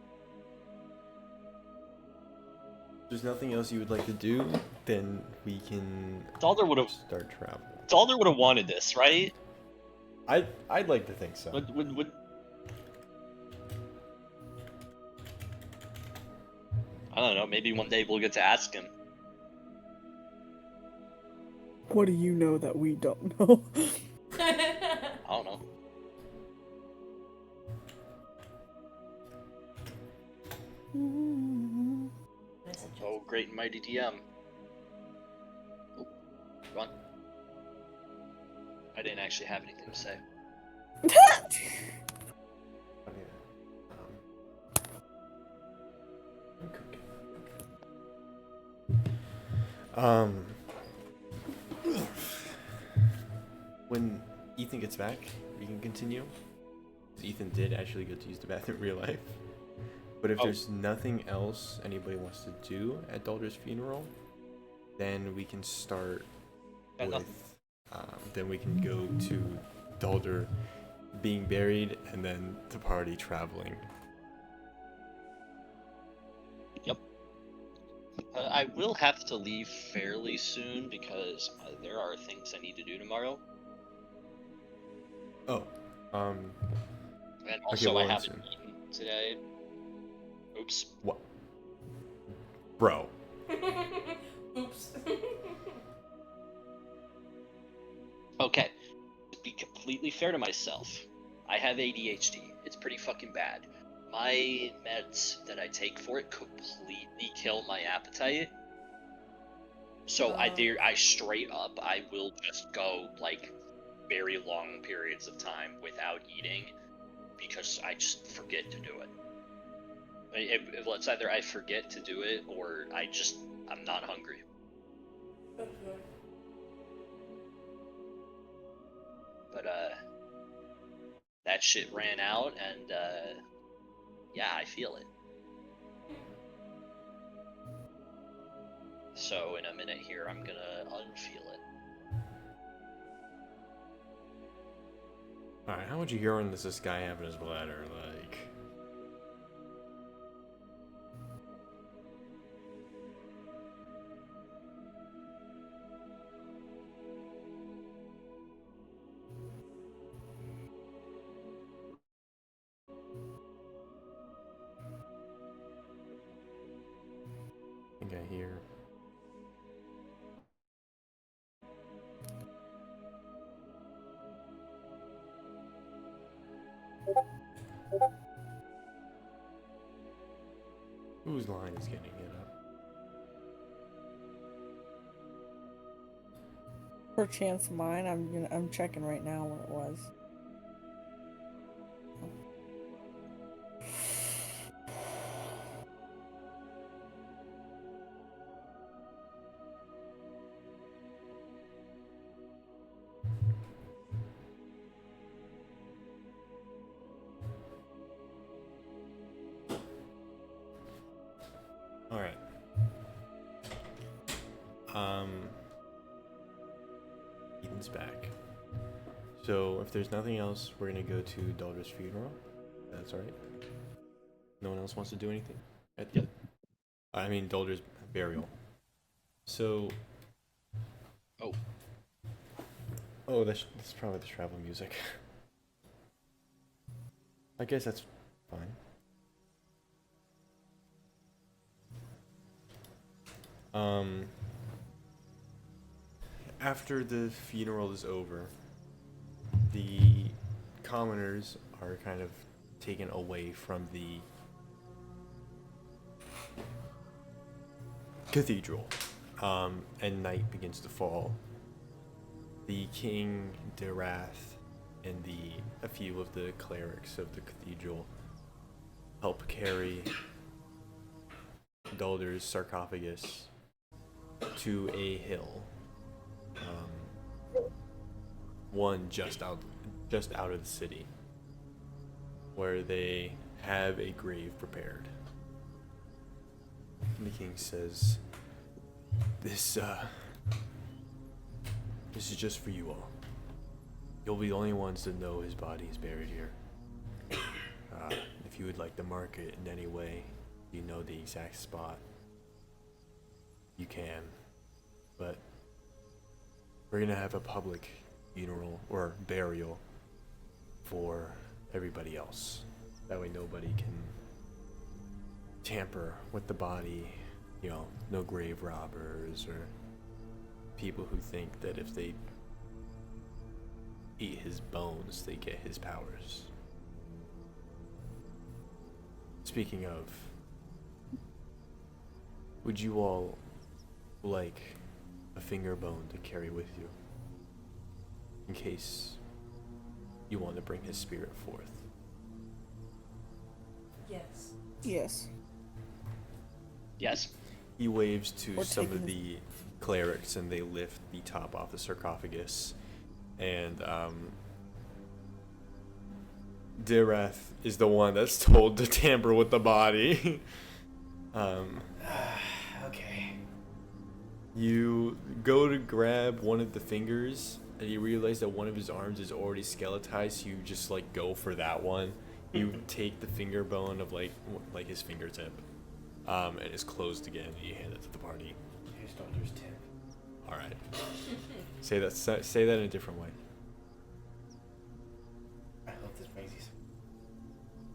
There's nothing else you would like to do, then we can Daldur would have start travel. wanted this, right? I'd like to think so. Would I don't know, maybe one day we'll get to ask him. What do you know that we don't know? I don't know. Oh, great and mighty DM. Oh, go on. I didn't actually have anything to say. When Ethan gets back, we can continue. 'Cause Ethan did actually get to use the bathroom in real life. But if there's nothing else anybody wants to do at Daldur's funeral, then we can start Got with, nothing. then we can go to Daldur being buried, and then the party traveling. Yep. I will have to leave fairly soon because there are things I need to do tomorrow. Oh, And also, well, I listen. haven't eaten today. Oops. what, bro? Oops. Okay. To be completely fair to myself, I have ADHD. It's pretty fucking bad. My meds that I take for it completely kill my appetite. So I straight up, I will just go like very long periods of time without eating because I just forget to do it. Well, it's either I forget to do it or I'm not hungry. Okay. But that shit ran out, and yeah, I feel it. So in a minute here, I'm gonna unfeel it. Alright, how much urine does this guy have in his bladder? Like, I think I hear. Whose line is getting it up? Perchance mine. I'm checking right now what it was. Alright. Ethan's back. So, if there's nothing else, we're gonna go to Daldur's funeral. That's alright. No one else wants to do anything? Yep. I mean, Daldur's burial. So. Oh. Oh, that's probably the travel music. I guess that's fine. After the funeral is over, the commoners are kind of taken away from the cathedral, and night begins to fall. The king, Dirath, and a few of the clerics of the cathedral help carry Daldur's sarcophagus to a hill, one just out of the city, where they have a grave prepared. And the king says, This is just for you all. You'll be the only ones that know his body is buried here. If you would like to mark it in any way, you know the exact spot, you can. But we're gonna have a public funeral or burial for everybody else. That way nobody can tamper with the body, no grave robbers or people who think that if they eat his bones, they get his powers. Speaking of, would you all like a finger bone to carry with you in case you want to bring his spirit forth? Yes. Yes. Yes. He waves to Or some of taking the clerics, and they lift the top off the sarcophagus. And Dirath is the one that's told to tamper with the body. Okay. You go to grab one of the fingers, and you realize that one of his arms is already skeletized. So you just like go for that one. You take the finger bone of like his fingertip, and it's closed again. And you hand it to the party. Here's Daldur's tip. All right. Say that in a different way. I hope this brings you some.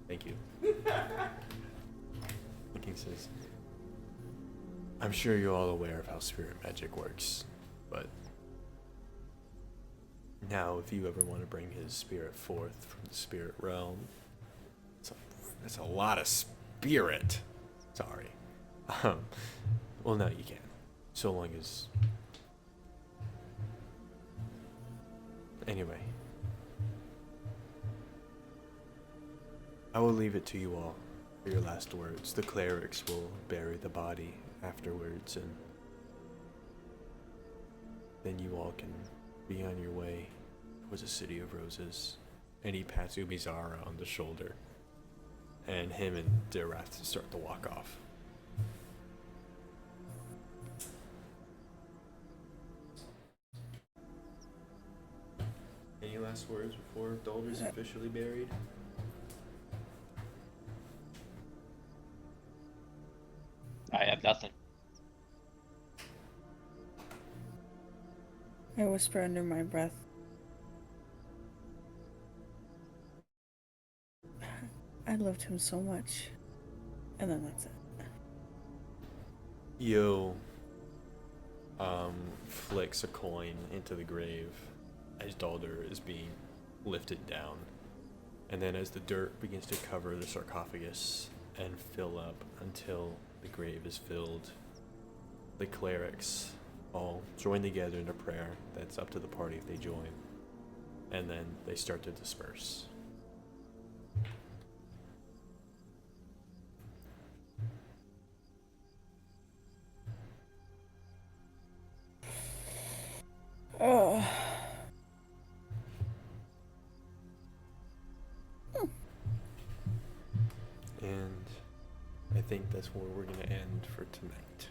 Thank you. The king says, I'm sure you're all aware of how spirit magic works, but now if you ever want to bring his spirit forth from the spirit realm, that's a lot of spirit. Sorry. Well, no, you can. So long as... Anyway. I will leave it to you all for your last words. The clerics will bury the body afterwards, and then you all can be on your way towards the City of Roses. And he pats Umizara on the shoulder, and him and Dirath start to walk off. Any last words before Daldur's officially buried? I have nothing. I whisper under my breath. I loved him so much. And then that's it. Yo flicks a coin into the grave as Daldur is being lifted down. And then as the dirt begins to cover the sarcophagus and fill up until the grave is filled, the clerics all join together in a prayer that's up to the party if they join. And then they start to disperse. Oh. And I think that's where we're going to end for tonight.